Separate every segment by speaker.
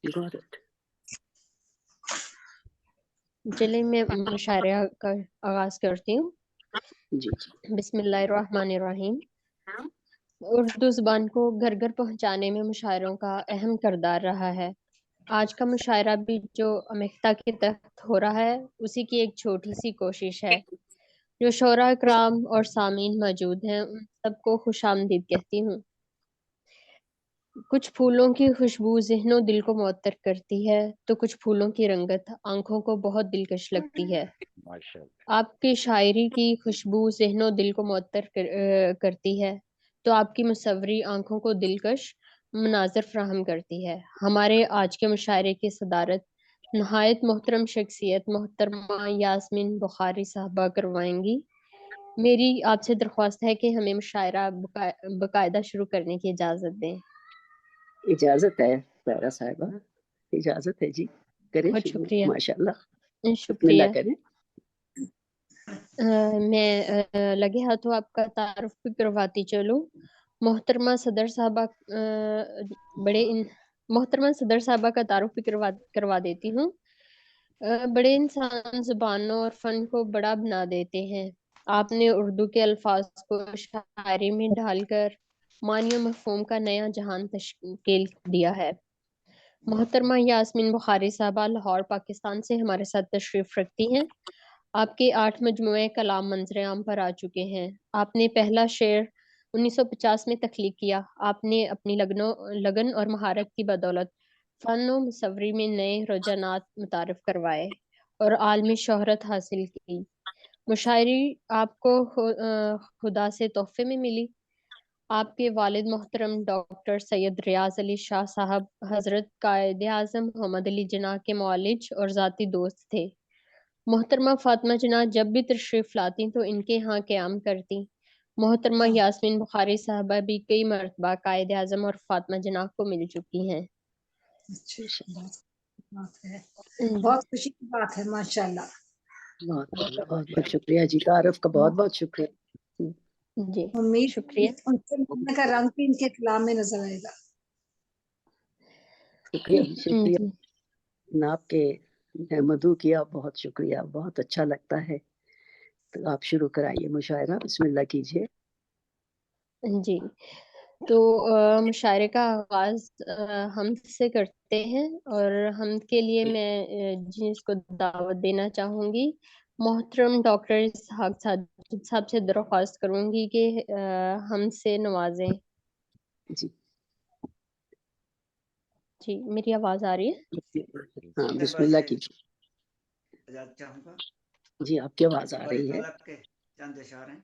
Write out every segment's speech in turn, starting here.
Speaker 1: Got it.
Speaker 2: चलिए मैं मुशायरा का आगाज करती हूँ।
Speaker 1: जी जी।
Speaker 2: बिस्मिल्लाहिर्रहमानिर्रहीम। उर्दू ज़ुबान को घर घर पहुँचाने में मुशायरों का अहम किरदार रहा है। आज का मुशायरा भी जो अमेरिका के तहत हो रहा है, उसी की एक छोटी सी कोशिश है। जो शोरा कराम और सामीन मौजूद हैं, उन सबको खुशामदीद कहती हूँ। कुछ फूलों की खुशबू ज़हनो दिल को मुअत्तर करती है, तो कुछ फूलों की रंगत आँखों को बहुत दिलकश लगती है।
Speaker 3: माशाल्लाह।
Speaker 2: आपकी शायरी की खुशबू ज़हनो दिल को मुअत्तर करती है, तो आपकी मुसव्वरी आँखों को दिलकश मनाज़र फ़राहम करती है। हमारे आज के मुशायरे की सदारत नहायत मोहतरम शख्सियत मोहतरमा यास्मीन बुखारी साहबा करवाएँगी। मेरी आपसे दरख्वास्त है कि हमें मुशायरा बाकायदा शुरू करने की इजाज़त दें।
Speaker 1: इजाजत है सायरा साहिबा, इजाजत है जी, करें
Speaker 2: बहुत
Speaker 1: शुरू।
Speaker 2: शुक्रिया।
Speaker 1: माशाल्लाह, बिस्मिल्लाह
Speaker 2: शुक्रिया।
Speaker 1: करें।
Speaker 2: मैं लगे हाथों आपका तारुफ भी करवाती चलूँ। मोहतरमा सदर साहबा मोहतरमा सदर साहबा का तारुफ भी करवा देती हूँ। बड़े इंसान ज़ुबानों और फ़न को बड़ा बना देते हैं। आपने उर्दू के अल्फाज को शायरी में ढालकर मानी और मफ़हूम का नया जहान तश्कील दिया है। मोहतरमा यास्मीन बुखारी साहबा लाहौर पाकिस्तान से हमारे साथ तशरीफ़ रखती हैं। आपके 8 मजमूए कलाम मंजर आम पर आ चुके हैं। आपने पहला शेर 1950 में तख्लीक किया। आपने अपनी लगन और महारत की बदौलत फ़न व मुसव्वरी में नए रुझानात मुतारिफ करवाए और आलमी शोहरत हासिल की। मुशायरी आपको खुदा से तोहफे में मिली। आपके वालिद मोहतरम डॉक्टर सैयद रियाज अली शाह साहब हज़रत कायदे आज़म मोहम्मद अली जिन्ना के मुआलिज और ज़ाती दोस्त थे। मोहतरमा फ़ातिमा जिन्ना जब भी तशरीफ़ लाती तो इनके यहाँ क़याम करती। मोहतरमा यास्मीन बुखारी साहबा भी कई मरतबा कायदे आज़म और फ़ातिमा जिन्ना को मिल चुकी हैं।
Speaker 4: बात है, बहुत खुशी की बात है। माशाल्लाह,
Speaker 1: बहुत बहुत शुक्रिया जी, तारुफ का बहुत बहुत शुक्रिया
Speaker 2: जी।
Speaker 4: उम्मीद
Speaker 2: शुक्रिया।
Speaker 4: उनके मिलने का रंग भी इनके कलाम में नजर आएगा।
Speaker 1: शुक्रिया शुक्रिया।
Speaker 2: जी।
Speaker 1: जनाब के मधु किया, बहुत शुक्रिया, बहुत अच्छा लगता है। तो आप शुरू कराइए मुशायरा, बिस्मिल्लाह कीजिए।
Speaker 2: जी, तो मुशायरे का आगाज़ हम से करते हैं और हम के लिए मैं जिसको दावत देना चाहूँगी, मोहतरम डॉक्टर इसहाक साजिद साहब से दरख्वास्त करूँगी कि हमसे नवाज़ें।
Speaker 1: जी
Speaker 2: जी, मेरी आवाज़ आ रही है?
Speaker 1: हाँ, बिस्मिल्लाह कीजिए।
Speaker 5: चाहूँगा
Speaker 1: जी, आपकी आवाज़ आ रही है।
Speaker 5: के चंद इशारे।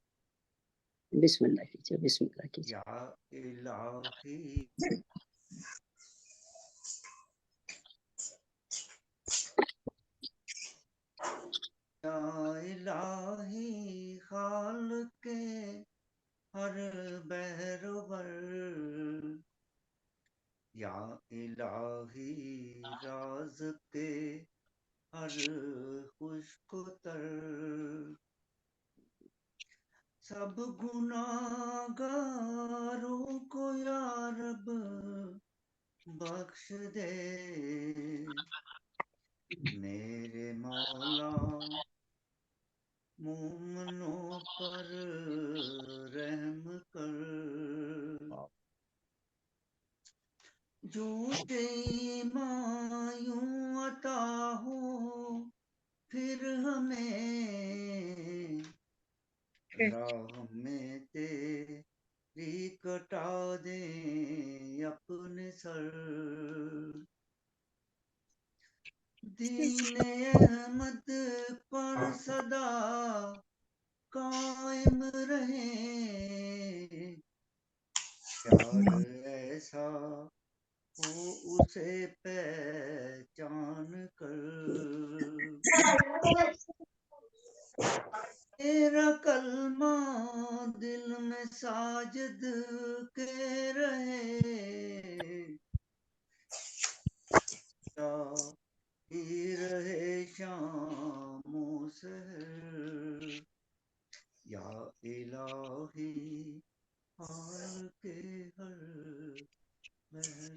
Speaker 1: बिस्मिल्लाह कीजिए, बिस्मिल्लाह कीजिए।
Speaker 5: या इलाही या इलाही खालिक़े हर बहरवर, या इलाही राज़ के हर खुशकुतर, सब गुनाहगारों को या रब बख्श दे। मेरे मौला मोमनों पर रहम कर, झूठे ईमायूं अता हो फिर हमें, राह में तेरी कटा दे अपने सर। दीन अहमद पर सदा कायम रहे, प्यार ऐसा हो उसे पहचान कर। तेरा कलमा दिल में साजिद के रहे, ही रहे शामो सहर, या इलाही हाल के हर बहर।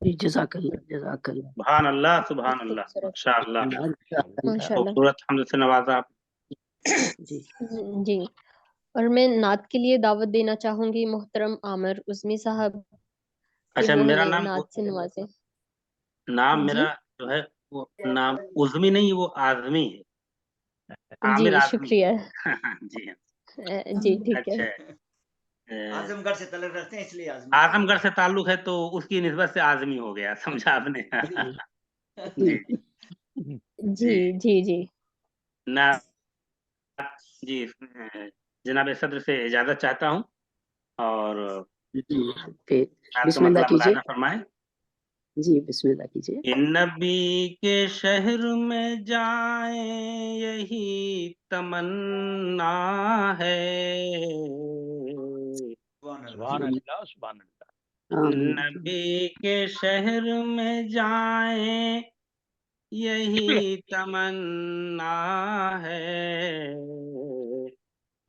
Speaker 1: जी, जज़ाकल्लाह, जज़ाकल्लाह।
Speaker 3: सुभान अल्लाह, सुभान अल्लाह,
Speaker 2: खूबसूरत।
Speaker 3: माशाअल्लाह,
Speaker 1: माशाअल्लाह।
Speaker 2: माशाल्लाह।
Speaker 3: खूबसूरत हम्द से नवाजा आप।
Speaker 1: जी।
Speaker 2: जी। और मैं नात के लिए दावत देना चाहूंगी मोहतरम आमिर उज़मी साहब कि
Speaker 3: अच्छा,
Speaker 2: वो
Speaker 3: मेरा
Speaker 2: हमें
Speaker 3: नाम
Speaker 2: नात से नवाजे।
Speaker 3: नाम
Speaker 2: जी
Speaker 3: मेरा जो है वो नाम उज़मी नहीं, वो आज़मी है, आमिर
Speaker 2: जी,
Speaker 3: आज़मी।
Speaker 2: शुक्रिया।
Speaker 3: जी हाँ।
Speaker 2: जी ठीक है।
Speaker 3: अच्छा,
Speaker 5: आजमगढ़ से तलक रखते हैं इसलिए आजमी।
Speaker 3: आजमगढ़ से ताल्लुक है तो उसकी निस्बत से आज़मी हो गया, समझा आपने। जी
Speaker 1: जी।
Speaker 2: जी
Speaker 3: जी
Speaker 2: जी जी।
Speaker 3: ना जी, जनाब सदर से इजाजत चाहता हूँ और
Speaker 1: जी, फिर
Speaker 3: आपका
Speaker 1: बिस्मिल्लाह
Speaker 3: मसला
Speaker 1: कीजिए।
Speaker 3: मुलाजा फरमाएं।
Speaker 1: जी, बिस्मिल्लाह कीजिए।
Speaker 3: कि नबी के शहर में जाएं यही तमन्ना है,
Speaker 5: सुभान
Speaker 1: जी,
Speaker 5: अल्लाह।
Speaker 6: सुभान अल्लाह, सुभान अल्लाह।
Speaker 1: आमीन।
Speaker 3: नबी के शहर में जाएं यही तमन्ना है,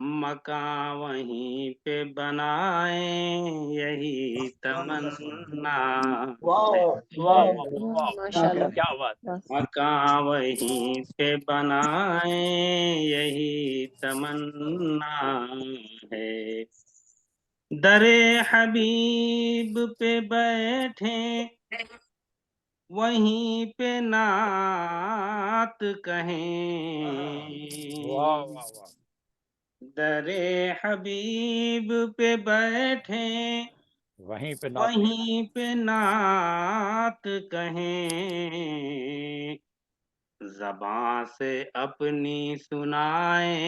Speaker 3: मकान वहीं पे बनाएं यही तमन्ना है।
Speaker 6: वाह वाह वाह,
Speaker 2: माशाल्लाह।
Speaker 6: क्या बात है।
Speaker 2: वाह।
Speaker 3: मकान वहीं पे बनाएं यही तमन्ना है, दरे हबीब पे बैठे वहीं पे नात कहें,
Speaker 6: वाह वाह वाह,
Speaker 3: दरे हबीब पे बैठे
Speaker 6: वहीं पे नात
Speaker 3: वहीं पे नात कहें, ज़बां से अपनी सुनाएं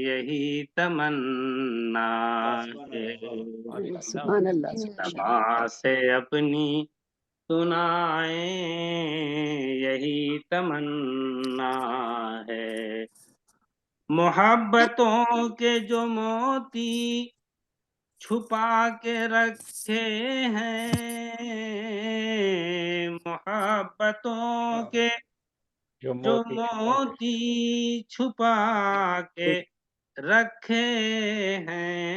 Speaker 3: यही तमन्ना है,
Speaker 1: सुभान अल्लाह, सुभान अल्लाह।
Speaker 3: ज़बां से अपनी सुनाएं यही तमन्ना है, मोहब्बतों के जो मोती छुपा के रखे हैं, मोहब्बतों के
Speaker 6: जो
Speaker 3: जो
Speaker 6: मोती
Speaker 3: मोती छुपा के रखे हैं,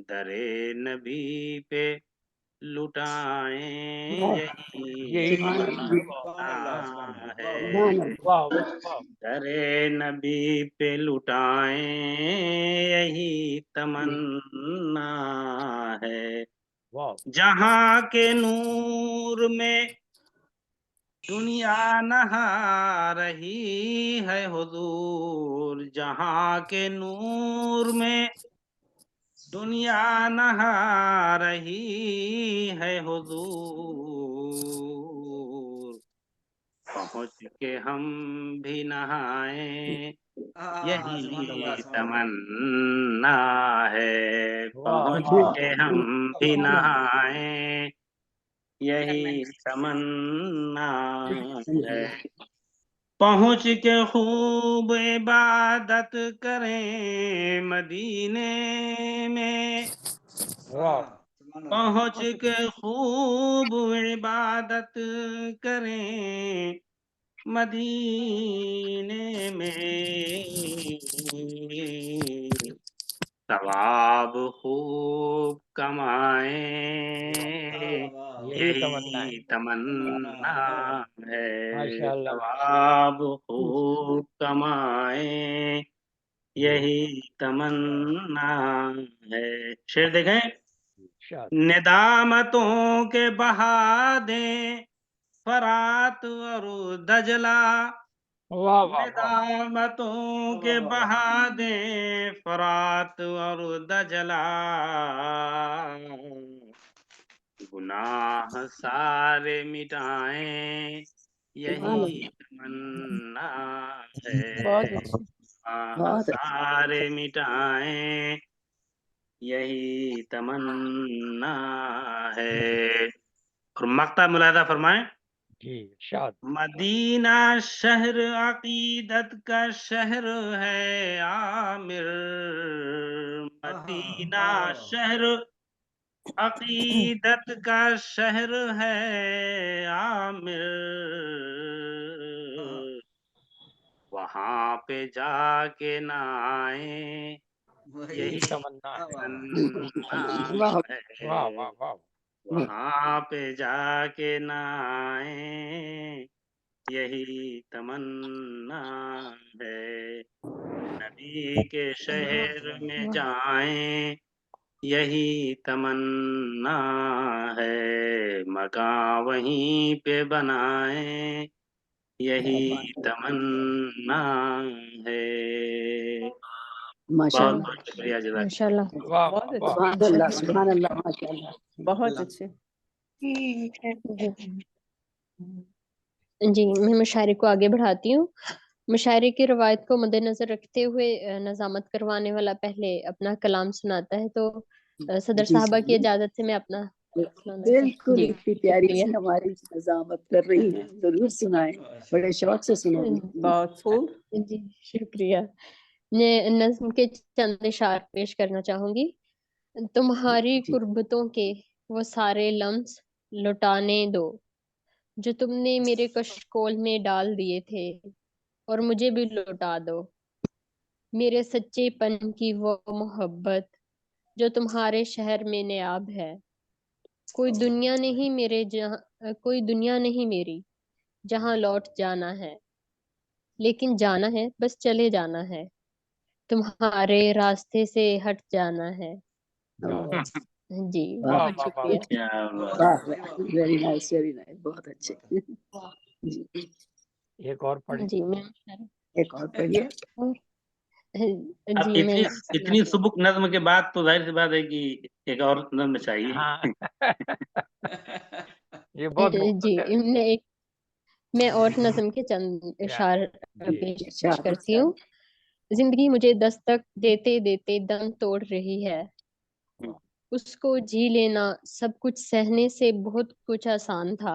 Speaker 3: दरे नबी पे लुटाएं
Speaker 1: वाह,
Speaker 3: यही
Speaker 6: यही
Speaker 1: सुभान
Speaker 6: तमन्ना
Speaker 1: अल्लाह,
Speaker 6: है। वाह
Speaker 3: है,
Speaker 1: सुभान अल्लाह।
Speaker 6: वाह वाह वाह,
Speaker 3: दरे नबी पे लुटाएं यही तमन्ना है,
Speaker 6: वाह
Speaker 3: जहां के नूर में दुनिया नहा रही है हुजूर, जहां के नूर में दुनिया नहा रही है हुजूर, पहुँच के हम भी नहाएं
Speaker 5: सुभान अल्लाह,
Speaker 3: यही
Speaker 5: सुभान अल्लाह।
Speaker 3: तमन्ना है,
Speaker 6: वाह
Speaker 3: पहुँच
Speaker 6: वाह,
Speaker 3: के हम भी
Speaker 1: सुभान अल्लाह,
Speaker 3: नहाएं यही तमन्ना है, पहुँच के खूब इबादत करें मदीने में,
Speaker 6: वाह
Speaker 5: सुभान अल्लाह।
Speaker 3: पहुँच के खूब इबादत करें मदीने में, सवाब खूब कमाएं
Speaker 6: यही तमन्ना है।
Speaker 3: यही तमन्ना है,
Speaker 6: माशाअल्लाह,
Speaker 3: सवाब खूब कमाएं यही तमन्ना है। शेर देखें,
Speaker 6: इरशाद।
Speaker 3: निदामतों के बहा दें फरात और दजला,
Speaker 6: वाह वाह वाह,
Speaker 3: निदामतों के बहा दें फरात और दजला, गुनाह सारे मिटाएं
Speaker 1: सुभान
Speaker 3: यही
Speaker 1: अल्लाह।
Speaker 3: तमन्ना है,
Speaker 2: बहुत अच्छे।
Speaker 3: गुनाह
Speaker 1: बहुत अच्छा।
Speaker 3: सारे मिटाएं यही तमन्ना है। और मक्ता मुलादा फरमाएं,
Speaker 6: जी इरशाद।
Speaker 3: मदीना शहर अकीदत का शहर है आमिर, मदीना शहर अकीदत का शहर है आमिर, वहां पे जाके नहाए यही
Speaker 6: तमन्ना है।
Speaker 3: तमन्ना
Speaker 1: वाह
Speaker 3: है,
Speaker 6: वाह वाह वाह।
Speaker 3: वहां पे जाके नहाए, यही तमन्ना है, नबी के शहर में जाएं, यही तमन्ना है, मकान वहीं पे बनाए, यही तमन्ना है। बहुत
Speaker 1: माशाल्लाह
Speaker 3: बहुत शुक्रिया जज़ाक।
Speaker 2: माशाल्लाह।
Speaker 6: वाह
Speaker 7: बहुत
Speaker 6: वाह वाह।
Speaker 1: सुभान अल्लाह माशाल्लाह
Speaker 7: बहुत अच्छे।
Speaker 2: जी, मैं मुशायरे को आगे बढ़ाती हूँ। मुशायरे की रवायत को मद्देनजर रखते हुए नज़ामत करवाने वाला पहले अपना कलाम सुनाता है, तो सदर
Speaker 1: जी
Speaker 2: साहबा की
Speaker 1: जी
Speaker 2: इजाज़त से मैं अपना सुनाना
Speaker 1: बिल्कुल
Speaker 2: जी,
Speaker 1: इतनी प्यारी
Speaker 2: शुक्रिया।
Speaker 1: सी हमारी नजामत कर रही हैं, जरूर सुनाएं, बड़े शौक से सुनोगे।
Speaker 7: बहुत खूब।
Speaker 2: जी, शुक्रिया। मैं नज़्म के चंद इशार पेश करना चाहूँगी। तुम्हारी
Speaker 1: जी
Speaker 2: कुर्बतों के वो सारे लम्स लुटाने दो, जो तुमने मेरे कशकोल में डाल दिए थे, और मुझे भी लौटा दो। मेरे सच्चेपन की वो मोहब्बत जो तुम्हारे शहर में नायाब है। कोई दुनिया नहीं मेरी जहाँ लौट जाना है, लेकिन जाना है, बस चले जाना है, तुम्हारे रास्ते से हट जाना है।
Speaker 1: वाह
Speaker 2: जी,
Speaker 1: वाह
Speaker 2: बहुत
Speaker 6: वाह वाह।
Speaker 2: शुक्रिया।
Speaker 3: क्या बात।
Speaker 1: वाह वेरी नाइस बहुत अच्छे जी
Speaker 6: एक और पढ़े।
Speaker 2: जी, मैं
Speaker 1: एक और पढ़िए।
Speaker 2: और
Speaker 3: अब
Speaker 2: जी, मैं
Speaker 3: इतनी सुबुक नज्म के बाद तो जाहिर सी बात है कि एक और नज्म चाहिए।
Speaker 6: हाँ ये बहुत
Speaker 2: जी,
Speaker 6: खूबसूरत
Speaker 2: मैं और नज़्म के चंद
Speaker 6: है।
Speaker 2: इशार
Speaker 6: जी
Speaker 2: पेश करती हूँ। जिंदगी मुझे दस्तक देते देते दम तोड़ रही है, उसको जी लेना सब कुछ सहने से बहुत कुछ आसान था।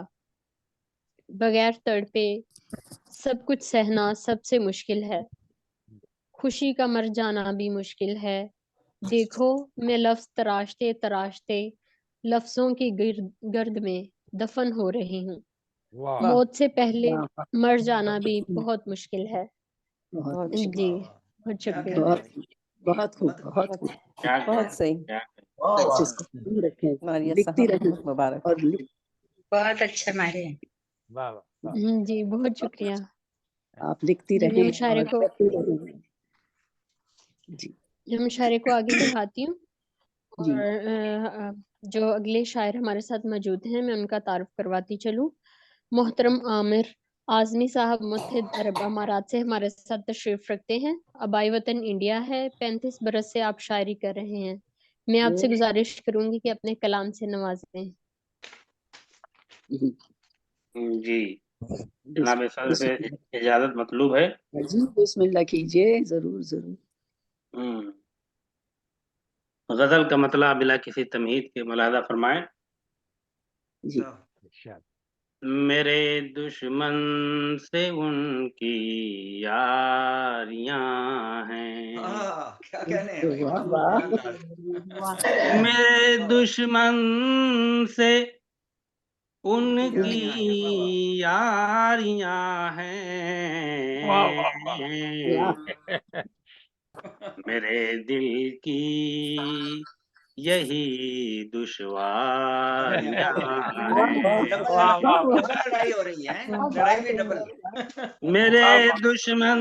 Speaker 2: बगैर तड़पे सब कुछ सहना सबसे मुश्किल है, खुशी का मर जाना भी मुश्किल है। देखो, मैं लफ्ज तराशते तराशते लफ्जों की गर्द में दफन हो रही हूँ।
Speaker 6: वाह
Speaker 7: वाह
Speaker 2: मौत से पहले
Speaker 1: वाह वाह,
Speaker 2: मर जाना भी बहुत मुश्किल है।
Speaker 1: बहुत
Speaker 7: बहुत
Speaker 1: मुश्किल
Speaker 2: जी, बहुत
Speaker 5: क्या
Speaker 2: शुक्रिया।
Speaker 5: कहते हैं
Speaker 1: बहुत खूब
Speaker 5: मतलब
Speaker 1: बहुत खूब
Speaker 3: क्या
Speaker 7: बहुत सही।
Speaker 3: क्या
Speaker 1: अच्छे से खूब रखें,
Speaker 7: मारिया
Speaker 1: लिखती
Speaker 7: साहब
Speaker 1: रहें
Speaker 7: बहुत मुबारक।
Speaker 1: और
Speaker 4: बहुत अच्छा मारे हैं।
Speaker 6: वाह वाह।
Speaker 2: जी, बहुत शुक्रिया।
Speaker 1: आप लिखती
Speaker 2: जी, मैं
Speaker 1: रहें
Speaker 2: मुशायरे
Speaker 1: और
Speaker 2: को
Speaker 1: करती रहें जी
Speaker 2: आगे बढ़ाती हूँ,
Speaker 1: जी
Speaker 2: और जो अगले शायर हमारे साथ मौजूद हैं मैं उनका तारुफ करवाती चलूँ। मोहतरम आमिर आज़मी साहब मुत्तहिद अरब अमारात से हमारे साथ तशरीफ रखते हैं। आबाई वतन इंडिया है, 35 बरस से आप शायरी कर रहे हैं। मैं आपसे गुजारिश करूंगी कि अपने कलाम से नवाजें।
Speaker 3: जी, जनाब सदर से इजाजत मतलूब है।
Speaker 1: जी बिस्मिल्लाह कीजिए, जरूर जरूर।
Speaker 3: गजल का मतलब बिला किसी तमहीद के मुलाहजा फरमाएं।
Speaker 1: जी
Speaker 3: मेरे दुश्मन से उनकी यारियां हैं,
Speaker 5: क्या कहने हैं भाई,
Speaker 1: वाह वाह
Speaker 5: शानदार।
Speaker 3: मेरे दुश्मन से उनकी
Speaker 5: वाह वाह
Speaker 3: यारियां
Speaker 6: वाह वाह वाह।
Speaker 3: हैं, मेरे दिल की यही दुश्वारियां हैं,
Speaker 6: वाह वाह वाह।
Speaker 5: डबल लड़ाई हो रही है, लड़ाई भी डबल।
Speaker 3: मेरे
Speaker 6: वाह वाह।
Speaker 3: दुश्मन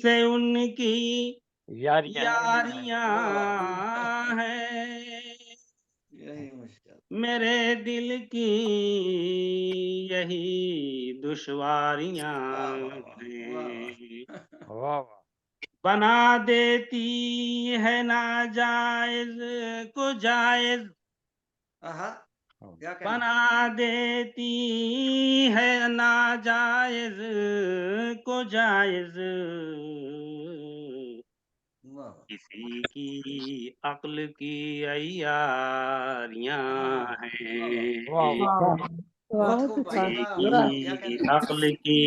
Speaker 3: से उनकी
Speaker 6: यारियां
Speaker 3: यारियां
Speaker 5: वाह
Speaker 3: हैं,
Speaker 5: यही मुश्किल।
Speaker 3: मेरे दिल की यही दुश्वारियां
Speaker 5: वाह वाह वाह वाह
Speaker 3: हैं,
Speaker 6: वाह वाह।
Speaker 3: बना देती है नाजायज को जायज,
Speaker 5: आहा, क्या कहना है?
Speaker 3: बना देती है नाजायज को जायज,
Speaker 5: वाह वाह
Speaker 3: किसी की अक्ल की अय्यारियां
Speaker 6: वाह
Speaker 3: हैं,
Speaker 6: वाह।
Speaker 5: बहुत
Speaker 7: बहुत
Speaker 5: खूब भाई,
Speaker 7: अच्छा।
Speaker 3: किसी
Speaker 5: वाह वाह, क्या
Speaker 3: की
Speaker 5: कहने हैं?
Speaker 3: अक्ल की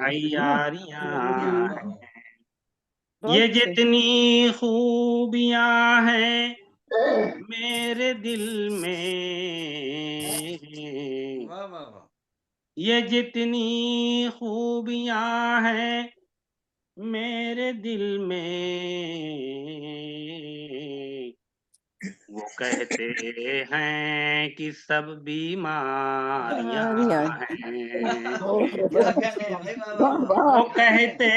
Speaker 3: अय्यारियां
Speaker 5: वाह वाह
Speaker 3: हैं,
Speaker 7: बहुत
Speaker 3: ये
Speaker 7: अच्छे।
Speaker 3: जितनी खूबियां हैं मेरे दिल में,
Speaker 5: वाह वाह वाह
Speaker 3: ये जितनी खूबियां हैं मेरे दिल में वो कहते हैं कि सब बीमारियां हैं।
Speaker 5: क्या कहने हैं भाई, वाह वाह
Speaker 1: वाह
Speaker 5: वाह,
Speaker 1: वाह
Speaker 3: वो कहते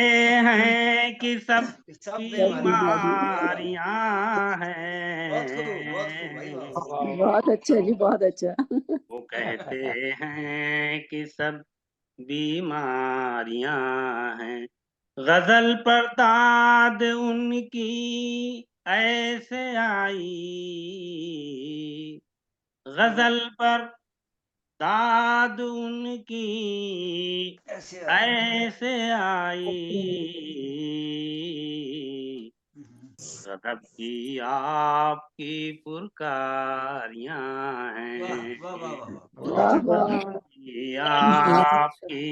Speaker 3: हैं कि सब
Speaker 5: सब बीमारी
Speaker 3: बीमारियां
Speaker 5: बहुत खूब भाई, वाह वाह।
Speaker 3: हैं।
Speaker 1: बहुत अच्छा जी, बहुत अच्छा।
Speaker 3: वो कहते हैं कि सब बीमारियां हैं। गजल पर दाद उनकी ऐसे आई, गजल पर दाद उनकी
Speaker 5: ऐसे आई।
Speaker 3: ऐसे आई, गजब की आपकी पुरकारियां
Speaker 5: वाह
Speaker 3: हैं,
Speaker 5: वाह वाह वाह वाह, बहुत
Speaker 1: वाह
Speaker 5: अच्छा,
Speaker 1: वाह
Speaker 3: ये आपकी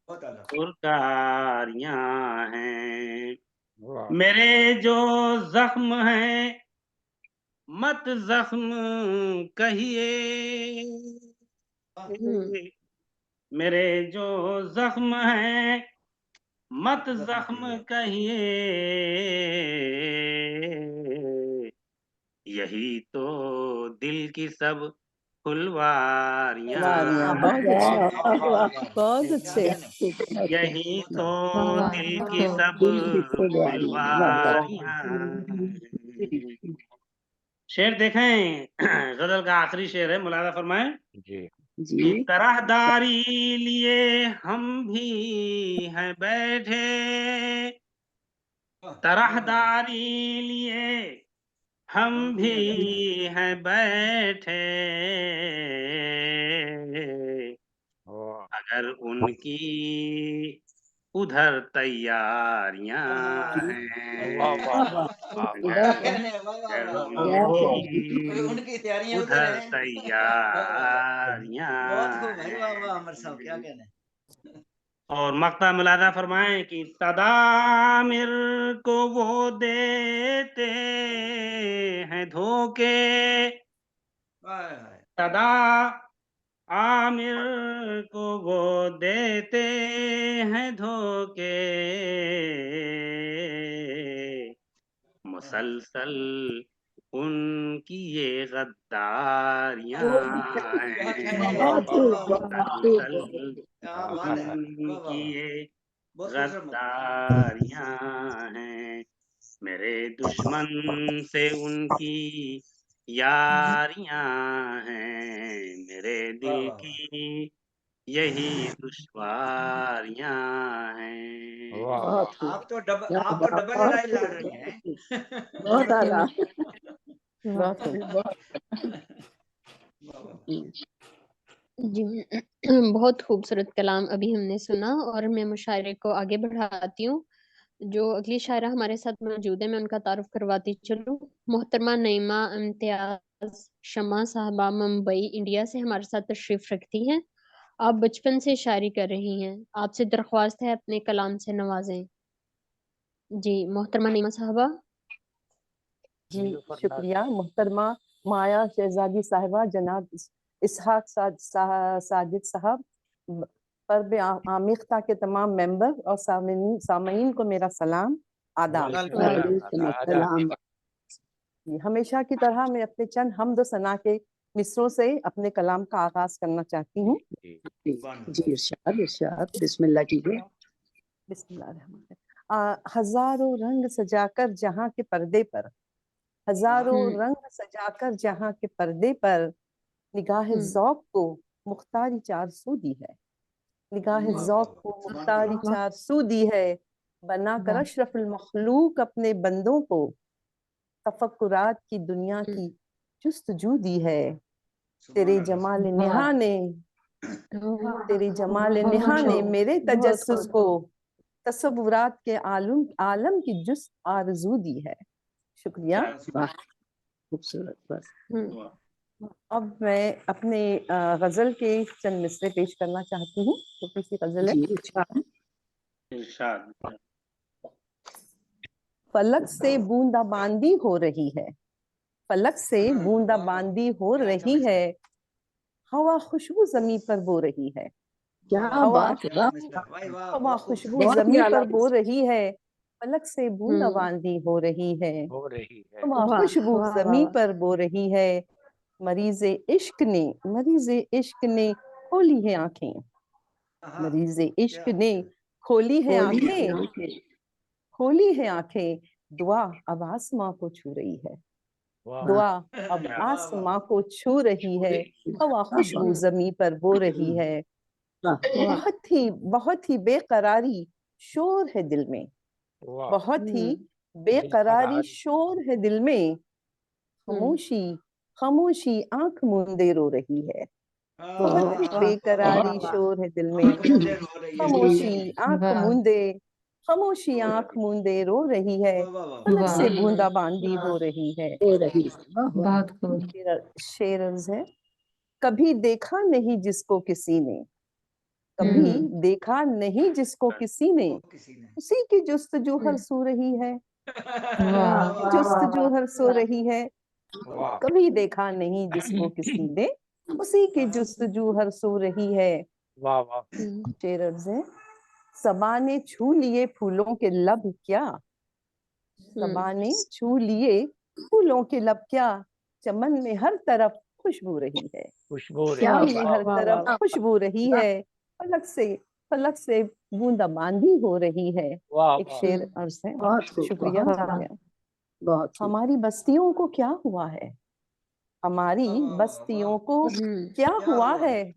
Speaker 5: बहुत आला।
Speaker 3: पुरकारियां हैं।
Speaker 6: वाह
Speaker 3: मेरे जो जख्म हैं मत जख्म कहिए, मेरे जो जख्म हैं मत जख्म कहिए, यही तो दिल की सब फुलवारियां
Speaker 7: वारियां बहुत
Speaker 5: वाह
Speaker 7: अच्छे,
Speaker 5: वाह वाह वाह वाह,
Speaker 7: बहुत
Speaker 5: क्या
Speaker 7: अच्छे।
Speaker 5: कहने,
Speaker 3: यही
Speaker 5: बहुत
Speaker 3: तो
Speaker 5: आला।
Speaker 3: दिल की सब
Speaker 1: दिल की फुलवारी, वाह
Speaker 3: फुलवारियां हैं। शेर देखें, गजल का आखिरी शेर है, मुलादा फरमाएं।
Speaker 6: जी
Speaker 1: जी।
Speaker 3: कि तरहदारी लिए हम भी हैं बैठे, तरहदारी लिए हम भी हैं बैठे,
Speaker 6: वाह
Speaker 3: अगर उनकी उधर तैयारियां
Speaker 6: वाह
Speaker 3: हैं,
Speaker 6: वाह
Speaker 1: वाह
Speaker 6: वाह वाह
Speaker 5: क्या
Speaker 3: अगर
Speaker 5: कहने हैं, वाह वाह
Speaker 3: अगर
Speaker 5: वाह वाह,
Speaker 1: क्या
Speaker 5: वाह।
Speaker 3: उनकी
Speaker 5: उनकी तैयारियां उधर
Speaker 3: उधर
Speaker 5: है। वाह वाह वाह,
Speaker 3: तैयारियां
Speaker 5: बहुत खूब भाई, वाह वाह अमर साहब, क्या
Speaker 3: हैं।
Speaker 5: कहने।
Speaker 3: और मक्ता मिलादा फरमाएं कि तदामिर को वो देते हैं धोखे,
Speaker 5: हाय हाय,
Speaker 3: तदा आमिर को वो देते हैं धोखे, मुसलसल उनकी ये गद्दारियां
Speaker 5: क्या कहने
Speaker 3: हैं,
Speaker 5: हैं, वाह
Speaker 1: बहुत
Speaker 5: वाह
Speaker 1: खूब,
Speaker 5: वाह वाह,
Speaker 1: बहुत खूब,
Speaker 3: मुसलसल
Speaker 5: क्या बात है, वाह वाह
Speaker 3: उनकी
Speaker 5: वाह,
Speaker 3: ये
Speaker 5: बहुत खूबसूरत मत।
Speaker 3: गद्दारियां हैं। मेरे दुश्मन से उनकी यारियां हैं, मेरे
Speaker 5: वाह
Speaker 3: दिल
Speaker 5: वाह वाह,
Speaker 3: की यही दुश्वारियां हैं।
Speaker 6: वाह
Speaker 1: बहुत
Speaker 6: वाह
Speaker 1: खूब। क्या
Speaker 5: आप तो
Speaker 1: बात,
Speaker 5: डबल
Speaker 1: बहुत
Speaker 5: लड़ाई लड़
Speaker 1: खूब,
Speaker 5: रही
Speaker 1: बहुत
Speaker 5: हैं।
Speaker 1: खूब, बहुत आला।
Speaker 7: बहुत खूब।
Speaker 1: बहुत
Speaker 5: वाह वाह,
Speaker 2: जी बहुत खूबसूरत कलाम अभी हमने सुना और मैं मुशायरे को आगे बढ़ाती हूँ। जो अगली शायरा हमारे साथ मौजूद है मैं उनका तारुफ करवाती चलूँ। मोहतरमा नईमा इम्तियाज शमा साहबा मुंबई इंडिया से हमारे साथ तशरीफ रखती हैं। आप बचपन से शायरी कर रही हैं, आपसे दरख्वास्त है अपने कलाम से नवाजें। जी मोहतरमा नईमा साहबा।
Speaker 7: जी
Speaker 6: नीलूफर
Speaker 7: शुक्रिया मोहतरमा माया शहजादी साहिबा, जनाब इसहाक साजिद साहब, पर्व आमिख्ता के तमाम मेंबर और सामीन को मेरा सलाम आदाब।
Speaker 1: वालेकुम अस्सलाम।
Speaker 7: हमेशा की तरह मैं अपने चंद हम्द व सना के मिसरों से अपने कलाम का आगाज करना चाहती हूँ।
Speaker 1: जी जी, इरशाद इरशाद, बिस्मिल्लाह कीजिए।
Speaker 7: हजारों रंग सजाकर जहाँ के पर्दे पर, हजारों रंग सजाकर जहाँ के पर्दे पर, निगाह ज़ौक़ को मुख्तारी 400 दी है, निगाह ज़ौक़ को मुख्तारी 400 दी है, बनाकर अशरफुल मखलूक अपने बंदों को तफक्कुरात की दुनिया की जुस्तजू दी है। तेरे जमाल निहा ने तेरे जमाल निहा ने मेरे तजस्सुस को तसव्वुरात के आलम की जुस्त आरज़ू दी है। शुक्रिया।
Speaker 1: वाह, खूबसूरत, बस।
Speaker 7: अब मैं अपने गजल के चंद मिसरे पेश करना चाहती हूँ। छोटी सी गजल है।
Speaker 1: जी इरशाद।
Speaker 3: इरशाद।
Speaker 7: फलक से बूंदाबांदी हो रही है, फलक से बूंदाबांदी हो रही है, हवा खुशबू जमी पर बो रही है,
Speaker 1: क्या
Speaker 7: हवा
Speaker 1: बात, वाह,
Speaker 7: हवा खुशबू
Speaker 1: बहुत ही
Speaker 7: जमी
Speaker 1: आला।
Speaker 7: पर बो रही है, पलक से बूंदाबांदी हो रही है,
Speaker 6: हो रही है।
Speaker 7: हवा
Speaker 2: वाह
Speaker 7: खुशबू
Speaker 2: वाह
Speaker 7: जमी
Speaker 2: वाह
Speaker 7: पर बो रही है। मरीज़े इश्क ने खोली है आंखें,
Speaker 5: हाँ
Speaker 7: मरीज़े इश्क
Speaker 5: क्या
Speaker 7: ने खोली है
Speaker 1: होली
Speaker 7: आंखें,
Speaker 1: आंखें
Speaker 7: खोली है आंखें। दुआ अब आसमां को छू रही है,
Speaker 6: वाह
Speaker 7: दुआ अब
Speaker 6: क्या
Speaker 5: वाह
Speaker 7: आसमां को छू रही है। हवा खुशबू
Speaker 2: हम्म,
Speaker 7: जमी पर बो रही है।
Speaker 1: वाह
Speaker 2: वाह
Speaker 7: बहुत ही बेकरारी शोर है दिल में,
Speaker 6: वाह
Speaker 7: बहुत ही
Speaker 2: हम्म
Speaker 7: बेकरारी
Speaker 6: बेकरारी
Speaker 7: शोर है दिल में।
Speaker 2: हम्म
Speaker 7: खामोशी खामोशी आंख मूंदे रो रही है, बहुत
Speaker 5: हाँ
Speaker 7: ही
Speaker 2: वाह
Speaker 7: बेकरारी
Speaker 2: वाह
Speaker 7: शोर है दिल में।
Speaker 5: आंख मुंदे रो रही है
Speaker 1: जी
Speaker 5: जी
Speaker 7: खामोशी आंख मूंदे रो रही है।
Speaker 5: वाह वाह वाह
Speaker 7: पलक से
Speaker 2: हम्म
Speaker 7: बूंदाबांदी हो रही है।
Speaker 1: हो रही है। वाह वाह
Speaker 7: शेर अर्ज है। कभी देखा नहीं जिसको किसी ने, कभी
Speaker 2: हम्म
Speaker 7: देखा नहीं जिसको किसी ने,
Speaker 5: वो किसी ने
Speaker 7: उसी की जुस्तजू हर
Speaker 2: हम्म
Speaker 7: सो रही है,
Speaker 2: वाह
Speaker 7: उसी की जुस्तजू हर सो रही है।
Speaker 6: वाह
Speaker 7: कभी देखा नहीं जिसको किसी ने, उसी की जुस्तजू हर सो रही है।
Speaker 6: वाह वाह
Speaker 7: शेर अर्ज है। सबा ने छू लिए फूलों के लब क्या, सबा ने छू लिए फूलों के लब क्या, चमन में हर तरफ खुशबू रही है,
Speaker 6: खुशबू रही
Speaker 1: क्या
Speaker 7: चमन
Speaker 6: है।
Speaker 7: में
Speaker 1: बात
Speaker 7: हर
Speaker 2: वाह
Speaker 7: तरफ
Speaker 2: वाह
Speaker 7: खुशबू रही
Speaker 1: वाह
Speaker 7: है। पलक से बूंदाबांदी हो रही है।
Speaker 6: वाह
Speaker 7: एक
Speaker 6: वाह
Speaker 7: शेर अर्ज है।
Speaker 1: बहुत खूब
Speaker 7: शुक्रिया
Speaker 1: बहुत
Speaker 7: शुक्रिया।
Speaker 1: बहुत खूब
Speaker 7: हमारी बस्तियों को क्या हुआ है, हमारी
Speaker 5: वाह वाह वाह
Speaker 7: बस्तियों को क्या
Speaker 5: क्या
Speaker 7: हुआ
Speaker 5: हुआ
Speaker 7: है,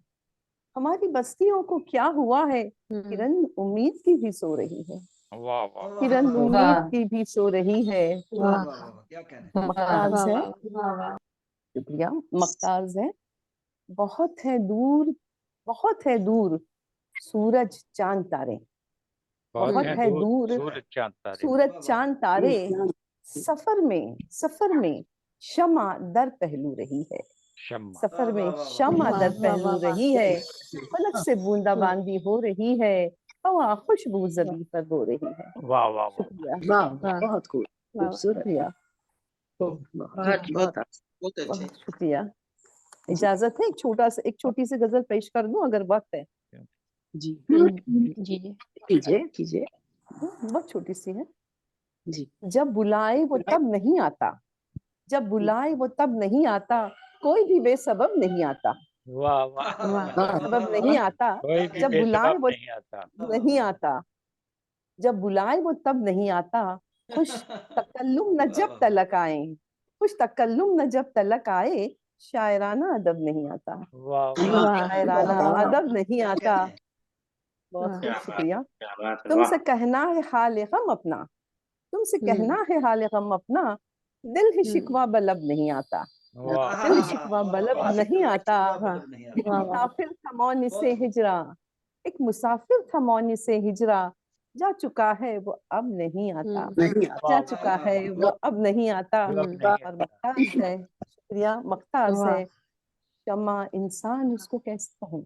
Speaker 7: हमारी बस्तियों को क्या हुआ है।
Speaker 2: हम्म
Speaker 7: किरण उम्मीद की भी सो रही है,
Speaker 6: वाह वाह
Speaker 7: किरण
Speaker 5: वाह
Speaker 7: उम्मीद की भी सो रही है।
Speaker 5: वाह वाह क्या कहने
Speaker 7: मक्ताज
Speaker 2: वाह
Speaker 7: है।
Speaker 2: वाह वाह
Speaker 7: शुक्रिया। मक्ताज है। बहुत है दूर, बहुत है दूर सूरज चांद तारे,
Speaker 6: बहुत
Speaker 7: बहुत
Speaker 6: है
Speaker 7: है
Speaker 6: दूर
Speaker 7: दूर
Speaker 6: सूरज चांद तारे।
Speaker 7: सूरज
Speaker 5: वाह वाह
Speaker 7: चांद तारे।
Speaker 1: जान
Speaker 7: सफर में शमा दर पहलू रही है,
Speaker 6: शम्मा
Speaker 7: सफर में
Speaker 5: वाह वाह वाह
Speaker 7: शमा
Speaker 2: वाह
Speaker 7: दर
Speaker 2: वाह
Speaker 7: पहलू
Speaker 2: वाह वाह
Speaker 7: रही है। पलक से बूंदाबांदी हो रही है। हवा खुशबू जबी पर हो रही है।
Speaker 6: वाह वाह वाह
Speaker 7: शुक्रिया
Speaker 1: वाह
Speaker 2: वाह
Speaker 1: बहुत खूब
Speaker 2: वाह
Speaker 1: खूबसूरत
Speaker 7: शुक्रिया
Speaker 1: खूब बहुत
Speaker 8: बहुत बहुत
Speaker 1: बहुत
Speaker 8: बहुत अच्छे
Speaker 7: बहुत शुक्रिया।
Speaker 1: जी
Speaker 7: इजाजत है एक छोटी सी गजल पेश कर दूं अगर वक्त है।
Speaker 1: जी
Speaker 2: जी जी
Speaker 1: कीजिए कीजिए
Speaker 7: बहुत छोटी सी है।
Speaker 1: जी
Speaker 7: जब बुलाए वो तब नहीं आता, जब बुलाए वो तब नहीं आता, कोई भी बेसबब नहीं आता,
Speaker 6: वाह वाह
Speaker 2: वाह
Speaker 1: वाह
Speaker 7: बेसबब नहीं आता।
Speaker 6: कोई भी
Speaker 7: जब बुलाए
Speaker 6: बेसबब
Speaker 7: वो
Speaker 6: नहीं आता।
Speaker 7: नहीं आता, जब बुलाए वो तब नहीं आता। खुश तकल्लुम न जब तलक आए, खुश तकल्लुम न जब तलक आए, शायराना अदब नहीं आता,
Speaker 6: वाह वाह
Speaker 2: वाह
Speaker 7: शायराना
Speaker 1: वाह
Speaker 7: अदब नहीं
Speaker 5: क्या
Speaker 7: आता।
Speaker 5: कहने
Speaker 7: बहुत
Speaker 2: वाह
Speaker 7: खूब
Speaker 3: क्या बात
Speaker 7: शुक्रिया।
Speaker 3: क्या बात है
Speaker 7: तुमसे
Speaker 3: वाह
Speaker 7: कहना है हाल गम अपना, तुमसे कहना है हाल गम अपना, दिल ही शिकवा बलब नहीं आता,
Speaker 6: वाह
Speaker 7: दिल ही
Speaker 5: वाह
Speaker 7: शिकवा
Speaker 5: वाह
Speaker 7: बलब
Speaker 5: वाह
Speaker 7: नहीं आता।
Speaker 5: शिकवा
Speaker 2: वाह
Speaker 5: बलब नहीं आता
Speaker 2: वाह वाह
Speaker 7: मुसाफिर था मौन से
Speaker 5: बहुत खूब
Speaker 7: हिजरा, एक मुसाफिर था मौन से हिजरा, जा चुका है वो अब नहीं आता,
Speaker 1: नहीं
Speaker 7: जा
Speaker 6: वाह
Speaker 1: आता
Speaker 7: चुका है वो अब नहीं आता।
Speaker 6: अब नहीं
Speaker 7: और
Speaker 6: आता।
Speaker 7: मख्ताज है। शुक्रिया। मख्ताज
Speaker 2: वाह
Speaker 7: है। शमा इंसान उसको कैसे कहूँ,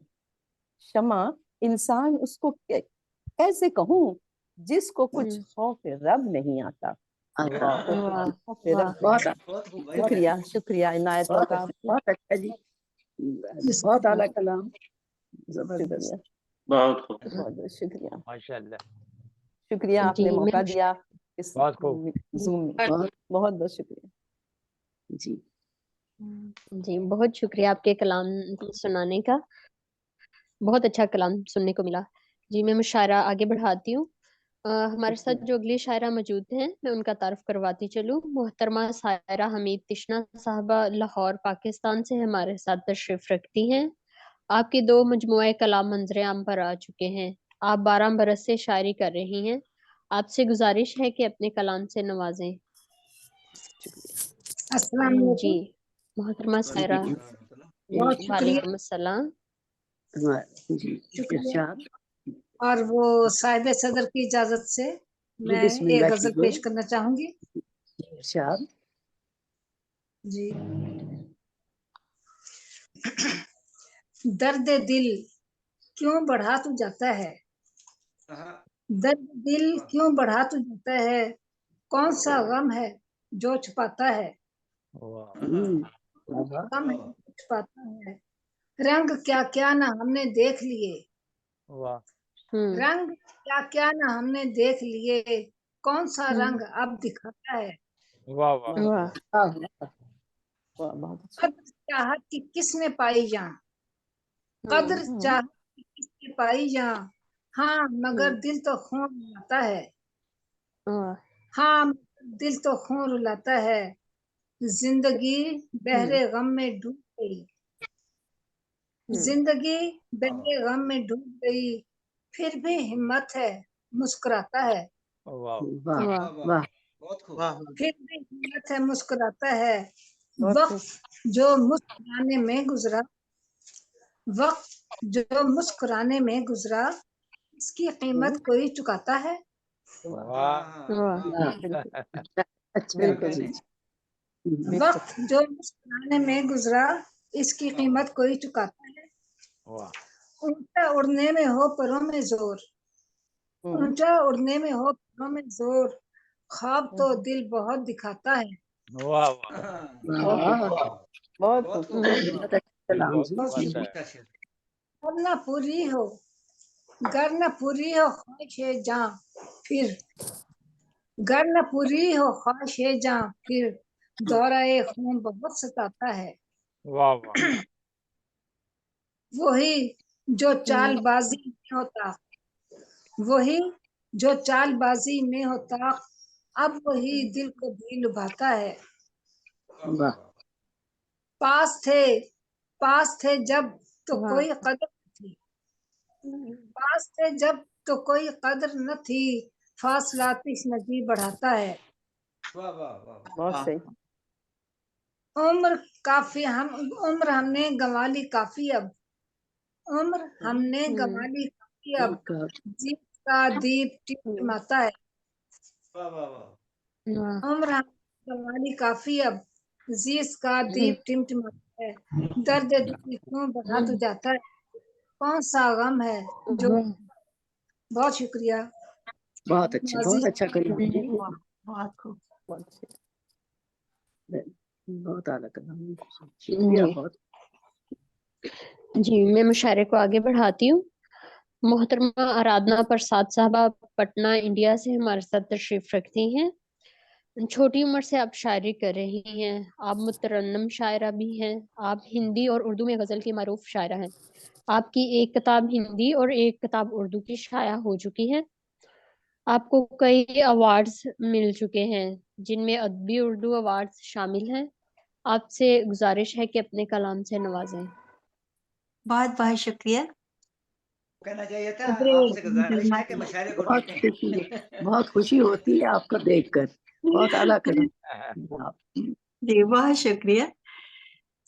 Speaker 7: शमा इंसान उसको कैसे कहूँ, जिसको कुछ खौफ रब नहीं आता,
Speaker 1: आता
Speaker 7: जिसको कुछ
Speaker 2: वाह
Speaker 7: खौफ
Speaker 2: वाह
Speaker 7: रब
Speaker 1: बहुत
Speaker 5: बहुत खूब भाई
Speaker 7: शुक्रिया शुक्रिया इनायत
Speaker 1: बहुत
Speaker 7: वकार।
Speaker 1: बहुत अच्छा जी बहुत आला कलाम जबरदस्त
Speaker 7: शुक्रिया
Speaker 3: बहुत खूब
Speaker 7: बहुत बहुत शुक्रिया
Speaker 6: माशाल्लाह।
Speaker 7: शुक्रिया
Speaker 2: जी
Speaker 7: आपने मौका
Speaker 2: मैं
Speaker 7: दिया इस
Speaker 6: बहुत खूब।
Speaker 7: जूम में।
Speaker 1: बहुत
Speaker 7: बहुत बहुत शुक्रिया।
Speaker 1: जी
Speaker 2: जी बहुत शुक्रिया आपके कलाम सुनाने का, बहुत अच्छा कलाम सुनने को मिला। जी मैं मुशायरा आगे बढ़ाती हूँ। हमारे साथ जो अगली शायरा मौजूद हैं मैं उनका तारुफ करवाती चलूँ। मोहतरमा सायरा हमीद तिशना साहबा लाहौर पाकिस्तान से हमारे साथ तशरीफ रखती हैं। आपके दो मजमुए कलाम मंजर आम पर आ चुके हैं। आप 12 बरस से शायरी कर रही हैं। आपसे गुजारिश है कि अपने कलाम से नवाजें।
Speaker 4: अस्सलाम
Speaker 2: जी
Speaker 4: वालेकुम।
Speaker 2: मोहतरमा सायरा।
Speaker 4: बहुत शुक्रिया।
Speaker 2: वालेकुम अस्सलाम।
Speaker 1: जी
Speaker 4: शुक्रिया।
Speaker 1: इरशाद
Speaker 4: और वो साहिब सदर की इजाजत से
Speaker 1: जी
Speaker 4: मैं एक
Speaker 1: बिस्मिल्लाह
Speaker 4: गजल
Speaker 1: कीजिए
Speaker 4: पेश करना चाहूंगी।
Speaker 1: इरशाद
Speaker 4: जी। दर्द दिल क्यों बढ़ा तू जाता है, दर्द दिल क्यों बढ़ा तू जाता है, कौन सा गम है जो छुपाता है,
Speaker 6: वाह
Speaker 1: वाह
Speaker 4: गम है जो छुपाता है। रंग क्या क्या ना हमने देख लिए,
Speaker 6: वाह
Speaker 4: रंग क्या क्या ना हमने देख लिए, कौन सा रंग अब दिखाता है।
Speaker 6: वाह वाह
Speaker 2: वाह
Speaker 1: वाह वाह
Speaker 7: वाह, बहुत अच्छा।
Speaker 4: कद्र चाहत की किसने पाई जहाँ, कद्र चाहत की किसने पाई जहाँ, हाँ मगर दिल तो खून रुलाता है,
Speaker 2: वाह
Speaker 4: हाँ दिल तो खून रुलाता है। जिंदगी बहरे गम में डूब गई, जिंदगी बहरे गम में डूब गई, फिर भी हिम्मत है मुस्कुराता है,
Speaker 6: वाह
Speaker 1: वाह
Speaker 2: वाह
Speaker 1: वाह
Speaker 5: बहुत खूब।
Speaker 4: फिर भी हिम्मत है मुस्कुराता है।
Speaker 7: बहुत खूब।
Speaker 4: वक्त जो मुस्कुराने में गुजरा, वक्त जो मुस्कुराने में गुजरा, इसकी कीमत कोई चुकाता है।
Speaker 6: वाह
Speaker 2: वाह
Speaker 1: वाह
Speaker 7: बिल्कुल
Speaker 1: अच्छा
Speaker 7: बिल्कुल
Speaker 1: अच्छा
Speaker 7: बेशक।
Speaker 4: वक्त जो मुस्कुराने में गुजरा, इसकी कीमत कोई चुकाता है।
Speaker 6: वाह
Speaker 4: ऊंचा उड़ने में हो परों में जोर, ऊंचा उड़ने में हो परों में जोर, ख्वाब तो दिल बहुत दिखाता है।
Speaker 6: वाह वाह
Speaker 1: वाह
Speaker 7: बहुत
Speaker 5: बहुत
Speaker 7: खूब।
Speaker 5: खूब।
Speaker 1: बहुत अच्छा कलाम
Speaker 6: बहुत
Speaker 1: जी
Speaker 6: अच्छा है
Speaker 5: अच्छा शेर।
Speaker 4: गर न पूरी हो, गर न पूरी हो ख्वाहिश जां फिर, गर न पूरी हो ख्वाहिश जां फिर, दौराए खून बहुत सताता है।
Speaker 6: वाह वाह
Speaker 4: वही जो चालबाजी में होता, वही जो चालबाजी में होता, अब वही दिल को भी लुभाता है।
Speaker 1: वाह
Speaker 4: पास थे, पास थे जब तो
Speaker 2: वाह
Speaker 4: कोई कदर न थी, पास थे जब तो कोई कदर न थी, फासला तिश्नगी बढ़ाता है।
Speaker 5: वाह वाह वाह।
Speaker 7: बहुत सही।
Speaker 4: उम्र काफी हम उम्र हमने गंवा ली काफी अब, उम्र हमने गंवा ली काफी अब,
Speaker 1: का
Speaker 4: जीत का दीप टिमटिमाता है।
Speaker 5: वाह वाह वाह।
Speaker 2: वाह
Speaker 4: उम्र हमने गंवा ली काफी अब, जीत का दीप टिमटिमाता है। दर्द दिल क्यों बढ़ा तू जाता है, कौन सा गम है जो।
Speaker 2: वाह
Speaker 4: बहुत शुक्रिया।
Speaker 1: बहुत अच्छा कलाम जी
Speaker 7: वाह, बहुत खूब। बहुत अच्छे।
Speaker 1: बहुत आला कलाम शुक्रिया
Speaker 2: जी
Speaker 1: बहुत
Speaker 2: जी मैं मुशायरे को आगे बढ़ाती हूँ। मोहतरमा आराधना प्रसाद साहबा पटना इंडिया से हमारे साथ तशरीफ रखती हैं। छोटी उम्र से आप शायरी कर रही हैं, आप मुतरन्नम शायरा भी हैं, आप हिंदी और उर्दू में गज़ल की मारूफ शायरा हैं। आपकी एक किताब हिंदी और एक किताब उर्दू की शाया हो चुकी है। आपको कई अवार्ड्स मिल चुके हैं जिनमें अदबी उर्दू अवार्ड्स शामिल हैं। आपसे गुजारिश है कि अपने कलाम से नवाजें।
Speaker 8: बहुत बहुत शुक्रिया।
Speaker 5: कहना चाहिए था
Speaker 8: सदरे
Speaker 5: आपसे गुजारिश
Speaker 8: मोहतरमा
Speaker 5: है कि
Speaker 8: की
Speaker 5: मुशायरे को
Speaker 1: बहुत
Speaker 5: लिखें।
Speaker 1: खुशी बहुत खुशी होती है आपको देखकर बहुत आला कलाम आप
Speaker 8: जी बहुत शुक्रिया।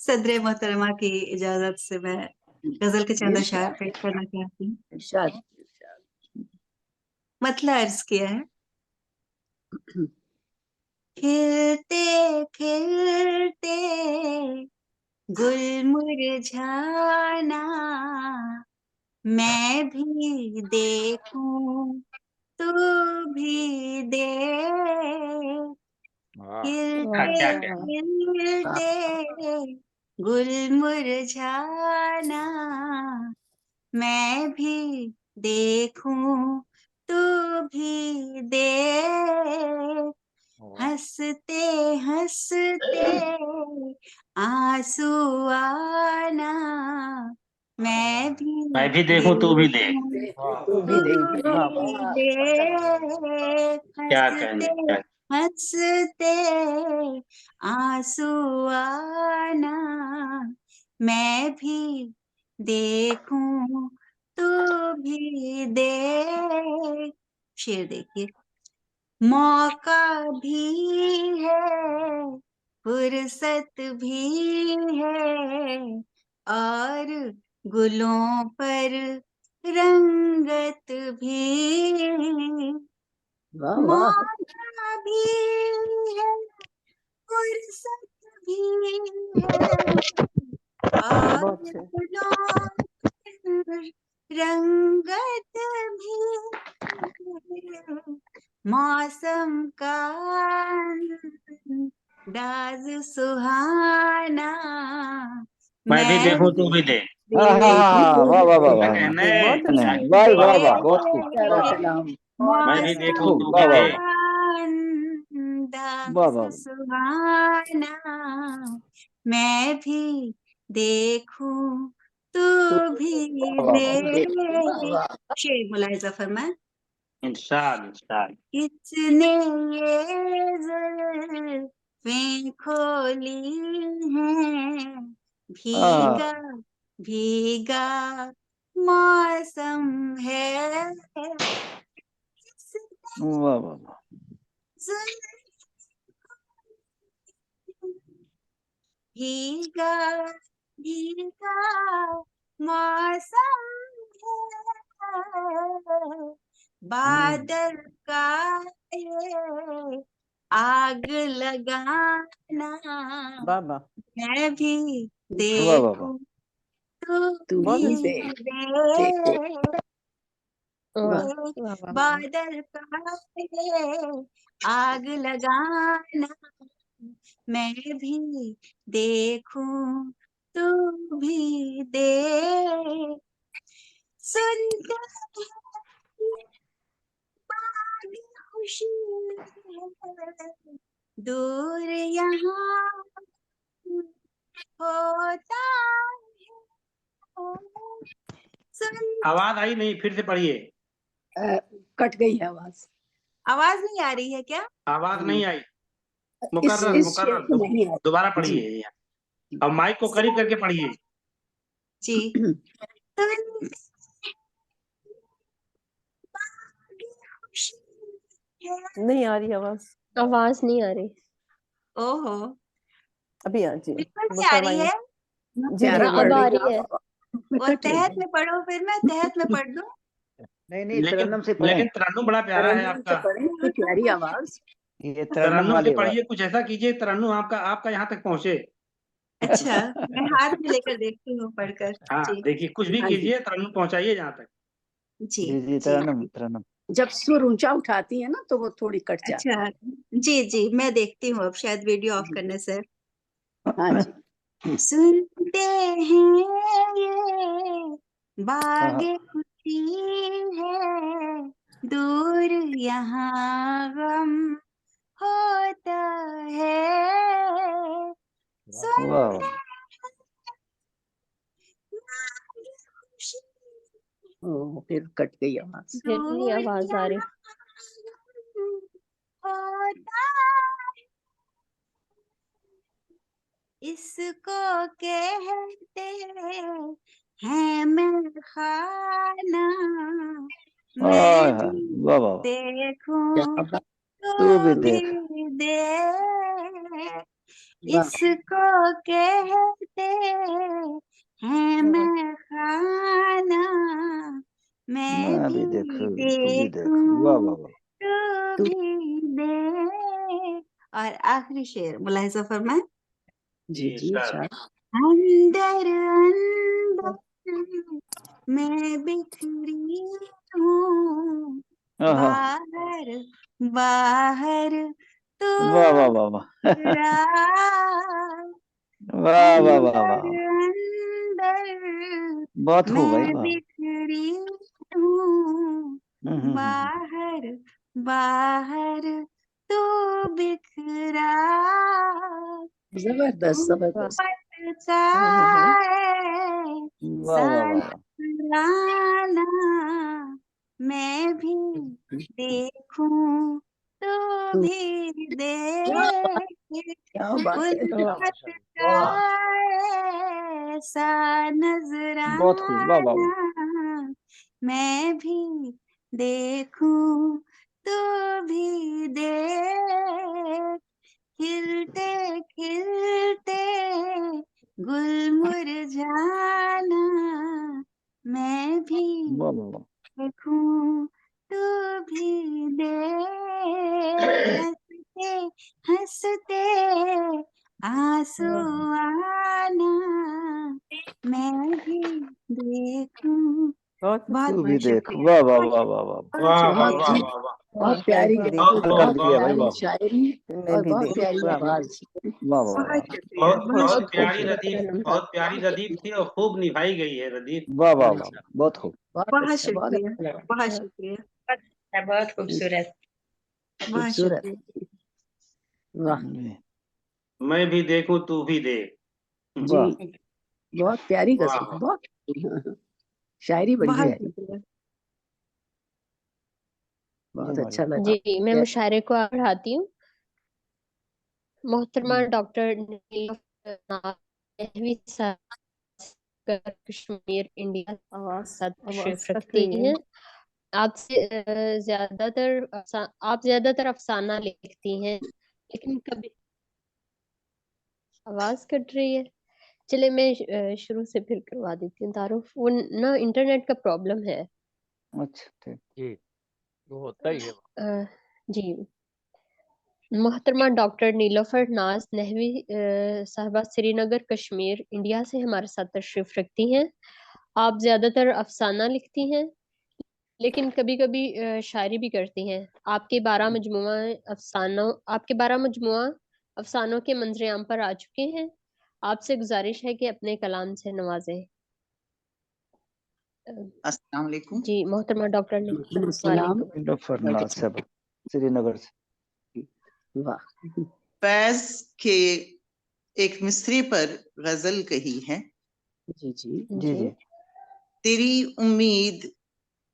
Speaker 8: सदरे मोहतरमा की इजाजत से मैं गजल के चंद अशार
Speaker 1: इरशाद
Speaker 8: पेश करना चाहती हूँ।
Speaker 1: इरशाद
Speaker 8: मतला अर्ज किया है। खिलते खिलते गुल मुरझाना, मैं भी देखूं तू भी देख,
Speaker 6: वाह
Speaker 8: खिलते
Speaker 3: क्या क्या
Speaker 8: खिलते गुल मुरझाना, मैं भी देखूं तू भी देख,
Speaker 6: वाह
Speaker 8: हंसते हंसते आंसू आना, मैं
Speaker 3: मैं
Speaker 8: भी
Speaker 3: भी देखूं तू भी देख।
Speaker 8: देखूं
Speaker 6: वाह
Speaker 7: तू भी
Speaker 8: तू
Speaker 7: देख। वाह
Speaker 8: भी
Speaker 7: वाह।
Speaker 8: देख,
Speaker 3: क्या
Speaker 8: हंसते
Speaker 3: कहने क्या
Speaker 8: हंसते आंसू आना, मैं भी देखूं तू भी देख। शेर देखिए। मौका भी है, फुर्सत भी है, और गुलों पर रंगत भी,
Speaker 1: वाह वाह
Speaker 8: मौका भी है, फुर्सत भी है, और
Speaker 7: बहुत अच्छे।
Speaker 8: गुलों पर रंगत भी, मौसम का अंदाज सुहाना,
Speaker 3: मैं भी
Speaker 8: मैं
Speaker 3: देखूं तू
Speaker 8: भी
Speaker 3: भी देख।
Speaker 6: वाह वाह वाह
Speaker 3: क्या
Speaker 6: वाह
Speaker 3: कहने
Speaker 7: बहुत
Speaker 3: क्या
Speaker 7: अच्छे।
Speaker 6: वाह वाह वाह बहुत खूब
Speaker 1: प्यारा कलाम बहुत
Speaker 3: मैं भी
Speaker 1: प्यारा
Speaker 3: देखूं
Speaker 8: मौसम
Speaker 6: खूब
Speaker 3: तू भी
Speaker 6: वाह वाह
Speaker 3: देख।
Speaker 6: वाह
Speaker 8: अंदाज सुहाना, मैं भी देखूं तू भी दे। शेर मुलाहिजा फरमाए।
Speaker 3: इंशाअल्लाह इंशाअल्लाह।
Speaker 8: किसने ये जुल्फें खोली हैं, भीगा भीगा मौसम है,
Speaker 6: वाह वाह वाह।
Speaker 8: भीगा भीगा मौसम है, बादल का ये आग लगाना,
Speaker 7: बाबा
Speaker 8: मैं भी
Speaker 6: वाह वाह वाह।
Speaker 8: देखूं तू
Speaker 1: तू
Speaker 7: बहुत
Speaker 8: भी
Speaker 7: अच्छे।
Speaker 8: दे।
Speaker 2: वाह वाह वाह।
Speaker 8: बादल का ये आग लगाना, मैं भी देखूं तू भी दे। सुनते हैं बाग खुशी है, दूर यहाँ होता है।
Speaker 3: आवाज आई नहीं, फिर से पढ़िए।
Speaker 1: कट गई है आवाज।
Speaker 8: आवाज नहीं आ रही है क्या?
Speaker 3: आवाज नहीं आई।
Speaker 1: इस शेर
Speaker 3: मुकर्रर
Speaker 1: में नहीं है।
Speaker 3: दोबारा पढ़िए। अब माइक को करीब करके पढ़िए।
Speaker 8: जी।
Speaker 7: नहीं आ रही आवाज।
Speaker 2: आवाज नहीं आ रही।
Speaker 8: ओहो,
Speaker 7: अभी आ जी।
Speaker 8: बिल्कुल
Speaker 7: वो
Speaker 8: नहीं आ रही
Speaker 7: फरमाइए।
Speaker 8: है।
Speaker 7: जी
Speaker 1: प्यारा
Speaker 7: जी
Speaker 2: अब
Speaker 1: पढ़
Speaker 2: आ
Speaker 1: रही
Speaker 2: रही है।
Speaker 8: वो
Speaker 1: कट रही
Speaker 8: तहत
Speaker 1: है।
Speaker 8: में पढ़ो, फिर मैं तहत में पढ़ दूं।
Speaker 5: नहीं
Speaker 3: लेकिन
Speaker 5: तरन्नुम से पढ़ें।
Speaker 3: लेकिन तरन्नुम बड़ा प्यारा है
Speaker 1: तरन्नुम से
Speaker 3: आपका।
Speaker 1: पढ़े तो प्यारी आवाज।
Speaker 5: ये तरन्नुम
Speaker 3: तरन्नुम
Speaker 5: वाली
Speaker 3: से
Speaker 5: आवाज।
Speaker 3: पढ़िए, कुछ ऐसा कीजिए तरन्नुम आपका आपका यहाँ तक पहुँचे।
Speaker 8: अच्छा, मैं हाथ में लेकर देखती हूँ पढ़कर।
Speaker 3: हाँ
Speaker 8: जी
Speaker 3: देखिए, कुछ भी
Speaker 1: हाँ जी।
Speaker 3: कीजिए, तरन्नुम पहुँचाइए जहाँ तक।
Speaker 8: जी
Speaker 5: जी जी
Speaker 8: जी।
Speaker 5: तरन्नुम तरन्नुम।
Speaker 1: जब सुर ऊंचा उठाती है ना तो वो थोड़ी कट जाती
Speaker 8: अच्छा, जी जी, मैं देखती हूँ अब, शायद वीडियो ऑफ
Speaker 1: है।
Speaker 8: करने से।
Speaker 1: हाँ जी।
Speaker 8: सुनते हैं ये बागे खुशी है, दूर यहाँ गम होता है।
Speaker 6: वाह वाह।
Speaker 8: सुनते हैं बागे खुशी
Speaker 1: फिर कट गई आवाज।
Speaker 2: फिर नहीं
Speaker 8: दूर
Speaker 2: आवाज आ रही।
Speaker 8: यहाँ गम होता है, इसको कहते हैं मैं खाना, मैं
Speaker 6: हाय हाय।
Speaker 8: भी
Speaker 6: वाह वाह वाह।
Speaker 8: देखूं
Speaker 1: क्या बात।
Speaker 6: तू भी
Speaker 8: तो
Speaker 6: देख।
Speaker 8: भी दे। इसको कहते हैं मैं खाना, मैं
Speaker 6: मैं
Speaker 8: भी
Speaker 6: भी देखूं तू भी देख। वाह
Speaker 8: देखूं
Speaker 6: वाह वाह।
Speaker 8: तो
Speaker 1: तू
Speaker 8: भी दे। और आखिरी शेर मुलाहिजा फरमाए।
Speaker 1: जी जी। अच्छा।
Speaker 8: अंदर अंदर मैं बिखरी हूँ,
Speaker 6: हाँ हाँ।
Speaker 8: बाहर बाहर तू
Speaker 6: वाह वाह वाह वाह।
Speaker 8: मेरा।
Speaker 6: वाह वाह वाह
Speaker 8: अंदर
Speaker 6: वाह।
Speaker 8: अंदर
Speaker 6: बहुत खूब भाई
Speaker 8: मैं
Speaker 6: वाह।
Speaker 8: बिखरी हूँ,
Speaker 6: हम्म।
Speaker 8: बाहर बाहर तू बिखरा।
Speaker 1: जबरदस्त जबरदस्त।
Speaker 8: उम्मत का है
Speaker 6: वाह वाह वाह वाह।
Speaker 8: सालाना, मैं भी देखूं तो
Speaker 1: तू
Speaker 8: भी
Speaker 1: क्या बात
Speaker 8: देख।
Speaker 1: क्या बात है।
Speaker 8: उल्फत का ऐसा
Speaker 6: बहुत खूब। वाह वाह वाह।
Speaker 8: नजराना, मैं भी देखूं तो भी देख। खिलते खिलते गुल मुरझाना, मैं भी
Speaker 6: वाह वाह वाह।
Speaker 8: देखूं तो भी देख। हंसते हंसते आंसू आना, मैं भी देखूं।
Speaker 7: बहुत
Speaker 8: बहुत
Speaker 6: तू भी
Speaker 8: बहुत
Speaker 6: देख।
Speaker 8: शुक्रिया।
Speaker 6: वाह वाह वाह वाह वाह।
Speaker 3: वाह वाह
Speaker 1: बहुत
Speaker 3: वाह
Speaker 1: ही
Speaker 3: वाह वाह।
Speaker 1: बहुत प्यारी
Speaker 7: मैं भी
Speaker 1: गजल,
Speaker 7: देखूं
Speaker 6: कर
Speaker 1: बहुत
Speaker 6: दिया भाई
Speaker 1: प्यारी
Speaker 6: वाह।
Speaker 1: शायरी
Speaker 7: मैं
Speaker 1: और
Speaker 7: भी
Speaker 1: बहुत
Speaker 7: देखूं।
Speaker 1: प्यारी
Speaker 7: वाह वाह
Speaker 1: आवाज।
Speaker 6: वाह वाह वाह।
Speaker 8: बहुत शुक्रिया।
Speaker 3: बहुत
Speaker 8: बहुत
Speaker 3: बहुत
Speaker 2: बहुत
Speaker 8: शुक्रिया।
Speaker 3: प्यारी
Speaker 2: खूबसूरत
Speaker 3: रदीफ,
Speaker 2: कलम था।
Speaker 3: बहुत प्यारी रदीफ थी और खूब निभाई गई है रदीफ।
Speaker 6: वाह वाह
Speaker 1: हाँ
Speaker 6: वाह।
Speaker 1: जी।
Speaker 6: बहुत खूब।
Speaker 1: बहुत
Speaker 8: बहुत
Speaker 1: अच्छा बहुत
Speaker 8: शुक्रिया।
Speaker 1: अच्छा लगा।
Speaker 8: बहुत शुक्रिया।
Speaker 2: बहुत खूबसूरत।
Speaker 8: वाह
Speaker 1: खूबसूरत,
Speaker 8: शुक्रिया।
Speaker 1: वाह
Speaker 6: जी
Speaker 3: मैं भी देखूं तू भी देख।
Speaker 6: वाह
Speaker 1: जी, बहुत प्यारी
Speaker 3: वाह
Speaker 1: गजल,
Speaker 3: वाह।
Speaker 1: बहुत शायरी बड़ी
Speaker 8: बहुत
Speaker 1: प्यारी,
Speaker 8: शुक्रिया।
Speaker 1: बहुत
Speaker 6: जी
Speaker 1: अच्छा
Speaker 6: मैडम
Speaker 1: लगा।
Speaker 2: जी मैं मुशायरे को आगे बढ़ाती हूँ। मोहतरमा डॉक्टर नीलूफर नहवी साहब कश्मीर इंडिया
Speaker 7: आवाज
Speaker 2: साथ
Speaker 7: आवाज
Speaker 2: तशरीफ
Speaker 7: कट
Speaker 2: रखती
Speaker 7: रही है।
Speaker 2: हैं। आप ज्यादातर अफसाना लिखती हैं, लेकिन कभी आवाज कट रही है। चले मैं शुरू से फिर करवा देती हूँ तारुफ। वो ना इंटरनेट का प्रॉब्लम है।
Speaker 6: अच्छा ठीक
Speaker 5: जी वो होता ही है।
Speaker 2: जी मोहतरमा डॉक्टर नीलोफर नाज नहवी साहबा श्रीनगर कश्मीर इंडिया से हमारे साथ तशरीफ रखती हैं। आप ज्यादातर अफसाना लिखती हैं, लेकिन कभी कभी शायरी भी करती हैं। आपके 12 मजमुआ अफसानों के मंजरेआम पर आ चुके हैं। आपसे गुजारिश है कि अपने कलाम से नवाजें।
Speaker 9: अस्सलाम वालेकुम।
Speaker 2: जी मोहतरमा डॉक्टर
Speaker 1: सलाम,
Speaker 2: वालेकुम।
Speaker 6: नीलोफर नाज साहब श्रीनगर से।
Speaker 1: वाह,
Speaker 9: फैज के एक मिसरे पर गजल कही है।
Speaker 1: जी जी,
Speaker 6: जी
Speaker 2: जी
Speaker 6: जी
Speaker 9: तेरी उम्मीद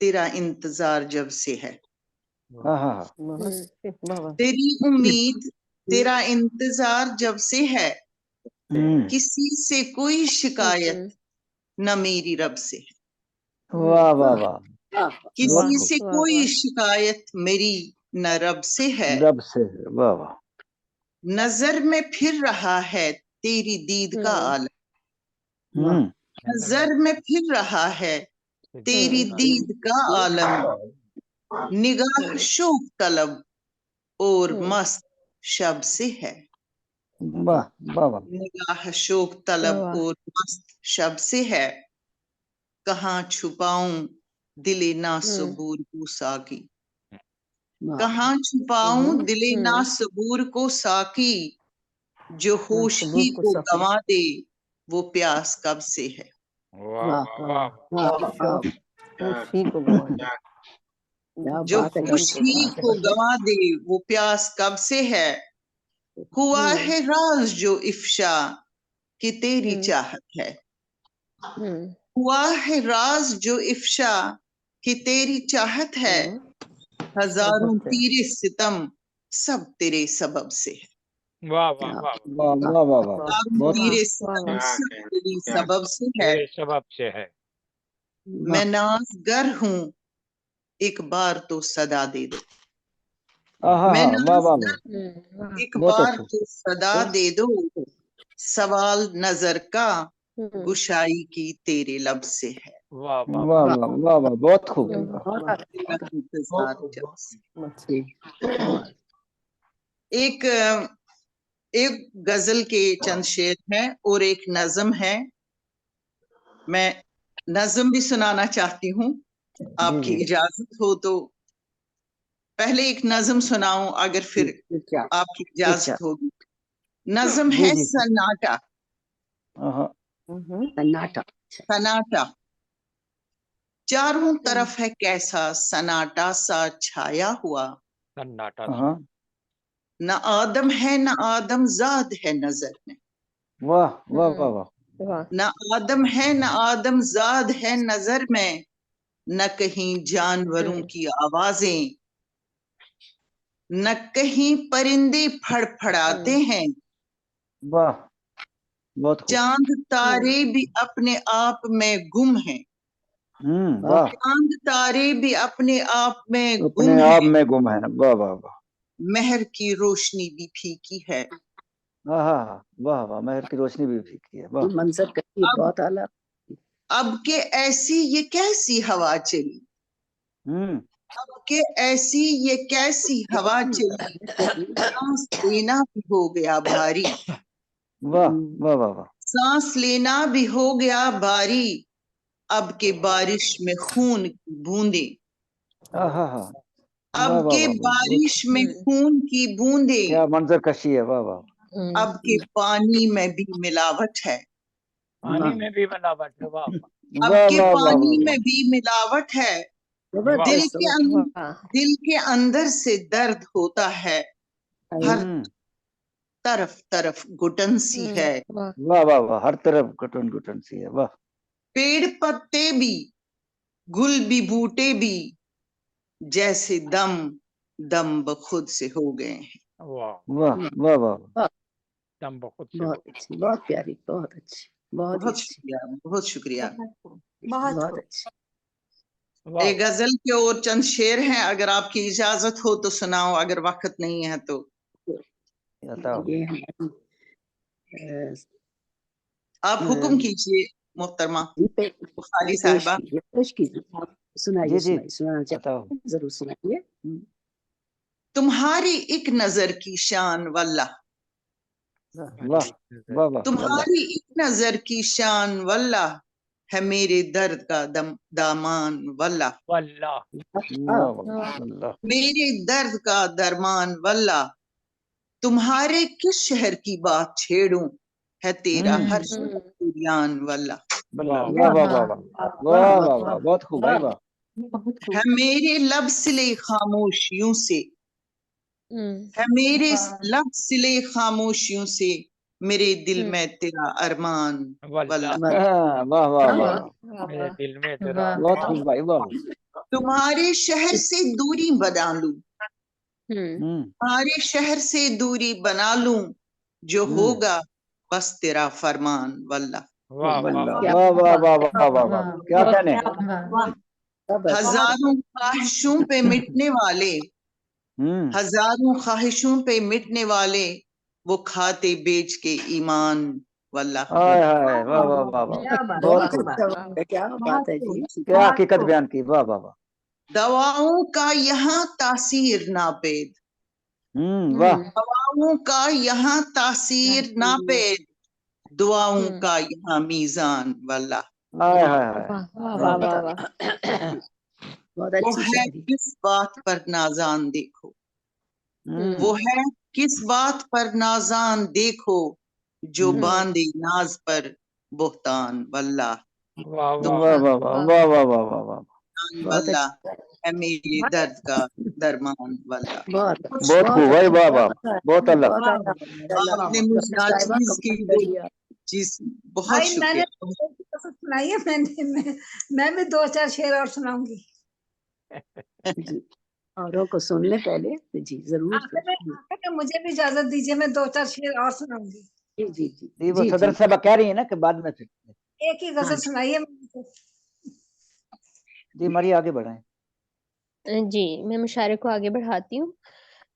Speaker 9: तेरा इंतजार जब से है।
Speaker 6: हाँ हाँ हाँ
Speaker 7: वाह
Speaker 9: तेरी उम्मीद तेरा इंतजार जब से है, किसी से कोई शिकायत न मेरी रब से है।
Speaker 6: वाह वाह वाह
Speaker 1: वाह, बहुत
Speaker 9: किसी
Speaker 1: खूब,
Speaker 9: से
Speaker 2: वाह
Speaker 9: कोई
Speaker 2: वाह।
Speaker 9: शिकायत मेरी न रब से है।
Speaker 6: रब से वाह वाह
Speaker 9: नजर में फिर रहा है तेरी दीद का आलम।
Speaker 1: वाह,
Speaker 9: नजर में फिर रहा है तेरी दीद का आलम। निगाह शोक तलब और मस्त शब से है।
Speaker 6: वाह वाह वाह
Speaker 9: निगाह शोक तलब
Speaker 2: वाह
Speaker 9: और मस्त शब से है। कहाँ छुपाऊं दिले ना सबूर को साकी।
Speaker 1: वाह,
Speaker 9: कहाँ छुपाऊं दिले ना सबूर को साकी। जो होश ही
Speaker 7: सबूर को
Speaker 9: को
Speaker 7: साकी।
Speaker 9: गंवा दे वो प्यास कब से है।
Speaker 5: वाह
Speaker 1: वाह,
Speaker 5: वाह वाह
Speaker 1: वाह, वाह,
Speaker 7: खुशी को गवा दे।
Speaker 1: क्या
Speaker 9: जो
Speaker 1: बात है,
Speaker 9: होश ही को गंवा दे वो प्यास कब से है। हुआ है राज जो इफ्शा कि तेरी चाहत है। हुआ है राज जो इफ्शा कि तेरी चाहत है। हजारों
Speaker 7: चाहत है।
Speaker 9: तीरे सितम सब तेरे सबब से है।
Speaker 5: वाह वाह
Speaker 1: क्या
Speaker 5: वाह
Speaker 6: वाह वाह वाह वाह
Speaker 9: हजारों
Speaker 6: बहुत
Speaker 9: तीरे
Speaker 6: खूब
Speaker 2: वाह
Speaker 9: सितम
Speaker 2: वाह।
Speaker 3: क्या
Speaker 9: सब
Speaker 3: कहना,
Speaker 9: तेरी
Speaker 3: क्या
Speaker 9: सबब से है।
Speaker 5: तेरे सबब से है।
Speaker 9: मैं नाज़गर हूँ एक बार तो सदा दे दो।
Speaker 6: हाँ
Speaker 9: मैं
Speaker 6: हाँ वाह वाह वाह
Speaker 9: नाज़गर एक
Speaker 6: बहुत
Speaker 9: बार
Speaker 6: अच्छा
Speaker 9: तो सदा दे दो। सवाल नजर का गुशाई की तेरे लब से है।
Speaker 5: वाह वाह
Speaker 6: वाह
Speaker 5: वाह
Speaker 6: वाह वाह वाह बहुत खूब
Speaker 1: बहुत
Speaker 9: तेरा इंतजार जब से।
Speaker 1: जी,
Speaker 9: एक एक गजल के चंद शेर हैं और एक नज्म है। मैं नज्म भी सुनाना चाहती हूँ, आपकी
Speaker 6: जी
Speaker 9: इजाजत हो तो। पहले एक नज्म सुनाऊं अगर फिर
Speaker 1: क्या,
Speaker 9: आपकी
Speaker 1: अच्छा,
Speaker 9: इजाजत होगी। नज्म
Speaker 6: जी
Speaker 9: है
Speaker 6: जी
Speaker 9: सन्नाटा।
Speaker 6: हाँ
Speaker 1: सन्नाटा,
Speaker 9: सन्नाटा चारों तरफ है कैसा सन्नाटा सा छाया हुआ।
Speaker 5: सन्नाटा
Speaker 6: हाँ
Speaker 9: न आदम है न आदम जाद है नजर में।
Speaker 6: वाह वाह वाह वाह
Speaker 2: वाह।
Speaker 9: न आदम है न आदम जाद है नजर में। न कहीं जानवरों की आवाजें, न कहीं परिंदे फड़फड़ाते हैं।
Speaker 6: वाह बहुत खूब
Speaker 9: चांद तारे भी अपने आप में गुम हैं।
Speaker 6: वाह
Speaker 9: चांद तारे भी अपने आप में गुम
Speaker 6: अपने आप
Speaker 9: हैं।
Speaker 6: में गुम है वाह वाह वाह
Speaker 9: महर की रोशनी भी फीकी है।
Speaker 6: हाँ हाँ हाँ वाह वाह महर की रोशनी भी फीकी है वाह
Speaker 1: मंजर करिए,
Speaker 9: अब
Speaker 1: बहुत आला,
Speaker 9: अब के ऐसी ये कैसी हवा चली। अब के ऐसी ये कैसी हवा चली। सांस लेना भी हो गया भारी।
Speaker 6: वाह वाह वाह वाह
Speaker 9: सांस लेना भी हो गया भारी। अब के बारिश में खून की बूंदे।
Speaker 6: हाँ हाँ हाँ
Speaker 9: अब
Speaker 6: वाह वाह
Speaker 9: के
Speaker 6: वाह वाह
Speaker 9: बारिश में खून की बूंदे।
Speaker 6: क्या मंजर कशी है वाह वाह
Speaker 9: अब के पानी में भी मिलावट है।
Speaker 5: पानी में भी बनावट है। वाह
Speaker 9: अब
Speaker 6: वाह
Speaker 9: के
Speaker 6: वाह वाह
Speaker 9: पानी
Speaker 6: वाह
Speaker 9: में भी मिलावट है।
Speaker 1: जबरदस्त
Speaker 9: दिल के अंदर से दर्द होता है, हर तरफ तरफ घुटन सी है।
Speaker 6: वाह वाह वाह, हर तरफ घुटन घुटन सी है। वाह।
Speaker 9: पेड़ पत्ते भी गुल भी बूटे भी जैसे दम दम बखुद से हो गए हैं।
Speaker 5: वाह
Speaker 6: वाह वाह वाह,
Speaker 5: दम बहुत से
Speaker 1: बहुत अच्छी, बहुत प्यारी, बहुत अच्छी, बहुत
Speaker 9: बहुत
Speaker 1: अच्छी,
Speaker 9: शुक्रिया, बहुत शुक्रिया।
Speaker 1: बहुत अच्छी।
Speaker 9: एक गजल के और चंद शेर हैं, अगर आपकी इजाजत हो तो सुनाओ, अगर वक्त नहीं है तो।
Speaker 1: ये हमारी
Speaker 9: आप हुक्म कीजिए मोहतरमा बुखारी साहिबा।
Speaker 1: पेश कीजिए, आप सुनाइए,
Speaker 6: जी जी,
Speaker 1: सुनाइए, सुनाना चाहते जरूर सुनाइए।
Speaker 9: तुम्हारी एक नजर की शान वल्लाह,
Speaker 6: वाह वाह वाह,
Speaker 9: तुम्हारी एक नजर की शान वल्लाह है मेरे दर्द का दामान वल्लाह, मेरे दर्द का दरमान वल्लाह। तुम्हारे किस शहर की बात छेड़ूं है तेरा हर शहर वल्लाह।
Speaker 6: वाह वाह वाह वाह वाह वाह वाह, बहुत खूब भाई, वाह।
Speaker 9: है मेरे लब सिले खामोशियों से, है मेरे लब सिले खामोशियों से मेरे दिल में तेरा अरमान वल्लाह।
Speaker 6: वाह वाह वाह,
Speaker 5: मेरे दिल में तेरा
Speaker 6: बहुत खूब भाई, वाह।
Speaker 9: तुम्हारे शहर से दूरी बना लूं, तुम्हारे शहर से दूरी बना लूं, जो होगा बस तेरा फरमान वल्लाह।
Speaker 6: वाह वाह वाह वाह वाह वाह, क्या कहने।
Speaker 9: हजारों ख्वाहिशों पे मिटने वाले, हजारों ख्वाहिशों पे मिटने वाले वो खाते बेच के ईमान वल्लाह।
Speaker 6: हाय हाय, वाह वाह वाह वाह, बहुत खूब,
Speaker 1: क्या बात है जी,
Speaker 6: क्या हकीकत बयान की, वाह वाह वाह।
Speaker 9: दवाओं का यहाँ तासीर नापेद,
Speaker 6: वाह।
Speaker 9: दवाओं का यहाँ तासीर नापेद, दुआओं का यहाँ मीजान वल्लाह।
Speaker 6: हाय हाय,
Speaker 9: वो है किस बात पर नाजान देखो, वो है किस बात पर नाजान देखो, जो बांधे नाज पर बोहतान वल्लाह।
Speaker 5: वाह
Speaker 6: वाह वाह वाह वाह वाह वाह वाह वाह,
Speaker 9: वल्लाह है मेरे दर्द का दरमान वल्लाह।
Speaker 6: बहुत खूब भाई, वाह वाह, बहुत अल्लाह।
Speaker 9: आपने मुझ नाचीज की चीज, बहुत शुक्रिया।
Speaker 4: सुनाइए, मैं भी 2-4 शेर और सुनाऊंगी।
Speaker 1: औरों को सुन ले पहले जी, जरूर।
Speaker 4: मुझे भी इजाजत दीजिए, मैं 2-4 शेर और सुनाऊंगी।
Speaker 1: जी जी
Speaker 6: जी, वो सदर साहब कह रही है ना कि बाद में फिर
Speaker 4: एक ही गजल सुनाइए।
Speaker 6: जी मारी, आगे बढ़ाएं।
Speaker 2: जी, मैं मुशायरे को आगे बढ़ाती हूँ।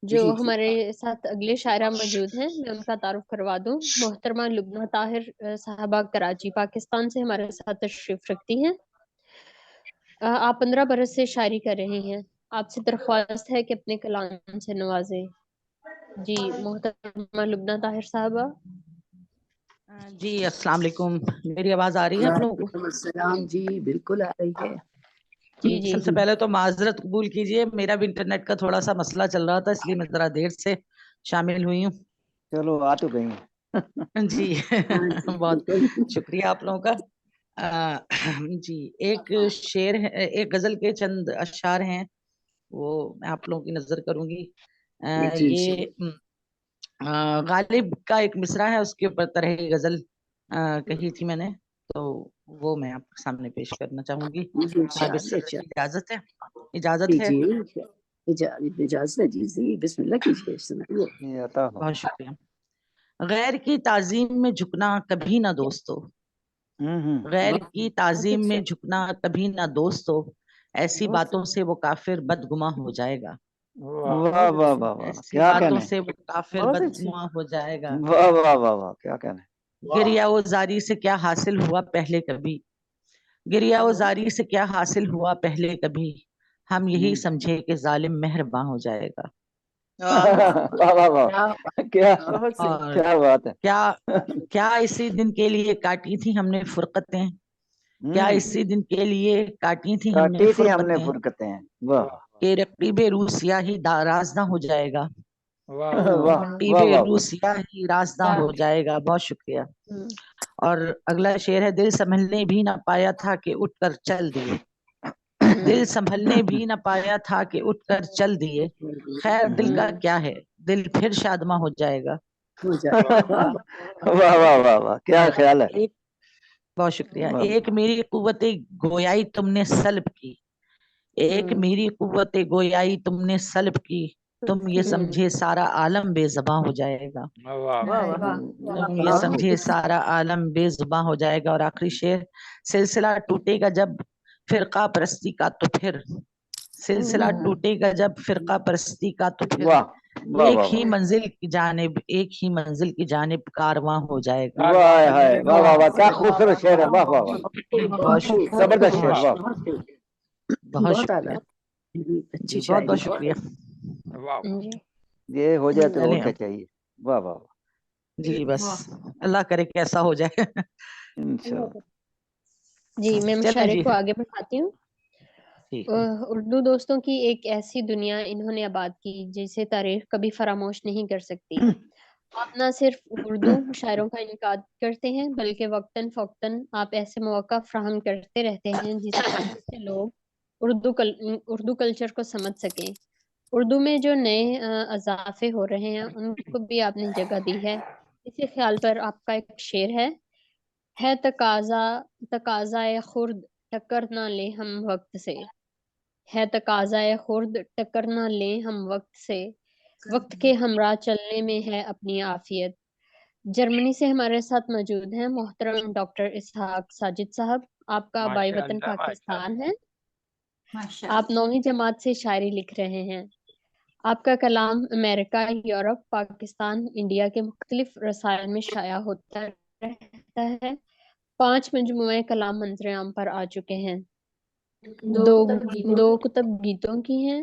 Speaker 2: जो हमारे साथ अगले शायरा मौजूद हैं, मैं उनका तारुफ करवा दूं। मोहतरमा लुबना ताहिर साहबा कराची पाकिस्तान से हमारे साथ तशरीफ रखती हैं। आप 15 बरस से शायरी कर रही हैं, आपसे दरख्वास्त है कि अपने कलाम से नवाजें। जी मोहतरमा लुबना ताहिर साहबा।
Speaker 10: जी अस्सलाम वालेकुम, मेरी आवाज आ रही है आप लोगों को?
Speaker 1: सलाम जी, बिल्कुल आ रही है।
Speaker 10: जी, सबसे पहले तो माजरत कबूल कीजिए, मेरा भी इंटरनेट का थोड़ा सा मसला चल रहा था, इसलिए मैं जरा देर से शामिल हुई हूँ।
Speaker 6: चलो आ तो गई।
Speaker 10: जी बहुत शुक्रिया आप लोगों का। जी, एक शेर है, एक गजल के चंद अशआर हैं, वो मैं आप लोगों की नजर करूंगी। ये गालिब का एक मिसरा है, उसके ऊपर तरह की गजल कही थी मैंने, तो वो मैं आपके सामने पेश करना चाहूंगी। इजाजत है? इजाजत है?
Speaker 1: इजाजत है जी, बिस्मिल्लाह कीजिए, सुनाइए।
Speaker 10: बहुत शुक्रिया। गैर की ताजीम में झुकना कभी ना दोस्तों, गैर की ताजीम में झुकना कभी ना दोस्तों, ऐसी बातों से वो काफिर बदगुमा हो जाएगा।
Speaker 6: वाह वाह वाह,
Speaker 10: ऐसी बातों से वो काफिर बदगुमा हो जाएगा।
Speaker 6: वाह वाह वाह वाह, क्या कहना।
Speaker 10: गिरिया वो जारी से क्या हासिल हुआ पहले कभी, गिरिया वो जारी से क्या हासिल हुआ पहले कभी, हम यही समझे कि जालिम मेहरबान हो जाएगा।
Speaker 6: वाह वाह वाह, क्या क्या बात है।
Speaker 10: क्या इसी दिन के लिए काटी थी हमने फुरकतें, क्या इसी दिन के लिए काटी थी हमने
Speaker 6: फुरकतें, वाह।
Speaker 10: के रकीबे रूसिया ही राजदा हो जाएगा,
Speaker 6: वाह
Speaker 10: रूसिया ही राजदा हो जाएगा। बहुत शुक्रिया। और अगला शेर है, दिल संभलने भी ना पाया था कि उठकर चल दिए, दिल संभलने भी न पाया था कि उठकर चल दिए। खैर दिल का क्या है, दिल फिर शादमा हो जाएगा।
Speaker 1: हो जाएगा।
Speaker 6: वाह वाह वाह वाह, क्या ख्याल है।
Speaker 10: बहुत शुक्रिया।
Speaker 6: वाह,
Speaker 10: एक मेरी कुव्वते गोयाई तुमने सल्ब की, एक मेरी कुव्वते गोयाई तुमने सल्ब की, तुम ये समझे सारा आलम बेज़बां हो जाएगा।
Speaker 5: वाह वाह।
Speaker 10: तुम ये समझे सारा आलम बेज़ुबां हो जाएगा। और आखिरी शेर, सिलसिला टूटेगा जब फिरका परस्ती का तो फिर, सिलसिला टूटेगा जब फिरका परस्ती का तो फिर,
Speaker 6: वाह वाह
Speaker 10: एक
Speaker 6: वाह
Speaker 10: ही मंजिल की जानिब, एक ही मंजिल की जानिब कारवां हो जाएगा।
Speaker 6: वाह, हाय वाह वाह वाह, क्या खूबसूरत शेर है। वाह वाह वाह,
Speaker 10: बहुत शुक्रिया,
Speaker 6: जबरदस्त शेर। वाह
Speaker 10: बहुत
Speaker 1: बहुत
Speaker 10: शुक्रिया
Speaker 1: आला, अच्छी
Speaker 10: जी, बहुत बहुत
Speaker 1: शायरी।
Speaker 10: शुक्रिया।
Speaker 5: वाह
Speaker 6: ये हो जाए तो और
Speaker 10: चलिए
Speaker 6: क्या चाहिए। वाह वाह वाह,
Speaker 10: जी, बस अल्लाह करे कि ऐसा हो जाए।
Speaker 6: इंशाल्लाह।
Speaker 2: जी, मैं
Speaker 10: चलें
Speaker 2: मुशायरे
Speaker 10: जी,
Speaker 2: को आगे बढ़ाती हूँ।
Speaker 10: ठीक।
Speaker 2: उर्दू दोस्तों की एक ऐसी दुनिया इन्होंने आबाद की जिसे तारीख कभी फरामोश नहीं कर सकती। आप न सिर्फ उर्दू शायरों का इनकाद करते हैं बल्कि वक्तन फ़ौक्तन आप ऐसे मौका फ्राहम करते रहते हैं जिसकी वजह से लोग उर्दू कल्चर को समझ सकें। उर्दू में जो नए अज़ाफ़े हो रहे हैं उनको भी आपने जगह दी है। इसी ख्याल पर आपका एक शेर है तकाज़ाए खुर्द टक्कर ना ले हम वक्त से, है तकाज़ाए खुर्द टक्कर ना ले हम वक्त से, वक्त के हमरा चलने में है अपनी आफियत। जर्मनी से हमारे साथ मौजूद हैं मोहतरम डॉक्टर इसहाक साजिद साहब। आपका बाई वतन
Speaker 5: माशाअल्लाह
Speaker 2: पाकिस्तान है।
Speaker 8: माशाल्लाह।
Speaker 2: आप 9वीं जमात से शायरी लिख रहे हैं। आपका कलाम अमेरिका, यूरोप, पाकिस्तान, इंडिया के मुख्तलिफ रसायल में शाया होता रहता है। 5 मजमूए कलाम मंजर आम पर आ चुके हैं। दो कुतब गीतों की हैं।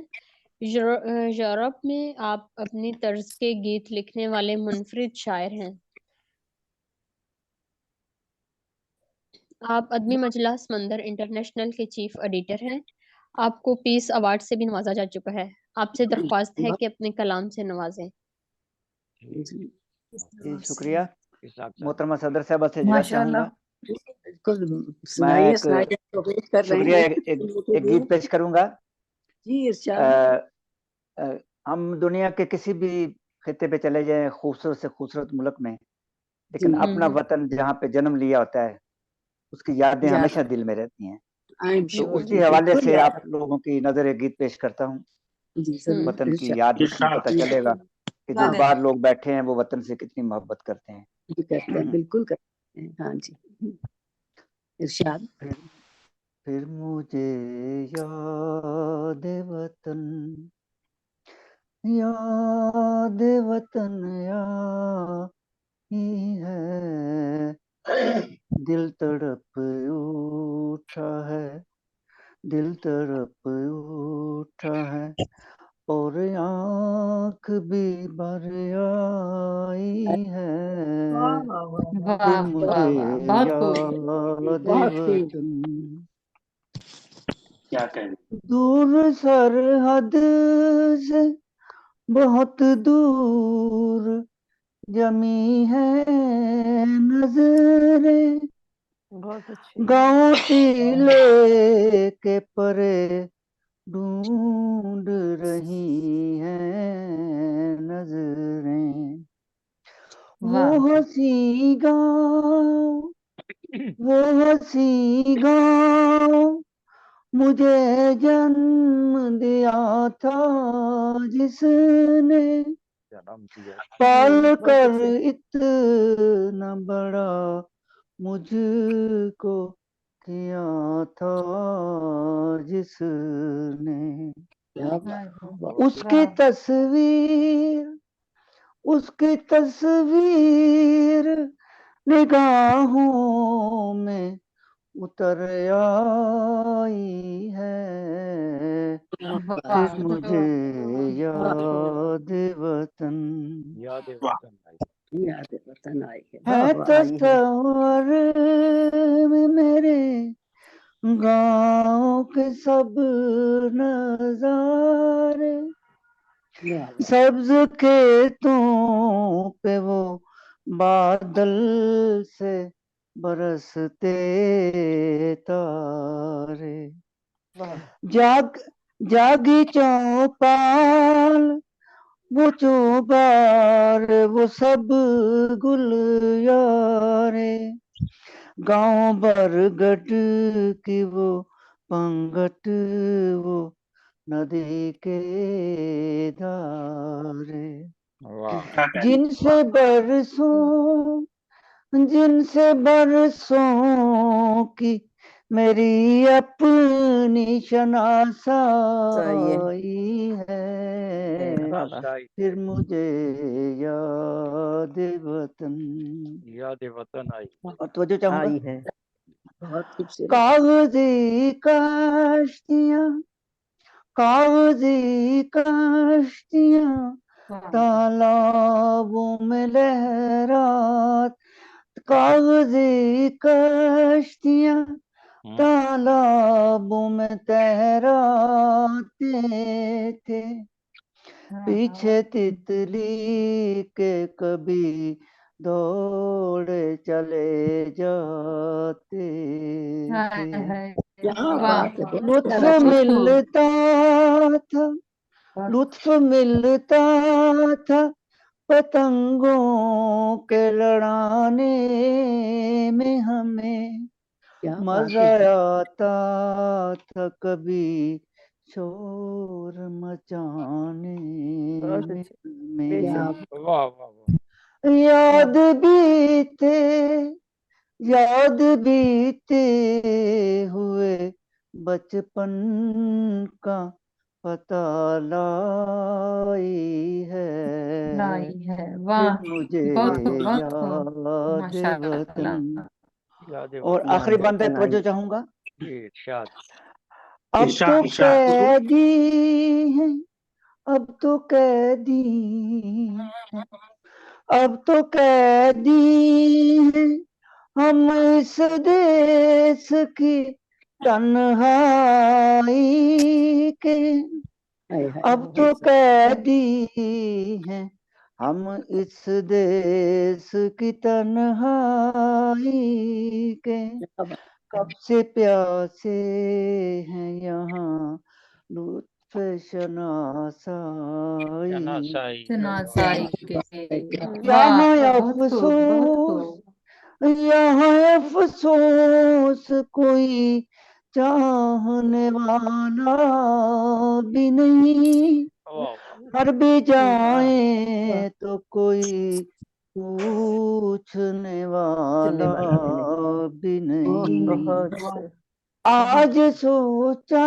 Speaker 2: यूरोप में आप अपनी तर्ज के गीत लिखने वाले मुनफरिद शायर हैं। आप अदबी मजला समंदर इंटरनेशनल के चीफ एडिटर हैं। आपको पीस अवार्ड से भी नवाजा जा चुका है। आपसे दरख्वास्त है कि अपने कलाम से नवाजें।
Speaker 6: जी शुक्रिया। मोहतरमा सदर साहब से इजाज़त चाहूंगा।
Speaker 1: बिल्कुल,
Speaker 6: मैं
Speaker 1: सुनाइए
Speaker 6: एक
Speaker 1: सुनाइए, तो वेट कर रहे
Speaker 6: शुक्रिया,
Speaker 1: हैं
Speaker 6: एक गीत पेश करूंगा।
Speaker 1: जी इरशाद।
Speaker 6: हम दुनिया के किसी भी खिते पे चले जाएं, खूबसूरत से खूबसूरत मुल्क में, लेकिन
Speaker 1: जी।
Speaker 6: अपना वतन जहाँ पे जन्म लिया होता है उसकी यादें
Speaker 1: याद
Speaker 6: हमेशा दिल में रहती हैं।
Speaker 1: आई एम
Speaker 6: तो
Speaker 1: श्योर
Speaker 6: उसी
Speaker 1: जी,
Speaker 6: हवाले
Speaker 1: बिल्कुल
Speaker 6: से
Speaker 1: याद
Speaker 6: आप लोगों की नजर एक गीत पेश करता हूँ।
Speaker 1: जी जरूर
Speaker 6: वतन की
Speaker 1: इरशाद।
Speaker 6: याद उसमें पता चलेगा कि जो बाहर लोग बैठे हैं वो वतन से कितनी मोहब्बत करते हैं।
Speaker 1: जी करते हैं, बिल्कुल करते हैं। हाँ जी, इरशाद।
Speaker 6: फिर मुझे याद वतन, याद वतन आई है, दिल तड़प उठा है, दिल तड़प उठा है, और आँख भी भर आई है। फिर मुझे याद वतन,
Speaker 3: क्या कहें।
Speaker 6: दूर सरहद से बहुत दूर जमी है नजरें, गाँव टीले के परे ढूंढ रही हैं नजरें। वो हंसी गाँव, वो हंसी गाँव मुझे जन्म दिया था जिसने, पाल कर इतना बड़ा मुझको किया था जिसने। उसकी तस्वीर, उसकी तस्वीर निगाहों में उतर आई है। फिर मुझे याद वतन,
Speaker 5: याद वतन आई।
Speaker 1: याद वतन आई है।
Speaker 6: है
Speaker 1: वाह वाह, आई है।
Speaker 6: तस्वर में मेरे गाँव के सब नजारे, सब्ज खेतों पे वो बादल से बरसते तारे, जागी चौपाल वो चौबार वो सब गुल यारे, गांव बरगद की वो पंगत वो नदी के धारे, जिनसे बरसों की मेरी अपनी शनासाई है, फिर मुझे याद वतन
Speaker 5: आई।
Speaker 6: तो जो चाहूंगा
Speaker 1: आई है, बहुत खूबसूरत।
Speaker 6: कागजी कश्तियां तालाबों में लहरात, कागजी कश्तियां तालाबों में तैराते थे, पीछे तितली के कभी दौड़े चले जाते थे। लुत्फ मिलता था पतंगों के लड़ाने में हमें, मजा आता था कभी शोर मचाने में। याद बीते हुए बचपन का पता लाई है, फिर मुझे याद वतन। और आखिरी बंद है तवज्जो चाहूंगा। अब तो कैदी हैं, अब तो कैदी हैं, अब तो कैदी हैं हम इस देश की तन्हाई के, अब तो कैदी हैं हम इस देश की तन्हाई के, कब से प्यासे हैं यहाँ लुत्फ शनासाई यहाँ अफसोस कोई चाहने वाला भी नहीं, मर भी जाए तो कोई पूछने वाला भी नहीं। आज सोचा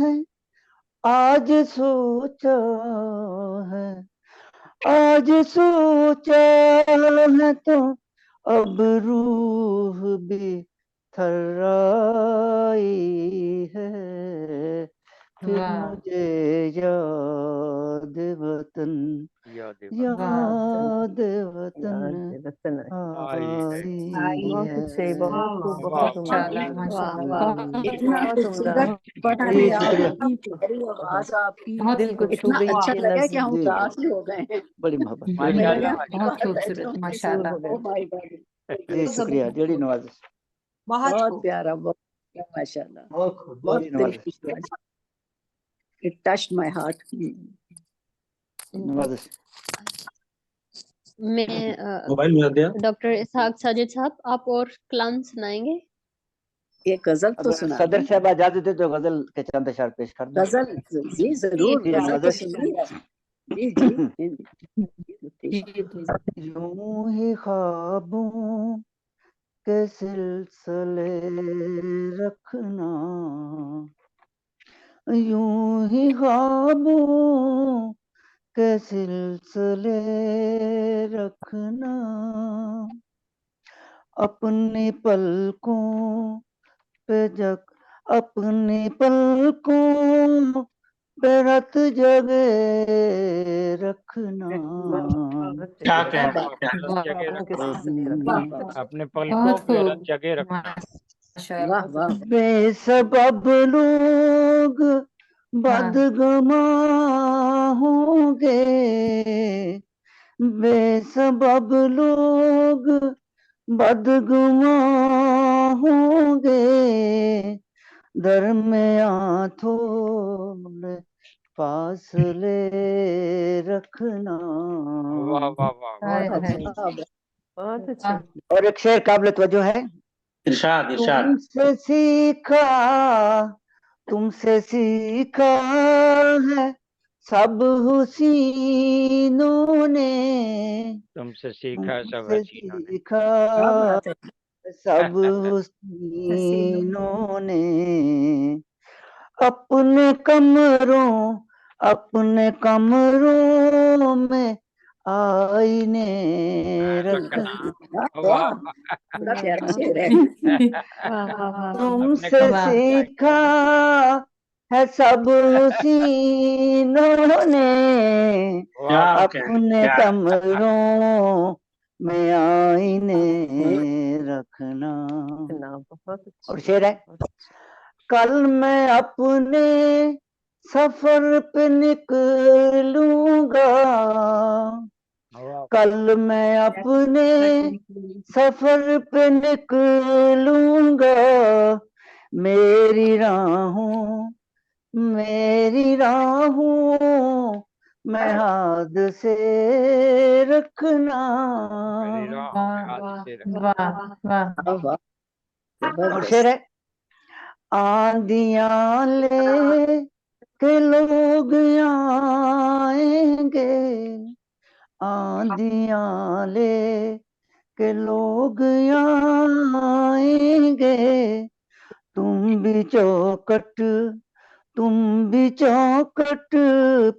Speaker 6: है, आज सोचा है, आज सोचा है तो अब रूह भी थर्राई है, फिर मुझे याद वतन आई है।
Speaker 1: बहुत इतना खूबसूरत पढ़ने आपकी प्यारी आवाज आपकी
Speaker 7: दिल को छू
Speaker 1: इतना
Speaker 7: गई
Speaker 1: अच्छा
Speaker 7: ये
Speaker 1: लगा
Speaker 7: नज़्म।
Speaker 1: कि हम उदास ही हो गए हैं।
Speaker 6: बड़ी मोहब्बत।
Speaker 1: बहुत खूबसूरत, माशाल्लाह। ओ माय गॉड,
Speaker 6: जी शुक्रिया, जड़ी नवाजिश।
Speaker 1: बहुत प्यारा, बहुत माशाल्लाह, बहुत दिल खुश हुआ। It touched my heart.
Speaker 6: नवाजिश।
Speaker 2: मैं डॉक्टर इसहाक साजिद साहब, आप और कलाम सुनाएंगे?
Speaker 1: ये गजल तो सुना
Speaker 6: सदर साहब आजाद थे तो गजल के चंद अशआर पेश कर दें।
Speaker 1: गजल जी जरूर, गजल तो सुनिए। जी जी
Speaker 6: यूं ही ख्वाबों के सिलसिले रखना, यूं ही ख्वाबों के सिलसिले रखना, अपनी पलकों पे अपनी पलकों पे रत जगे रखना।
Speaker 3: क्या
Speaker 5: अपने पलकों पे रत जगे रखना।
Speaker 1: वाह वाह।
Speaker 6: बेसबब लोग बदगुमा होंगे, बेसबब लोग बदगुमा होंगे, दरमियां थोड़े फासले रखना।
Speaker 5: वाह वाह वाह
Speaker 7: हाय
Speaker 1: बहुत
Speaker 7: हाय
Speaker 1: अच्छा,
Speaker 7: बहुत अच्छा।
Speaker 6: और एक शेर काबिल तवज्जो है।
Speaker 3: इरशाद इरशाद।
Speaker 6: तुमसे सीखा है सब हुसीनों ने,
Speaker 5: तुमसे सीखा सब
Speaker 6: तुमसे
Speaker 5: हसीनों ने।
Speaker 6: सीखा
Speaker 1: क्या बात है।
Speaker 6: सब हसीनों ने, अपने कमरों में आईने रखना।
Speaker 5: वाह
Speaker 1: बड़ा प्यारा शेर है।
Speaker 2: वाह वाह वाह वाह।
Speaker 5: अपने
Speaker 6: तुमसे
Speaker 5: कमरों में
Speaker 6: सीखा है सब हुसीनों ने,
Speaker 5: वाह
Speaker 6: अपने
Speaker 3: क्या
Speaker 6: कमरों में आईने रखना।
Speaker 7: बहुत अच्छा।
Speaker 6: और शेर है। कल मैं अपने सफर पे निकलूंगा, कल मैं अपने सफर पे निकलूंगा, मेरी राहों मैं हाथ से रखना।
Speaker 5: मेरी राह में हाथ से रखना।
Speaker 7: वाह वाह।
Speaker 1: वाह वाह,
Speaker 6: और शेर
Speaker 1: जबरदस्त।
Speaker 6: है। आंधियां ले के लोग आएंगे, आंधियां ले के लोग आएंगे, तुम भी चौखट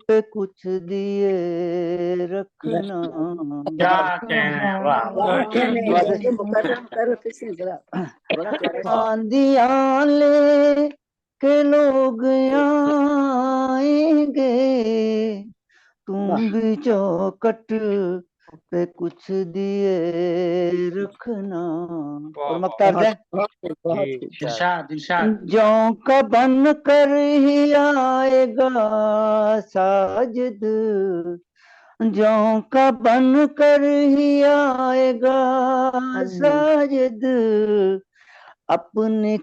Speaker 6: पे कुछ दिए रखना।
Speaker 3: क्या कहने हैं, वाह
Speaker 1: क्या कहने हैं,
Speaker 6: नवाज़िश।
Speaker 1: जैसे मुकर्रम करो किसी जरा, बड़ा प्यारा शेर।
Speaker 6: आंधियां ले के लोग आएंगे,
Speaker 1: वाह
Speaker 6: तुम भी चौखट पे कुछ दिए रखना। और मक्तार
Speaker 1: बहुत
Speaker 6: है।
Speaker 1: बहुत बहुत
Speaker 5: जी
Speaker 1: खूब।
Speaker 3: इरशाद इरशाद।
Speaker 6: जौ का बन कर ही आएगा साजिद, जौ का बन कर ही आएगा साजिद, अपनी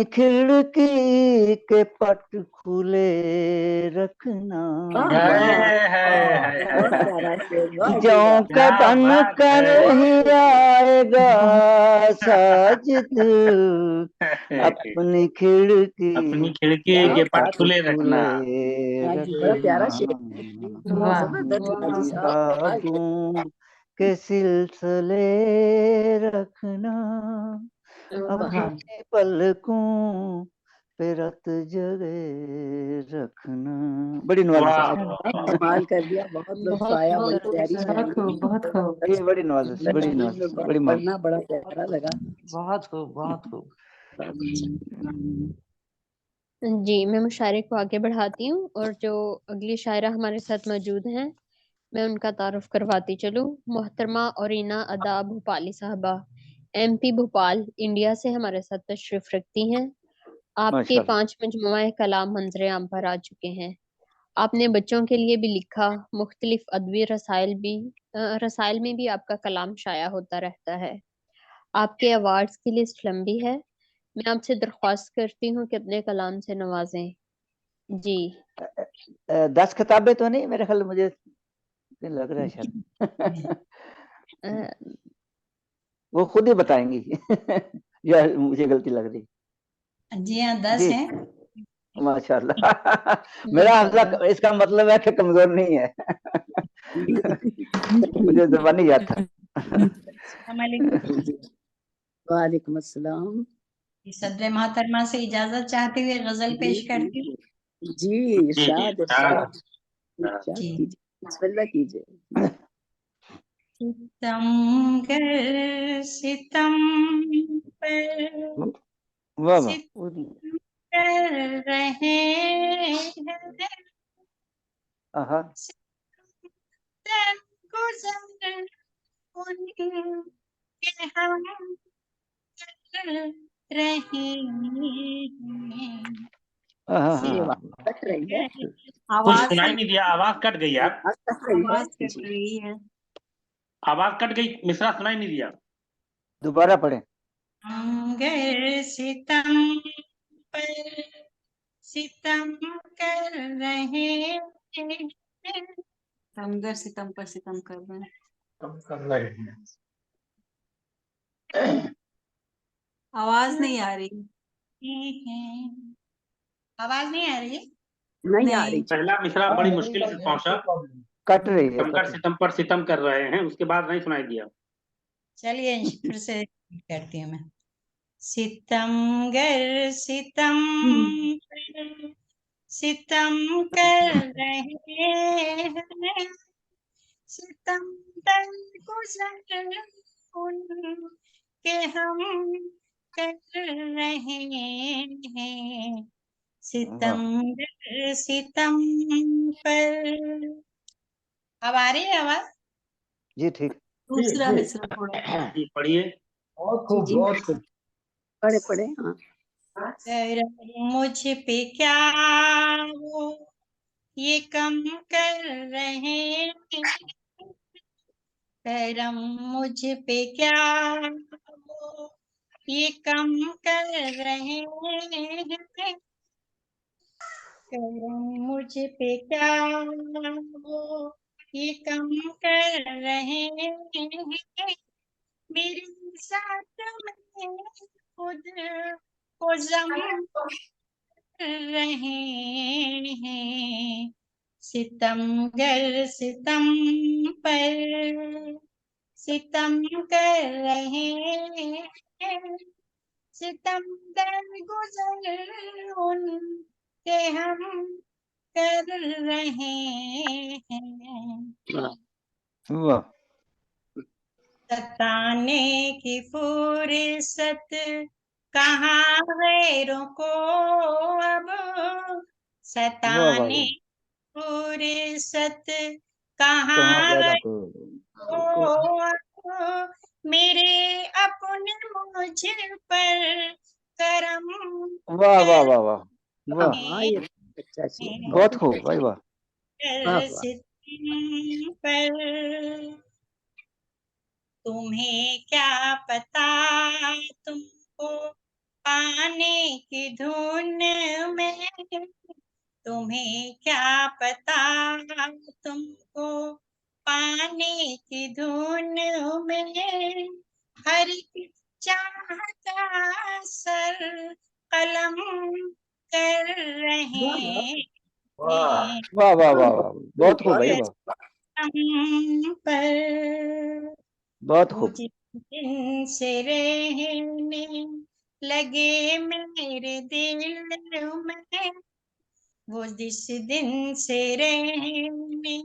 Speaker 6: खिड़की के पट खुले रखना।
Speaker 1: वाह वाह, बहुत प्यारा शेर, वाह जी
Speaker 6: जौ
Speaker 1: वाह।
Speaker 6: का
Speaker 3: क्या
Speaker 6: बन
Speaker 3: बात
Speaker 6: कर
Speaker 3: है।
Speaker 6: ही आएगा साजिद, अपनी खिड़की
Speaker 3: अपनी खिड़की
Speaker 1: क्या
Speaker 3: के पट
Speaker 1: बात है।
Speaker 3: खुले रखना।
Speaker 1: हाँ जी, बड़ा प्यारा शेर है।
Speaker 7: वाह
Speaker 1: जबरदस्त हाजी साहब, कमाल के।
Speaker 6: किताबों के सिलसिले रखना,
Speaker 1: वाह
Speaker 6: अपनी पलकों पे रत जगे रखना। बड़ी नवाज़िश
Speaker 3: वाह
Speaker 6: है।
Speaker 3: वाह
Speaker 1: बहुत
Speaker 3: वाह।
Speaker 1: कमाल कर दिया, बहुत लुत्फ आया, बड़ी प्यारी शायरी थी।
Speaker 7: बहुत खूब।
Speaker 6: ये बड़ी नवाज़िश, बड़ी
Speaker 1: लफ्ज़ में
Speaker 6: नवाज़िश, बड़ी मोहब्बत।
Speaker 1: पढ़ना बड़ा प्यारा लगा।
Speaker 10: बहुत खूब बहुत खूब।
Speaker 1: बहुत अच्छा।
Speaker 2: जी, मैं मुशायरे को आगे बढ़ाती हूँ और जो अगली शायरा हमारे साथ मौजूद हैं मैं उनका तारुफ करवाती चलूँ। मोहतरमा औरीना अदा भोपाली साहबा, MP भोपाल इंडिया से हमारे साथ तशरीफ रखती हैं। आपके
Speaker 6: माशाल्लाह।
Speaker 2: 5 मजमुआ कलाम मंजरे आम पर आ चुके हैं। आपने बच्चों के लिए भी लिखा, मुख्तलिफ अदबी रसाइल में भी आपका कलाम शाया होता रहता है। आपके अवार्ड्स की लिस्ट लंबी है। मैं आपसे दरख्वास्त करती हूँ कि अपने कलाम से नवाजें। जी
Speaker 6: 10 किताबें तो नहीं मेरे ख्याल, मुझे लग रहा है शायद।
Speaker 2: अ,
Speaker 6: वो खुद ही बताएंगी। या मुझे गलती लग रही।
Speaker 8: जी हाँ 10
Speaker 6: जी
Speaker 8: हैं।
Speaker 6: माशाल्लाह। मेरा हाफिज़ा इसका मतलब है कि कमजोर नहीं है। मुझे ज़बानी याद था।
Speaker 1: वालेकुम अस्सलाम।
Speaker 8: सदर मोहतरमा से इजाजत चाहते हुए गजल पेश करती हूँ।
Speaker 1: जी इरशाद इरशाद इरशाद
Speaker 8: जी।
Speaker 1: कीजिए, बिस्मिल्लाह कीजिए।
Speaker 8: सितम कर सितम पर
Speaker 6: वाह वाह।
Speaker 8: सितम कर रहे हैं,
Speaker 6: आहा।
Speaker 8: गुजर उनके हम कर रहे हैं।
Speaker 1: ये
Speaker 6: आहा।
Speaker 1: आवाज कट रही है,
Speaker 3: कुछ
Speaker 8: आवाज
Speaker 3: सुनाई नहीं दिया, आवाज कट गई यार।
Speaker 1: आवाज कट रही है।
Speaker 8: आवाज कट
Speaker 1: जी
Speaker 8: रही है।
Speaker 3: आवाज कट गई, मिसरा सुनाई नहीं दिया।
Speaker 6: दोबारा पढ़ें।
Speaker 11: गर सितम पर सितम कर रहे हैं,
Speaker 8: समगर सितम पर सितम कर रहे हैं। आवाज नहीं आ रही।
Speaker 11: आवाज नहीं आ रही है?
Speaker 1: नहीं आ रही।
Speaker 3: पहला मिसरा बड़ी मुश्किल से पहुंचा,
Speaker 6: कट रही है,
Speaker 3: सितमगर सितम पर सितम कर रहे हैं, उसके बाद नहीं सुनाई दिया।
Speaker 11: चलिए फिर से करती हूँ मैं। सितमगर सितम पर सितम कर रहे हैं, सितम दर गुजर उनके हम कर रहे हैं, सितमगर सितम पर। अब आ रही है आवाज?
Speaker 6: जी ठीक।
Speaker 8: दूसरा मिसरा थोड़ा
Speaker 3: जी पढ़िए।
Speaker 1: बहुत खूब पढ़े पढ़े। हाँ,
Speaker 11: मुझ पे क्या वो ये कम कर रहे हैं, करम मुझ पे क्या वो ये कम कर रहे हैं, करम मुझ पे क्या वो ये कम कर रहे हैं, मेरे साथ में खुद को जम रहे हैं, सितमगर सितम पर सितम कर रहे हैं, सितम दर गुजर उनके हम कर रहे हैं,
Speaker 6: वाह।
Speaker 11: सताने की फुर्सत कहाँ गैरों को अब, सताने फुर्सत कहाँ गैरों को अब, मेरे अपने मुझ पर करम
Speaker 6: वाह वाह वाह वाह वाह,
Speaker 1: हाँ, ये अच्छा चीज।
Speaker 6: बहुत खूब भाई, वाह।
Speaker 11: सितम पर। तुम्हें क्या पता तुमको पाने की धुन में, तुम्हें क्या पता तुमको पाने की धुन में, हर एक चाहता सर कलम कर रहे हैं,
Speaker 6: वाह वाह वाह वाह, बहुत खूब भाई, वाह,
Speaker 11: हम पर
Speaker 6: बहुत खूब।
Speaker 11: दिन से रहने लगे मेरे दिल में, वो जिस दिन से रहने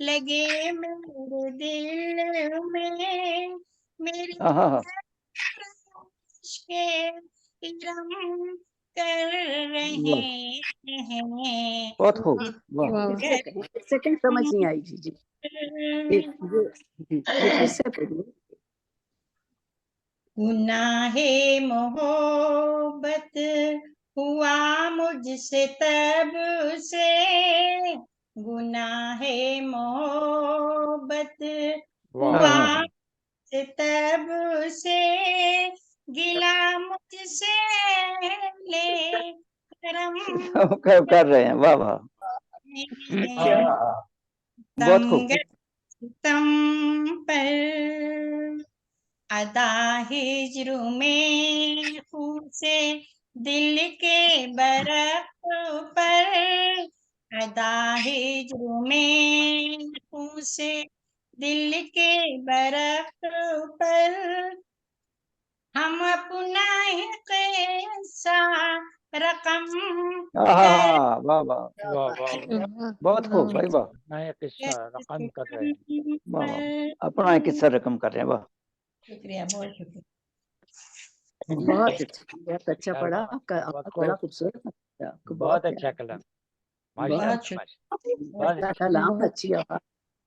Speaker 11: लगे मेरे दिल में, मेरे के इरम कर रहे हैं,
Speaker 6: बहुत खूब, वाह।
Speaker 1: सेकंड समझ नहीं आई जी। ये फिर से पढ़िए।
Speaker 11: गुनाहे मोहब्बत हुआ मुझसे तब से, गुनाहे मोहब्बत हुआ मुझसे तब से, गिला मुझसे ले करम
Speaker 6: कर रहे हैं, वाह वाह, बहुत खूब।
Speaker 11: सितम पर अदा हिज्र में से दिल के बरफ पर, अदा हिज्र में से दिल के बरफ पर, हम अपना ही कैसा रकम
Speaker 6: वाह वाह वाह, बहुत खूब भाई, वाह।
Speaker 5: नया किस्सा रकम कर रहे हैं,
Speaker 6: वाह वाह, अपना किस्सा रकम कर रहे हैं, वाह।
Speaker 11: शुक्रिया, बहुत शुक्रिया।
Speaker 1: बहुत अच्छा पढ़ा आपका, बड़ा खूबसूरत था, आपको
Speaker 5: बहुत अच्छा कलम,
Speaker 1: माशाल्लाह कलाम, अच्छी आवाज।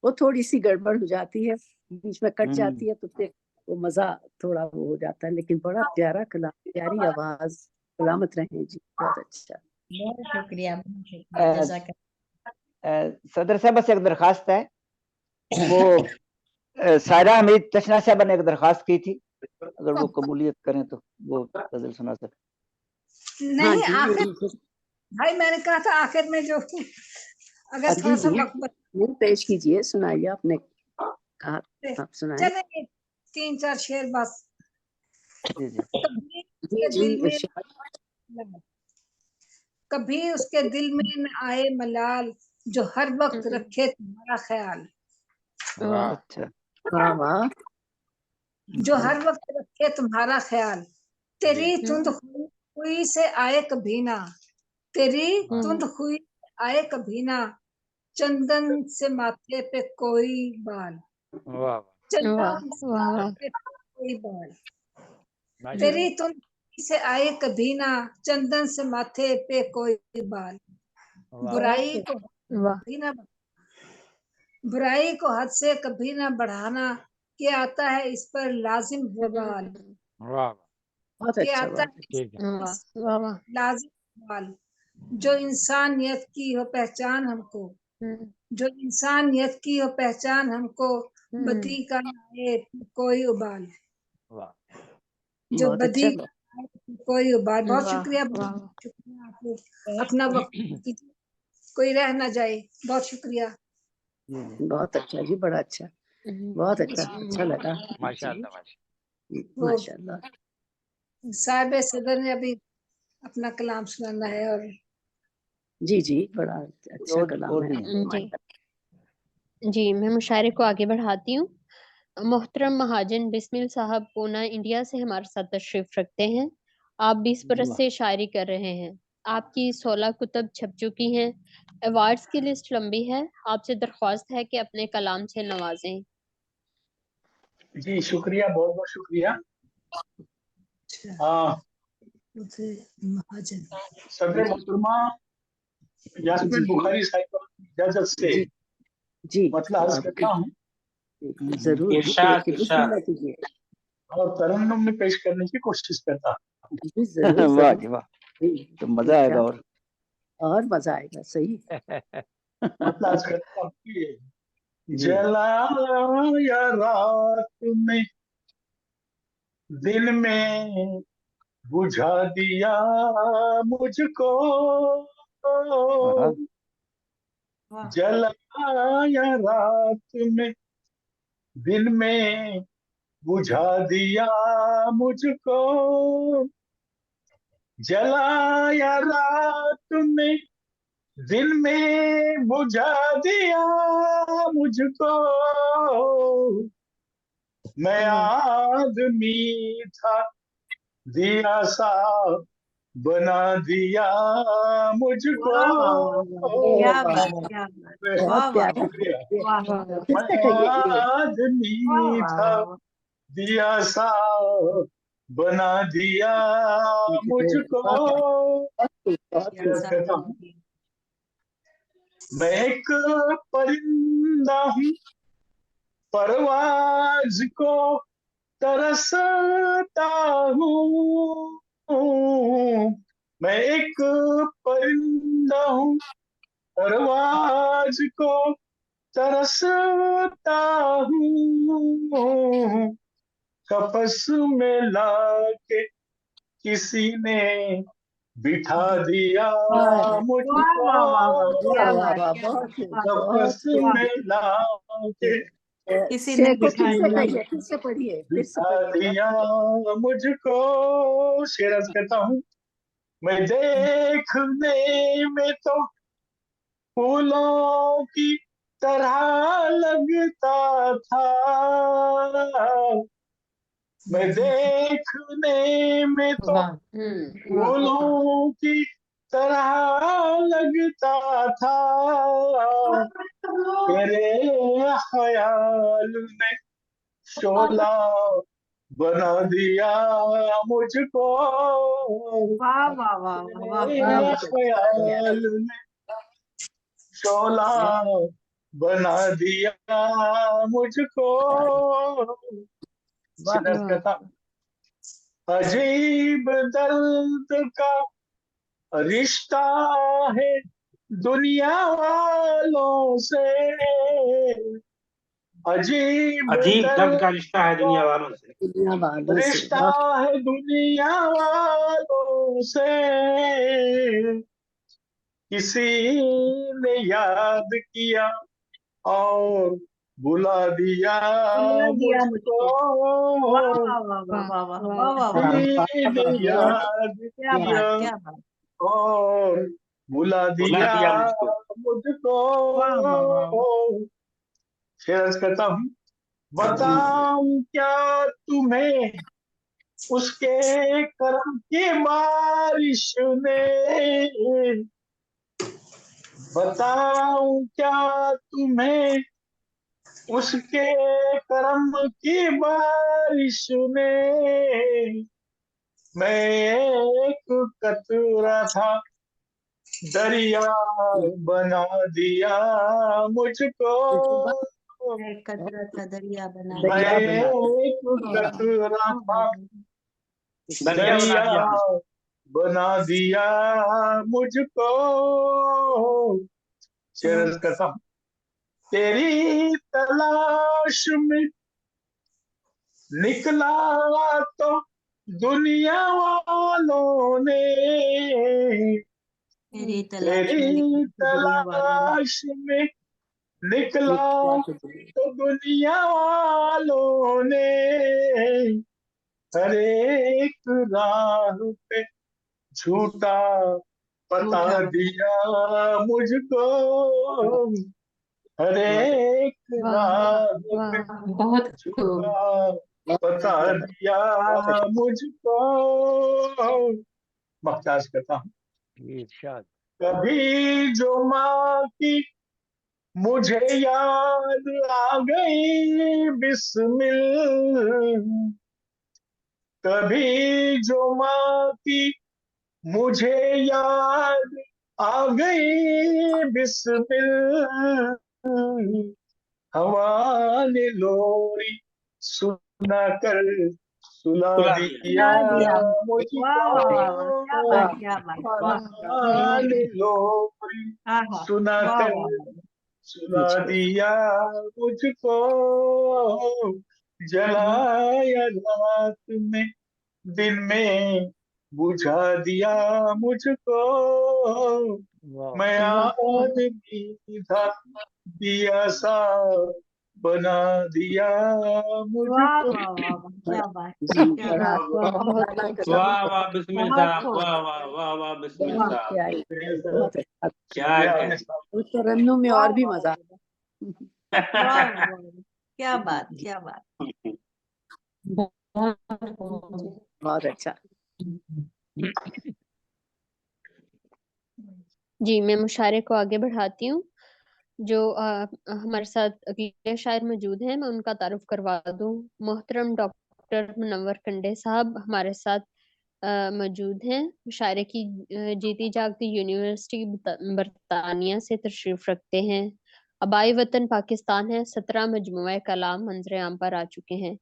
Speaker 1: वो थोड़ी सी गड़बड़ हो जाती है, बीच में कट जाती है, तो फिर वो मजा थोड़ा वो हो जाता है, लेकिन बड़ा प्यारा कलाम, प्यारी आवाज, सलामत रहे जी, बहुत अच्छा।
Speaker 11: बहुत शुक्रिया,
Speaker 6: सदर साहब से एक दरखास्त है, वो सायरा हमीद तशना साहब ने एक दरखास्त की थी, अगर वो कबूलियत करें तो वो गजल सुना सकते।
Speaker 4: नहीं
Speaker 1: जी,
Speaker 4: आखिर
Speaker 1: वो
Speaker 4: भाई मैंने कहा था आखिर में जो अगर
Speaker 1: जी
Speaker 4: थोड़ा सा
Speaker 1: जी
Speaker 4: वक्त
Speaker 1: वो पेश कीजिए, सुनाइए, आपने कहा, आप सुनाए।
Speaker 4: चले 3-4 शेर बस।
Speaker 6: जी जी
Speaker 4: कभी
Speaker 1: जी
Speaker 4: उसके
Speaker 1: जी
Speaker 4: दिल में
Speaker 1: इरशाद।
Speaker 4: कभी उसके दिल में न आए मलाल, जो हर वक्त रखे तुम्हारा ख्याल।
Speaker 2: वाह
Speaker 6: अच्छा
Speaker 1: वाह वाह।
Speaker 4: जो हर वक्त रखे तुम्हारा ख्याल। तेरी तुंद हुई से आए कभी ना, तेरी तुंद हुई से आए कभी ना, चंदन से माथे पे कोई बाल।
Speaker 5: वाह वाह
Speaker 4: चंदन से
Speaker 2: वाह वाह
Speaker 4: माथे पे कोई बाल।
Speaker 5: माशाल्लाह
Speaker 4: तेरी तुंद हुई से आए कभी ना, चंदन से माथे पे कोई बाल।
Speaker 5: वाह
Speaker 4: बुराई को
Speaker 2: वाह
Speaker 4: कभी ना बुराई को हद से कभी ना बढ़ाना, कि आता है इस पर लाजिम वबाल।
Speaker 5: वाह
Speaker 1: बहुत
Speaker 4: कि
Speaker 1: अच्छा,
Speaker 4: आता
Speaker 1: बहुत
Speaker 4: है
Speaker 5: ठीक है
Speaker 2: वाह
Speaker 4: इस
Speaker 2: वाह
Speaker 4: पर
Speaker 2: वाह
Speaker 4: लाजिम वबाल। जो इंसानियत की हो पहचान हमको, जो इंसानियत की हो पहचान हमको, बदी का ना आए कोई उबाल।
Speaker 5: वाह
Speaker 4: जो
Speaker 1: बहुत
Speaker 4: बदी
Speaker 1: अच्छा।
Speaker 4: का ना आए कोई उबाल। बहुत
Speaker 2: वाह
Speaker 4: शुक्रिया,
Speaker 2: वाह
Speaker 4: बहुत शुक्रिया आपको अपना वक्त कीजिए, कोई रह ना जाए। बहुत शुक्रिया।
Speaker 6: जी जी
Speaker 1: बहुत अच्छा जी, बड़ा अच्छा, बहुत अच्छा, अच्छा लगा जी।
Speaker 5: माशाल्लाह माशाल्लाह
Speaker 4: वो
Speaker 1: माशाल्लाह।
Speaker 4: साहिब सदर ने अभी अपना कलाम सुनाना है और
Speaker 1: जी जी, बड़ा अच्छा कलाम
Speaker 6: और
Speaker 1: है।
Speaker 6: नहीं है।
Speaker 2: जी जी, मैं मुशायरे को आगे बढ़ाती हूँ। मोहतरम महाजन बिस्मिल साहब पूना इंडिया से हमारे साथ तशरीफ रखते हैं। आप 20 बरस से शायरी कर रहे हैं। आपकी 16 कुतब छप चुकी हैं। अवार्ड्स की लिस्ट लंबी है। आपसे दरख्वास्त है कि अपने कलाम से नवाजें।
Speaker 12: जी शुक्रिया, बहुत बहुत शुक्रिया।
Speaker 4: महाजन
Speaker 12: सदर मोहतरमा यास्मीन
Speaker 1: जी
Speaker 12: बुखारी साहिबा की इजाजत से
Speaker 1: जी जी,
Speaker 12: मतलब अर्ज
Speaker 1: आप
Speaker 12: करता हूँ
Speaker 1: जरूर जी,
Speaker 3: इरशाद
Speaker 1: बिस्मिल्लाह कीजिए।
Speaker 12: और तरन्नुम में पेश करने की कोशिश करता हूँ।
Speaker 1: जी जरूर
Speaker 6: वाह
Speaker 1: जरूर
Speaker 6: जी वाह,
Speaker 1: जी,
Speaker 6: तो मजा आएगा।
Speaker 1: और मजा आएगा, सही।
Speaker 12: मतलब अर्ज करता हूँ कि
Speaker 6: जी
Speaker 12: जलाया रात में दिन में बुझा दिया मुझको,
Speaker 6: हाँ
Speaker 12: जलाया रात में दिन में बुझा दिया मुझको, जलाया रात में दिन में बुझा दिया मुझको। मैं आदमी था दिया सा बना दिया मुझको।
Speaker 8: वाह वाह वाह वाह, क्या बात क्या बात, वाह
Speaker 1: बहुत
Speaker 8: वाह
Speaker 1: प्यारा।
Speaker 12: शुक्रिया।
Speaker 8: वाह वाह
Speaker 1: फिर से कहिए
Speaker 12: मैं
Speaker 1: ये।
Speaker 8: वाह
Speaker 12: आदमी
Speaker 8: वाह
Speaker 12: था
Speaker 8: वाह वाह।
Speaker 12: दिया सा बना दिया मुझको।
Speaker 1: बहुत खूब, बहुत
Speaker 8: क्या
Speaker 1: खूब।
Speaker 12: कहता हूँ
Speaker 8: बात।
Speaker 12: मैं एक परिंदा हूँ परवाज को तरसता हूँ। मैं एक परिंदा हूँ परवाज को तरसता हूँ। कपस में लाके किसी ने बिठा दिया
Speaker 1: वाह
Speaker 8: वाह
Speaker 12: मुझको।
Speaker 8: वाह वाह वाह,
Speaker 1: वाह
Speaker 8: क्या
Speaker 1: वाह
Speaker 8: बात
Speaker 1: वाह,
Speaker 8: क्या
Speaker 1: बहुत
Speaker 8: बात,
Speaker 1: खूब,
Speaker 8: वाह
Speaker 1: बहुत
Speaker 12: कपस
Speaker 1: खूब।
Speaker 8: वाह।
Speaker 12: में लाके
Speaker 8: किसी ने
Speaker 1: शेर को फिर
Speaker 8: बिठा
Speaker 1: से
Speaker 8: दिया
Speaker 1: कहिए, फिर से पढ़िए, फिर से
Speaker 12: बिठा
Speaker 1: पढ़िएगा।
Speaker 12: दिया मुझको। शेर अर्ज करता हूँ मैं देखने में तो फूलों की तरह लगता था, मैं देखने में तो
Speaker 8: वाह वाह
Speaker 12: फूलों की तरह लगता था। तेरे ख्याल ने शोला बना दिया मुझको।
Speaker 8: वाह वाह वाह वाह, क्या
Speaker 12: तेरे
Speaker 8: बात।
Speaker 12: ख्याल ने शोला बना दिया मुझको।
Speaker 1: वाह
Speaker 12: शेर कहता अजीब दर्द का रिश्ता है दुनिया वालों से, अजीब
Speaker 3: अजीब
Speaker 12: दर्द
Speaker 3: दर्द का रिश्ता है दुनिया वालों से।
Speaker 1: दुनिया वालों से,
Speaker 12: रिश्ता
Speaker 1: वाह
Speaker 12: है दुनिया वालों से, किसी ने याद किया और बुला दिया
Speaker 4: बुला दिया
Speaker 12: मुझको,
Speaker 4: वाह वाह वाह वाह वाह वाह वाह वाह वाह
Speaker 1: वाह
Speaker 12: किसी ने
Speaker 1: वाह
Speaker 12: याद
Speaker 4: क्या
Speaker 12: किया
Speaker 4: बात क्या बात
Speaker 12: और बुला
Speaker 3: बुला
Speaker 12: दिया
Speaker 3: दिया मुझको।
Speaker 12: मुझको।
Speaker 4: वाह वाह वाह
Speaker 12: फिर अर्ज करता हूँ, बताऊं क्या तुम्हें उसके करम की बारिश ने, बताऊं क्या तुम्हें उसके करम की बारिश ने, मैं एक कतरा था दरिया बना दिया मुझको,
Speaker 8: एक कतरा था दरिया बना
Speaker 12: मैं
Speaker 1: दरिया
Speaker 8: दिया।
Speaker 1: बना
Speaker 12: एक कतरा था
Speaker 3: दरिया बना
Speaker 12: दरिया
Speaker 3: दिया मुझको।
Speaker 12: बना दिया मुझको। शेर करता हूँ, तेरी तलाश में निकला तो दुनिया वालों ने,
Speaker 8: तेरी तलाश में
Speaker 12: तेरी
Speaker 8: निकली थी दुनिया वालों ने,
Speaker 12: तलाश में निकला
Speaker 1: निकला तो दुनिया
Speaker 12: तो दुनिया वालों ने, हर एक राह पे झूठा बता
Speaker 8: झूठा
Speaker 12: दिया मुझको, हर
Speaker 1: बहुत
Speaker 12: एक
Speaker 2: वाह
Speaker 12: राह पे
Speaker 2: वाह, बहुत खूब।
Speaker 12: झूठा बता दिया
Speaker 1: बहुत अच्छा
Speaker 12: मुझको। मख्ताज करता हूँ,
Speaker 5: इरशाद।
Speaker 12: कभी जो माँ की मुझे याद आ गई बिस्मिल, कभी जो माँ की मुझे याद आ गई बिस्मिल, हवा ने लोरी सुना कर सुला
Speaker 3: सुला दिया।
Speaker 12: दिया
Speaker 4: सुना दिया वाह वाह वाह वाह क्या
Speaker 12: मुझको,
Speaker 4: बात
Speaker 1: वाह
Speaker 4: क्या बात
Speaker 1: वाह
Speaker 4: वाह
Speaker 12: हवा ने लोरी
Speaker 4: आहा
Speaker 12: सुना
Speaker 4: वाह
Speaker 12: कर
Speaker 4: वाह वाह
Speaker 12: सुला
Speaker 1: मुझको
Speaker 12: दिया मुझको, जलाया रात में दिन में बुझा दिया मुझको,
Speaker 5: वाह
Speaker 12: मैं
Speaker 2: वाह
Speaker 12: आदमी था दिया सा बना दिया
Speaker 4: वाह
Speaker 12: मुझको।
Speaker 4: वाह वाह वाह क्या बात
Speaker 1: जी
Speaker 4: क्या
Speaker 1: बड़ा
Speaker 4: बात
Speaker 2: वाह,
Speaker 1: बहुत
Speaker 2: बहुत
Speaker 1: बड़ा
Speaker 2: खूब।
Speaker 1: कलाम
Speaker 3: वाह
Speaker 1: है,
Speaker 3: वाह बिस्मिल
Speaker 4: बहुत
Speaker 3: साहब,
Speaker 4: खूब
Speaker 3: वाह वाह वाह वाह बिस्मिल
Speaker 1: बहुत
Speaker 3: साहब,
Speaker 1: प्यारी, बहुत अच्छा।
Speaker 3: क्या
Speaker 12: आपने
Speaker 3: कहते
Speaker 1: उस तरन्नुम में
Speaker 4: वाह
Speaker 1: और भी
Speaker 4: वाह
Speaker 1: मजा।
Speaker 4: वाह वाह वाह वाह क्या बात क्या बात
Speaker 2: बहुत खूब।
Speaker 1: बहुत अच्छा।
Speaker 2: जी, मैं मुशायरे को आगे बढ़ाती हूँ। जो हमारे साथ अगले शायर मौजूद हैं, मैं उनका तारुफ करवा दूँ। मोहतरम डॉक्टर मुनव्वर कंडे साहब हमारे साथ मौजूद हैं। मुशायरे की जीती जागती यूनिवर्सिटी बरतानिया से तशरीफ रखते हैं। आबाई वतन पाकिस्तान है। 17 मजमुआ कलाम मंजर आम पर आ चुके हैं,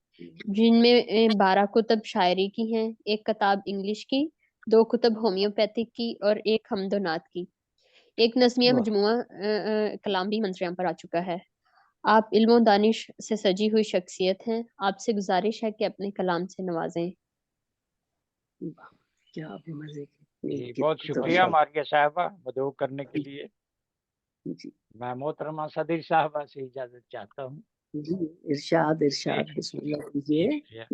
Speaker 2: जिनमें 12 कुतब शायरी की हैं, 1 किताब इंग्लिश की, 2 कुतब होम्योपैथिक की और 1 हमदोनात की। एक नज़मिया
Speaker 6: वाह
Speaker 2: मजमुआ कलाम भी मंजर आम पर आ चुका है। आप इल्म दानिश से सजी हुई शख्सियत हैं। आपसे गुजारिश है कि अपने कलाम से नवाजें।
Speaker 1: वाह, क्या भी मजे की
Speaker 5: जी बहुत
Speaker 1: तो
Speaker 5: शुक्रिया मारिया साहबा मदऊ करने के लिए।
Speaker 1: जी
Speaker 5: मैं मोहतरमा सदर साहबा से इजाजत चाहता हूँ।
Speaker 1: जी इरशाद इरशाद बिस्मिल्लाह कीजिए।
Speaker 5: शुक्रिया।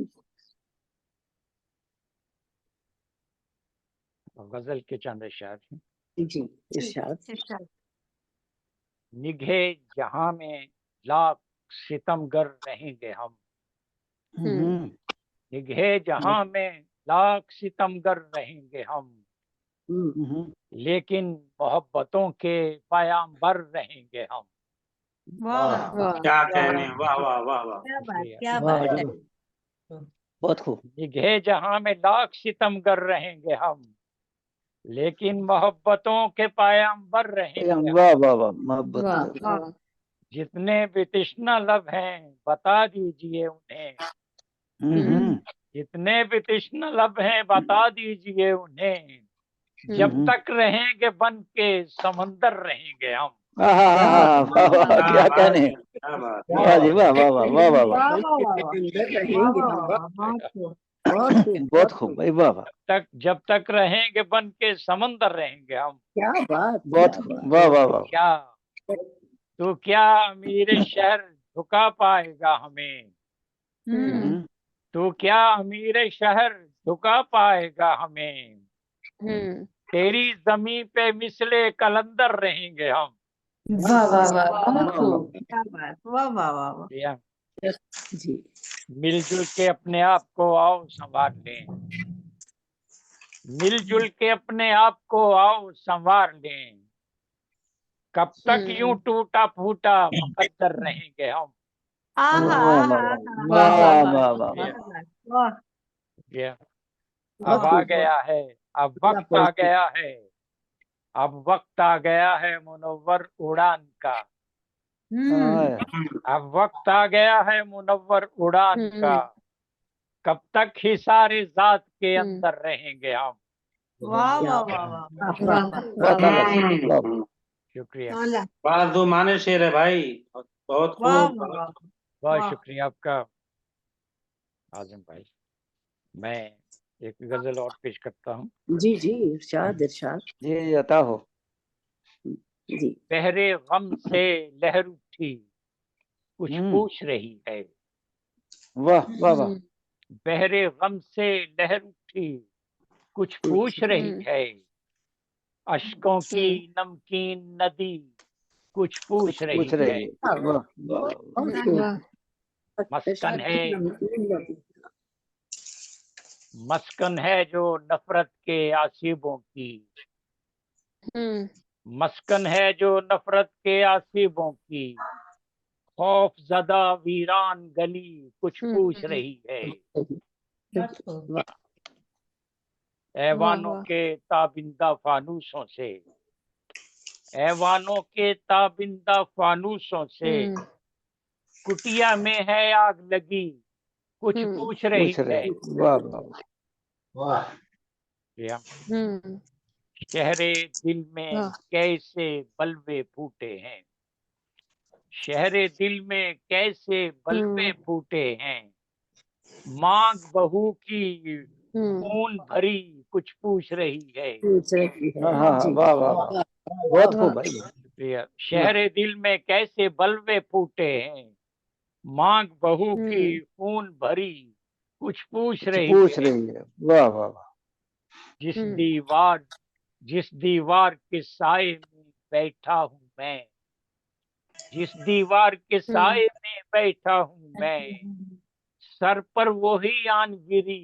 Speaker 5: गजल के चंद अशआर हैं।
Speaker 1: जी इरशाद।
Speaker 4: इरशाद
Speaker 5: निगाहे जहां में लाख सितमगर रहेंगे हम, निगाहे जहां में लाख सितमगर रहेंगे हम, लेकिन मोहब्बतों के पयाम्बर रहेंगे हम।
Speaker 4: वाह
Speaker 6: वाह
Speaker 4: वाह
Speaker 2: वाह
Speaker 3: क्या
Speaker 4: वाह
Speaker 3: कहने, वाह वाह वाह वाह।
Speaker 4: क्या बात
Speaker 5: शुक्रिया।
Speaker 4: क्या
Speaker 6: वाह
Speaker 4: बात
Speaker 6: जी बहुत खूब।
Speaker 5: निगाहे जहां में लाख सितमगर रहेंगे हम, लेकिन मोहब्बतों के पयाम्बर रहेंगे हम।
Speaker 6: वाह वाह वाह मोहब्बत
Speaker 2: वाह
Speaker 6: का
Speaker 4: वाह
Speaker 2: वाह
Speaker 5: जितने भी तृष्णा लब हैं बता दीजिए उन्हें,
Speaker 2: हम्म
Speaker 5: जितने भी तृष्णा लब हैं बता दीजिए उन्हें, जब
Speaker 2: हम्म
Speaker 5: तक रहेंगे बन के समंदर रहेंगे हम।
Speaker 6: हाँ हाँ हाँ हाँ, वाह वाह,
Speaker 3: क्या
Speaker 6: क्या
Speaker 3: बात
Speaker 6: कहने,
Speaker 3: है, क्या बात है।
Speaker 6: वाह जी वाह वाह वाह वाह वाह वाह,
Speaker 4: वाह वाह वाह वाह
Speaker 1: अंदर
Speaker 4: वाह
Speaker 1: रहेंगे
Speaker 4: वाह
Speaker 1: हम।
Speaker 4: वाह बहुत खूब।
Speaker 1: बहुत खूब,
Speaker 6: बहुत
Speaker 1: बहुत
Speaker 6: खूब
Speaker 1: खूब।
Speaker 6: भाई, वाह वाह,
Speaker 5: जब तक रहेंगे बन के समंदर रहेंगे हम।
Speaker 1: क्या बात,
Speaker 6: बहुत
Speaker 1: क्या
Speaker 6: खूब,
Speaker 1: बात।
Speaker 6: वाह वाह वाह,
Speaker 5: क्या तो क्या अमीर शहर झुका पाएगा हमें?
Speaker 6: हम्म,
Speaker 5: तो क्या अमीर शहर झुका पाएगा हमें? तेरी जमी पे मिसले कलंदर रहेंगे हम।
Speaker 2: वाह वाह वाह,
Speaker 4: वाह
Speaker 2: बहुत
Speaker 6: वाह
Speaker 2: खूब।
Speaker 6: वाह,
Speaker 4: क्या बात, वाह वाह वाह वाह।
Speaker 5: या
Speaker 1: जी।
Speaker 5: मिलजुल के अपने आप को आओ संवार लें, मिलजुल के अपने आप को आओ संवार लें। कब तक यूं टूटा फूटा मुकद्दर रहेंगे हम।
Speaker 4: आहा
Speaker 6: वाह
Speaker 4: आहा
Speaker 6: वाह
Speaker 4: आहा
Speaker 6: वाह
Speaker 2: वाह
Speaker 6: वाह
Speaker 2: वाह
Speaker 6: वाह वाह,
Speaker 5: या,
Speaker 4: वाह वाह।
Speaker 5: या,
Speaker 1: बहुत
Speaker 5: अब आ
Speaker 1: खूब, बहुत
Speaker 5: गया है, अब
Speaker 1: क्या
Speaker 5: वक्त आ
Speaker 1: पोइट्री।
Speaker 5: गया है, अब वक्त आ गया है मुनव्वर उड़ान का।
Speaker 6: आए,
Speaker 5: अब वक्त आ गया है मुनव्वर उड़ान का। कब तक हिसारे जात के अंदर रहेंगे हम।
Speaker 4: वाह
Speaker 1: क्या
Speaker 4: वाह
Speaker 1: बात,
Speaker 4: वाह वाह
Speaker 1: वाह,
Speaker 2: वाह
Speaker 1: वाह,
Speaker 2: वाह
Speaker 6: बहुत
Speaker 2: वाह।
Speaker 6: आला, वाह,
Speaker 5: शुक्रिया,
Speaker 4: वाह
Speaker 3: बड़ा दो माने शेर है भाई, बहुत
Speaker 4: वाह
Speaker 3: खूब।
Speaker 4: वाह
Speaker 5: बहुत
Speaker 4: वाह।
Speaker 5: शुक्रिया आपका आजम भाई। मैं एक गजल और पेश करता हूँ।
Speaker 1: जी जी, इरशाद इरशाद।
Speaker 6: जी अता हो,
Speaker 1: जी।
Speaker 5: बहरे गम से लहर उठी कुछ पूछ रही है।
Speaker 6: वाह वाह वाह,
Speaker 5: बहरे गम से लहर उठी कुछ पूछ रही है। अश्कों की नमकीन नदी कुछ पूछ रही
Speaker 6: पूछ
Speaker 5: है।
Speaker 6: रही है, वाह वाह वाह,
Speaker 1: बहुत खूब।
Speaker 2: वाह।
Speaker 5: मस्कन
Speaker 1: इरशाद
Speaker 5: है,
Speaker 1: की नमकीन नदी।
Speaker 5: मस्कन है जो नफरत के आसिबों की। मस्कन है जो नफरत के आसिबों की। खौफ ज़दा वीरान गली कुछ पूछ रही है।
Speaker 1: वाह,
Speaker 5: ऐवानों
Speaker 2: वाह।
Speaker 5: के ताबिंदा फानूसों से, ऐवानों के ताबिंदा फानूसों से कुटिया में है आग लगी कुछ पूछ रही
Speaker 6: पूछ
Speaker 5: है।
Speaker 6: रही, वाह वाह वाह,
Speaker 5: या, शहरे दिल में
Speaker 2: वाह।
Speaker 5: कैसे बलवे फूटे हैं। शहरे दिल में कैसे बलवे फूटे हैं। मांग बहू की खून भरी कुछ पूछ रही है।
Speaker 1: पूछ रही
Speaker 6: हाँ
Speaker 1: है।
Speaker 6: हाँ हाँ,
Speaker 1: जी।
Speaker 6: वाह वाह वाह,
Speaker 1: वाह,
Speaker 6: बहुत
Speaker 2: वाह।
Speaker 6: खूब भाई,
Speaker 5: शुक्रिया। शहरे दिल में कैसे बलवे फूटे हैं। मांग बहू की खून भरी कुछ पूछ
Speaker 6: कुछ
Speaker 5: रही
Speaker 6: पूछ
Speaker 5: है।
Speaker 6: रही है, वाह वाह वाह,
Speaker 5: जिस दीवार के साए में बैठा हूँ मैं, जिस दीवार के साए में बैठा हूँ मैं, सर पर वही आन गिरी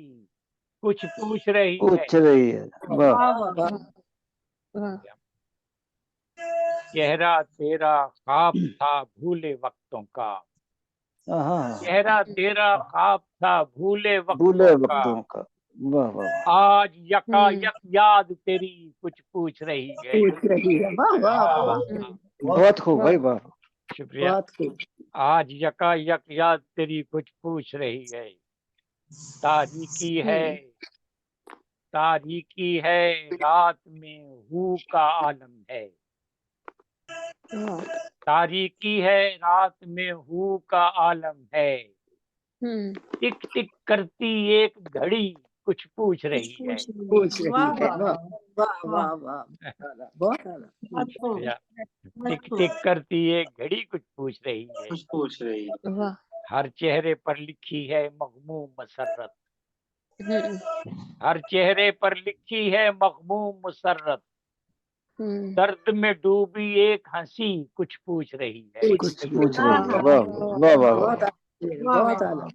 Speaker 5: कुछ पूछ रही है।
Speaker 6: पूछ रही है, वाह
Speaker 4: वाह वाह
Speaker 1: वाह,
Speaker 2: वाह।
Speaker 5: चेहरा तेरा ख्वाब था भूले वक्तों का।
Speaker 6: हाँ हाँ,
Speaker 5: चेहरा तेरा ख्वाब था भूले
Speaker 6: भूले
Speaker 5: वक्तों का।
Speaker 6: वक्तों का, वाह वाह वाह,
Speaker 5: आज यकायक याद तेरी कुछ पूछ रही है।
Speaker 1: पूछ रही है। वाह वाह वाह,
Speaker 6: बहुत खूब भाई, वाह,
Speaker 5: शुक्रिया।
Speaker 1: बहुत खूब।
Speaker 5: आज यकायक याद तेरी कुछ पूछ रही है। तारीकी है, तारीकी है रात में हू का आलम है। तारीकी है रात में हू का आलम है। टिक टिक करती एक घड़ी कुछ पूछ रही है।
Speaker 1: पूछ रही
Speaker 4: वाह
Speaker 1: है।
Speaker 4: वाह
Speaker 1: वाह
Speaker 4: वाह
Speaker 1: वाह
Speaker 4: वाह।
Speaker 1: वाह वाह, बहुत आला।
Speaker 4: बहुत खूब,
Speaker 5: या,
Speaker 4: बहुत
Speaker 5: टिक
Speaker 4: खूब।
Speaker 5: टिक करती एक घड़ी कुछ पूछ रही है।
Speaker 3: कुछ पूछ रही है।
Speaker 2: वाह।
Speaker 5: हर चेहरे पर लिखी है मगमूम मसरत। हर चेहरे पर लिखी है मगमूम मुसर्रत। दर्द में डूबी एक हंसी कुछ पूछ रही है।
Speaker 6: कुछ पूछ रही है,
Speaker 4: आहा
Speaker 6: वाह वाह वाह वाह
Speaker 1: बहुत
Speaker 6: वाह,
Speaker 1: आला,
Speaker 4: वाह
Speaker 1: बहुत
Speaker 4: वाह
Speaker 1: आला,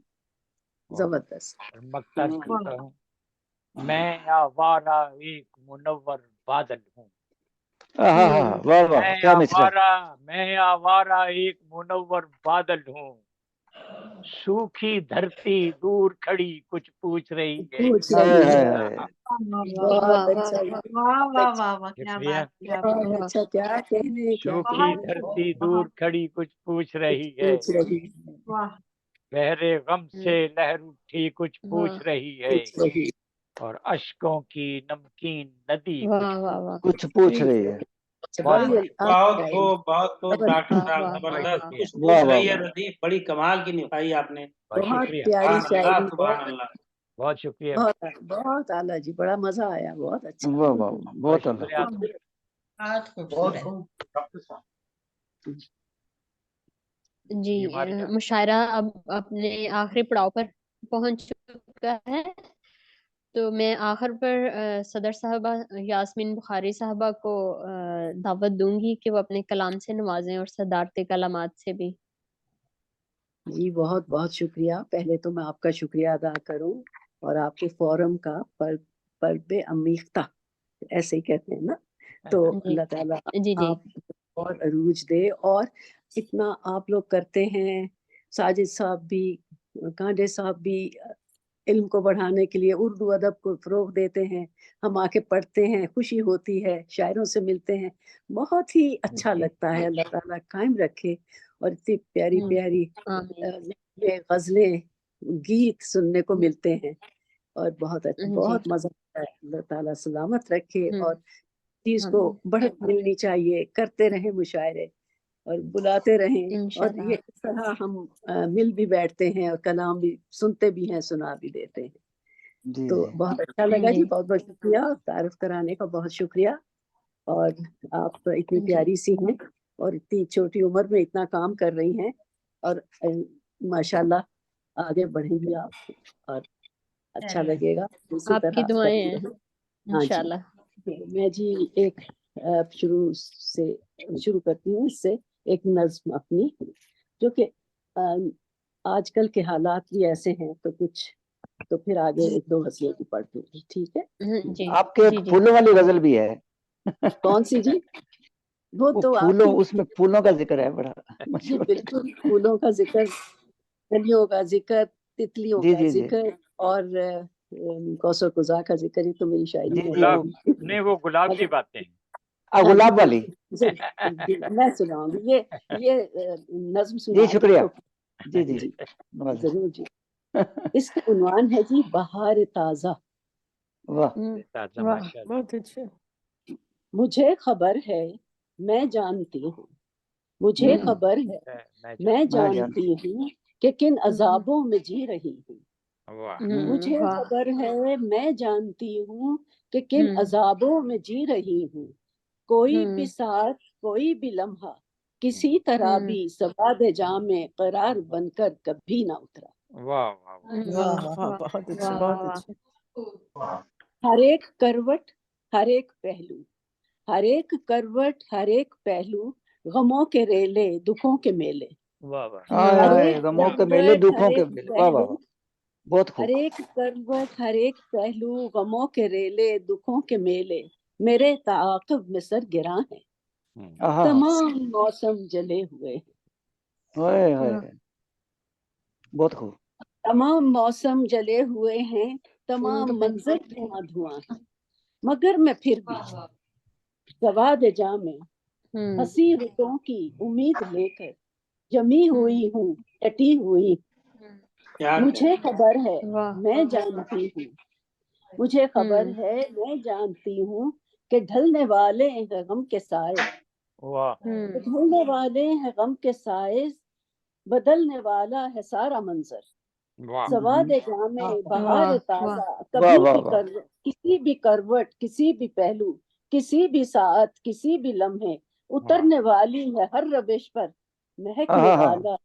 Speaker 1: जबरदस्त।
Speaker 5: और मक्ता
Speaker 4: वाह
Speaker 5: करता हूँ। मैं आवारा एक मुनव्वर बादल हूँ।
Speaker 6: हाँ हाँ हाँ, वाह वाह, क्या मिश्रण,
Speaker 5: मैं आवारा एक मुनव्वर बादल हूँ। सूखी धरती दूर खड़ी कुछ पूछ रही है।
Speaker 1: पूछ
Speaker 6: हाय
Speaker 1: रही
Speaker 6: हाय
Speaker 1: है।
Speaker 6: हाय,
Speaker 1: बहुत अच्छा,
Speaker 4: वाह वाह वाह वाह, क्या
Speaker 5: शुक्रिया।
Speaker 4: बात, क्या
Speaker 1: बहुत
Speaker 4: बात।
Speaker 1: अच्छा, क्या कहने, क्या
Speaker 5: सूखी
Speaker 1: कहने।
Speaker 5: धरती दूर
Speaker 4: बहुत
Speaker 5: खड़ी कुछ पूछ
Speaker 1: कुछ
Speaker 5: रही है।
Speaker 1: पूछ रही है।
Speaker 4: वाह।
Speaker 5: बहरे गम से लहर उठी कुछ पूछ रही है।
Speaker 1: पूछ रही
Speaker 5: और अश्कों की नमकीन नदी
Speaker 2: वाह
Speaker 5: कुछ
Speaker 2: वाह वाह।
Speaker 6: कुछ पूछ रही है,
Speaker 1: अच्छा
Speaker 5: बहुत
Speaker 1: बड़ी आप
Speaker 3: बहुत
Speaker 1: शायरी
Speaker 3: खूब, बहुत खूब डॉक्टर
Speaker 2: वाह
Speaker 3: साहब,
Speaker 2: वाह
Speaker 3: जबरदस्त,
Speaker 2: वाह
Speaker 3: कुछ
Speaker 6: वाह
Speaker 3: पूछ
Speaker 6: वाह
Speaker 3: रही है
Speaker 6: वाह
Speaker 3: रदीफ, बड़ी कमाल की निभाई आपने।
Speaker 5: बहुत
Speaker 1: बहुत
Speaker 5: शुक्रिया,
Speaker 1: प्यारी
Speaker 3: सुभान अल्लाह,
Speaker 1: शायरी,
Speaker 3: सुभान
Speaker 1: बहुत
Speaker 3: अल्लाह।
Speaker 5: बहुत शुक्रिया,
Speaker 1: बहुत बहुत आला जी, बड़ा मजा आया, बहुत अच्छा।
Speaker 6: वाह वाह वाह,
Speaker 5: बहुत
Speaker 6: बहुत अल्लाह।
Speaker 5: शुक्रिया।
Speaker 11: बहुत
Speaker 3: बहुत
Speaker 11: खूबसूरत।
Speaker 3: खूब डॉक्टर साहब।
Speaker 2: जी
Speaker 5: मारिया।
Speaker 2: मुशायरा अब अपने आखिरी पड़ाव पर पहुंच चुका है। तो मैं आखिर पर सदर साहबा यास्मीन बुखारी साहबा को दावत दूंगी कि वो अपने कलाम से नवाजें और सदारती कलामात से भी।
Speaker 1: जी बहुत बहुत शुक्रिया। पहले तो मैं आपका शुक्रिया अदा करूं और आपके फोरम का पर्व अमीख्ता ऐसे ही कहते हैं ना, तो
Speaker 2: जी
Speaker 1: अल्लाह ताला
Speaker 2: जी जी
Speaker 1: आप और अरूज दे। और इतना आप लोग करते हैं, साजिद साहब भी, कांडे साहब भी, इल्म को बढ़ाने के लिए उर्दू अदब को फ़रोग देते हैं। हम आके पढ़ते हैं, खुशी होती है, शायरों से मिलते हैं, बहुत ही अच्छा लगता है। अल्लाह ताला कायम रखे। और इतनी प्यारी प्यारी
Speaker 2: आमीन।
Speaker 1: ये गज़लें, गीत सुनने को मिलते हैं और बहुत
Speaker 2: जी
Speaker 1: बहुत मज़ा आता है। अल्लाह ताला सलामत रखे और चीज़ को
Speaker 2: आमीन
Speaker 1: बढ़त मिलनी चाहिए, करते रहें मुशायरे और बुलाते रहें। और
Speaker 2: इंशाल्लाह।
Speaker 1: ये इस तरह हम मिल भी बैठते हैं और कलाम भी सुनते भी हैं, सुना भी देते हैं।
Speaker 6: जी
Speaker 1: तो
Speaker 6: जी
Speaker 1: बहुत अच्छा लगा जी,
Speaker 2: जी
Speaker 1: बहुत बहुत शुक्रिया, तारुफ कराने का बहुत शुक्रिया। और आप इतनी
Speaker 2: जी
Speaker 1: प्यारी सी हैं और इतनी छोटी उम्र में इतना काम कर रही हैं और माशाल्लाह आगे बढ़ेंगी आप और अच्छा
Speaker 11: चलो,
Speaker 1: लगेगा इसी तरह
Speaker 2: आपकी
Speaker 1: आप
Speaker 2: दुआएं
Speaker 1: करती
Speaker 2: हैं
Speaker 1: रहें। हाँ जी,
Speaker 2: इंशाल्लाह।
Speaker 1: तो मैं जी एक शुरू करती हूँ इससे एक नज्म अपनी, जो कि आजकल के हालात भी ऐसे हैं, तो कुछ तो फिर आगे एक दो गज़लें भी पढ़ दूंगी, ठीक है।
Speaker 2: जी
Speaker 6: आपके
Speaker 2: जी
Speaker 6: एक
Speaker 2: जी
Speaker 6: फूलों वाली गजल भी है।
Speaker 1: कौन सी जी? वो
Speaker 6: वो
Speaker 1: तो
Speaker 6: फूलों,
Speaker 1: आपकी,
Speaker 6: उसमें फूलों का जिक्र है बड़ा
Speaker 1: जी
Speaker 6: मशहूर।
Speaker 1: बिल्कुल, फूलों का जिक्र, कलियों का जिक्र, तितलियों
Speaker 6: जी
Speaker 1: का
Speaker 6: जी जी
Speaker 1: जिक्र और कौसर कुज़ा का जिक्र, ये तो मेरी शायरी
Speaker 6: जी
Speaker 1: में
Speaker 6: जी
Speaker 1: है
Speaker 5: गुलाब,
Speaker 1: ही।
Speaker 5: नहीं वो गुलाब की
Speaker 1: अगर
Speaker 5: बातें हैं।
Speaker 1: हाँ जी
Speaker 6: गुलाब वाली।
Speaker 1: बिल्कुल, मैं सुनाऊंगी ये नज्म
Speaker 6: जी
Speaker 1: सुना दूं
Speaker 6: शुक्रिया।
Speaker 1: तो
Speaker 6: जी जी
Speaker 1: जी
Speaker 6: नवाज़।
Speaker 1: जरूर जी। इसका उन्वान है जी बहार ताजा।
Speaker 6: वाह
Speaker 5: ताजा,
Speaker 7: वाह
Speaker 5: माशाल्लाह।
Speaker 7: बहुत अच्छे।
Speaker 1: मुझे खबर है, मैं जानती हूँ, मुझे खबर है,
Speaker 5: मैं
Speaker 1: मैं
Speaker 6: मैं
Speaker 1: जानती
Speaker 6: जानती
Speaker 1: हूँ कि किन अजाबों में जी रही हूँ।
Speaker 5: वाह,
Speaker 1: मुझे
Speaker 2: वाह
Speaker 1: खबर है, मैं जानती हूँ कि किन अजाबों में जी रही हूँ। कोई भी साथ, कोई भी लम्हा, किसी तरह भी सवाद जाम में करार बनकर कभी ना उतरा।
Speaker 5: वाह वाह
Speaker 7: वाह वाह
Speaker 2: वाह
Speaker 7: बहुत अच्छे,
Speaker 2: वाह
Speaker 7: बहुत
Speaker 2: वाह
Speaker 7: अच्छे।
Speaker 1: हर एक करवट, हर एक पहलू, हर एक करवट, हर एक पहलू, गमों के रेले, दुखों के मेले।
Speaker 5: वाह वाह,
Speaker 6: हाय
Speaker 1: हर
Speaker 6: हाय,
Speaker 1: एक
Speaker 6: गमों के मेले
Speaker 1: करवट,
Speaker 6: दुखों
Speaker 1: हर
Speaker 6: के
Speaker 1: एक
Speaker 6: मेले, वाह वाह
Speaker 1: पहलू,
Speaker 6: वाह, बहुत
Speaker 1: हर
Speaker 6: खूब।
Speaker 1: एक करवट, हर एक पहलू, गमों के रेले, दुखों के मेले, मेरे ताक़ब में सर गिरा है,
Speaker 6: आहा,
Speaker 1: तमाम मौसम जले हुए हैं।
Speaker 6: हाय हाय, बहुत खूब।
Speaker 1: तमाम मौसम जले हुए हैं, तमाम मंजर धुआं धुआं है, मगर मैं फिर भी सवाद जामे हंसी रुतों की उम्मीद लेकर जमी हुई हूँ, डटी हुई।
Speaker 3: क्या
Speaker 1: मुझे खबर है,
Speaker 2: वाह
Speaker 1: मैं जानती हूँ, मुझे खबर है, मैं जानती हूँ कि ढलने वाले हैं गम के साए,
Speaker 5: वाह
Speaker 1: ढलने वाले हैं गम के साए, बदलने वाला है सारा मंजर।
Speaker 5: वाह
Speaker 1: सवाद जामे बहार
Speaker 2: वाह
Speaker 1: ताजा,
Speaker 6: वाह
Speaker 1: कभी
Speaker 6: वाह
Speaker 1: भी
Speaker 6: वाह,
Speaker 1: किसी भी करवट, किसी भी पहलू, किसी भी साथ, किसी भी लम्हे,
Speaker 5: वाह
Speaker 1: उतरने वाली है हर रविश पर, महकने
Speaker 6: आहा,
Speaker 1: वाला।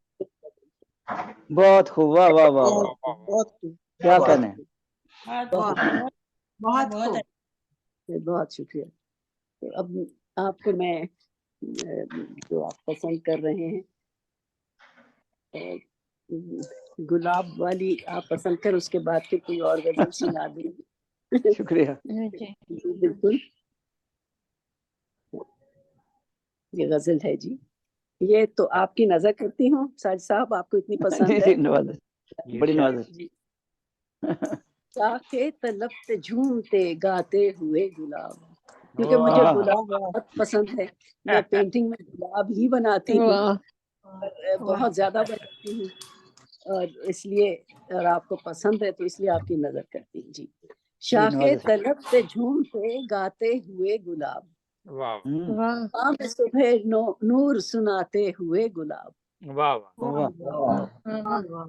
Speaker 6: बहुत खूब, वाह वाह वाह वाह,
Speaker 3: बहुत खूब, बहुत खूब,
Speaker 6: क्या
Speaker 1: बहुत
Speaker 6: कहने।
Speaker 11: बहुत
Speaker 1: बहुत
Speaker 11: खूब,
Speaker 4: बहुत
Speaker 11: बहुत
Speaker 4: खूब।
Speaker 1: बहुत शुक्रिया। तो अब आपको मैं जो आप पसंद कर रहे हैं, गुलाब वाली आप पसंद कर, उसके बाद फिर कोई और गजल सुना दूंगी।
Speaker 6: शुक्रिया।
Speaker 2: जी
Speaker 1: जी बिल्कुल, ये गजल है जी, ये तो आपकी नजर करती हूँ साजिद साहब, आपको इतनी
Speaker 6: जी
Speaker 1: पसंद
Speaker 6: जी
Speaker 1: है
Speaker 6: नवाज़,
Speaker 5: ये
Speaker 6: बड़ी
Speaker 5: शायद
Speaker 6: नवाज़।
Speaker 1: जी। साके तलब पे झूमते गाते हुए गुलाब, क्योंकि मुझे
Speaker 6: आहा,
Speaker 1: गुलाब बहुत पसंद है, मैं पेंटिंग में गुलाब ही बनाती हूँ
Speaker 2: वाह
Speaker 1: और बहुत ज्यादा बनाती हूँ, और इसलिए, और आपको पसंद है तो इसलिए आपकी नजर करती हूँ जी।
Speaker 6: जी
Speaker 1: शाखे
Speaker 6: नवाज़।
Speaker 1: तलब पे झूमते गाते हुए गुलाब,
Speaker 5: वाह
Speaker 2: वाह
Speaker 1: आम सुबह नूर सुनाते हुए गुलाब।
Speaker 5: वाह वाह
Speaker 2: वाह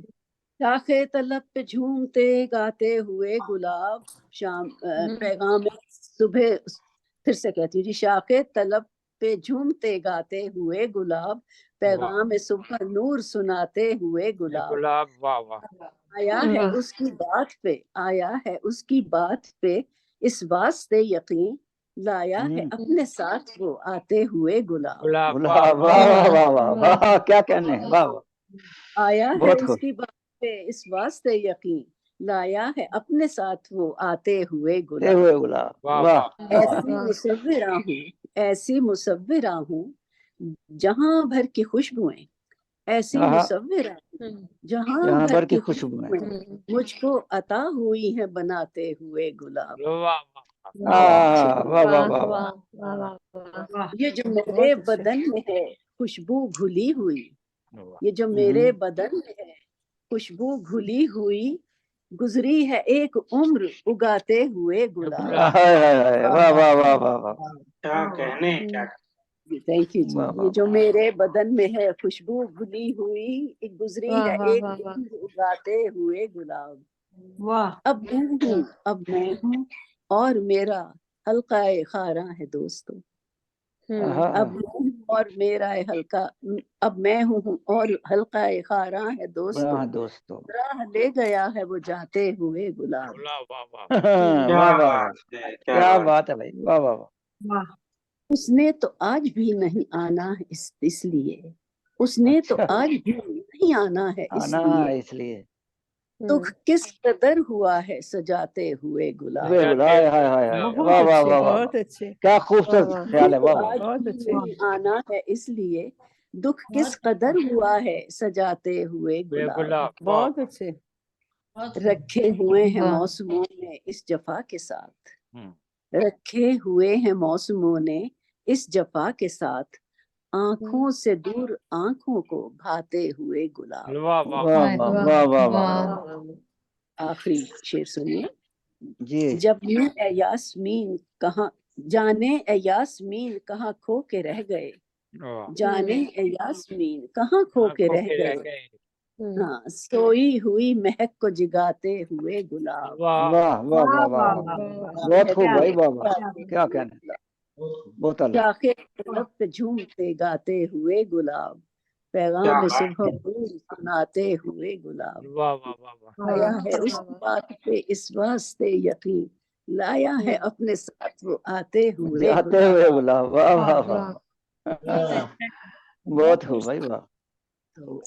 Speaker 1: शाखे तलब पे झूमते गाते हुए गुलाब। शाम पैगाम सुबह, फिर से कहती हूँ जी, शाखे तलब पे झूमते गाते हुए गुलाब, पैगाम सुबह नूर सुनाते हुए गुलाब।
Speaker 5: गुलाब वाह वाह
Speaker 1: आया है उसकी बात पे, आया है उसकी बात पे, इस वास्ते यकीन लाया है अपने साथ वो आते हुए गुलाब।
Speaker 5: गुलाब
Speaker 6: वाह वाह वाह वाह वाह, क्या कहने हैं, वाह वाह,
Speaker 1: आया है
Speaker 6: बहुत खूब।
Speaker 1: उसकी बात पे, इस वास्ते यकीन लाया है अपने साथ वो आते हुए
Speaker 6: ते
Speaker 1: गुलाब।
Speaker 6: हुए गुलाब,
Speaker 5: वाह
Speaker 6: वाह
Speaker 5: वाह
Speaker 1: ऐसी मुसव्विरा हूँ, ऐसी मुसव्विरा हूँ जहाँ भर की खुशबुएं, ऐसी
Speaker 6: आहा,
Speaker 1: मुसव्विरा हूँ जहाँ
Speaker 6: जहाँ
Speaker 1: भर
Speaker 6: भर की
Speaker 1: की
Speaker 6: खुशबुएं,
Speaker 1: खुशबुएं मुझको अता हुई है बनाते हुए गुलाब।
Speaker 5: वाह
Speaker 6: वाह वाह वाह
Speaker 2: वाह
Speaker 6: वाह,
Speaker 2: वाह वाह
Speaker 1: ये जो मेरे
Speaker 7: बहुत अच्छे।
Speaker 1: बदन में है खुशबू घुली हुई,
Speaker 5: वाह
Speaker 1: ये जो मेरे बदन में है खुशबू घुली हुई, गुजरी है एक उम्र उगाते हुए गुलाब।
Speaker 5: गुलाब
Speaker 6: वाह वाह वाह वाह वाह,
Speaker 3: क्या कहने, क्या
Speaker 1: थैंक यू जी।
Speaker 6: वाह
Speaker 1: ये
Speaker 6: वाह,
Speaker 1: जो मेरे बदन में है खुशबू घुली हुई, एक गुजरी
Speaker 2: वाह
Speaker 1: है
Speaker 2: वाह
Speaker 1: एक
Speaker 2: वाह वाह
Speaker 1: उम्र उगाते हुए गुलाब।
Speaker 4: वाह
Speaker 1: अब मैं हूँ, अब मैं हूँ और मेरा हल्का खारा है दोस्तों।
Speaker 6: आहा,
Speaker 1: अब मैं हूँ और मेरा हल्का, अब मैं हूँ और हल्का खारा है दोस्तों,
Speaker 6: वाह दोस्तों,
Speaker 1: राह ले गया है वो जाते हुए गुलाब।
Speaker 5: गुलाब वाह वाह
Speaker 3: क्या
Speaker 6: वाह वाह,
Speaker 3: बात है, क्या
Speaker 6: क्या
Speaker 3: बात
Speaker 6: बात है भाई, वाह वाह वाह,
Speaker 4: वाह
Speaker 1: उसने तो आज भी नहीं आना है इसलिए, उसने तो
Speaker 6: अच्छा,
Speaker 1: आज भी नहीं आना है
Speaker 6: आना
Speaker 1: इसलिए,
Speaker 6: इसलिए,
Speaker 1: दुख किस कदर हुआ है सजाते हुए गुलाब।
Speaker 6: हुए गुलाब, हाय हाय हाय हाय, वाह वाह वाह वाह,
Speaker 7: बहुत अच्छे,
Speaker 6: क्या
Speaker 2: वाह
Speaker 6: खूबसूरत
Speaker 2: वाह
Speaker 6: ख्याल है,
Speaker 1: तो
Speaker 6: वाह वाह,
Speaker 1: आज
Speaker 7: बहुत
Speaker 1: भी
Speaker 7: अच्छे।
Speaker 1: नहीं आना है इसलिए, दुख किस कदर हुआ है सजाते हुए गुलाब।
Speaker 5: गुलाब वाह
Speaker 7: बहुत अच्छे।
Speaker 1: रखे हुए हैं
Speaker 2: वाह
Speaker 1: मौसमों ने इस जफा के साथ,
Speaker 5: हम्म,
Speaker 1: रखे हुए हैं मौसमों ने इस जफा के साथ, आंखों से दूर आंखों को भाते हुए गुलाब।
Speaker 5: वाह वाह
Speaker 6: वाह वाह वाह वाह वाह,
Speaker 2: वाह
Speaker 1: आखिरी शेर सुनिए।
Speaker 6: जी,
Speaker 1: जब मैं ए यास्मीन कहाँ, जाने ए यास्मीन कहाँ खो के रह गए,
Speaker 5: वाह
Speaker 1: जाने ए यास्मीन कहाँ खो के
Speaker 5: आंखों
Speaker 1: रह
Speaker 5: के रह
Speaker 1: गए,
Speaker 5: गए
Speaker 1: हाँ सोई हुई महक को जगाते हुए गुलाब।
Speaker 5: वाह
Speaker 6: वाह वाह वाह वाह, बहुत खूब भाई, वाह वाह, क्या कहने, बहुत अला,
Speaker 1: शाखे तलब पे झूमते गाते हुए गुलाब, पैगाम में
Speaker 3: बात
Speaker 1: सुबह नूर सुनाते हुए गुलाब।
Speaker 5: वाह वाह वाह वाह
Speaker 1: आया है उस बात पे इस वास्ते यकीन, लाया है अपने साथ वो आते हुए
Speaker 6: जाते
Speaker 1: गुलाब।
Speaker 6: हुए गुलाब, वाह वाह वाह, बहुत खूब भाई, वाह,
Speaker 1: तो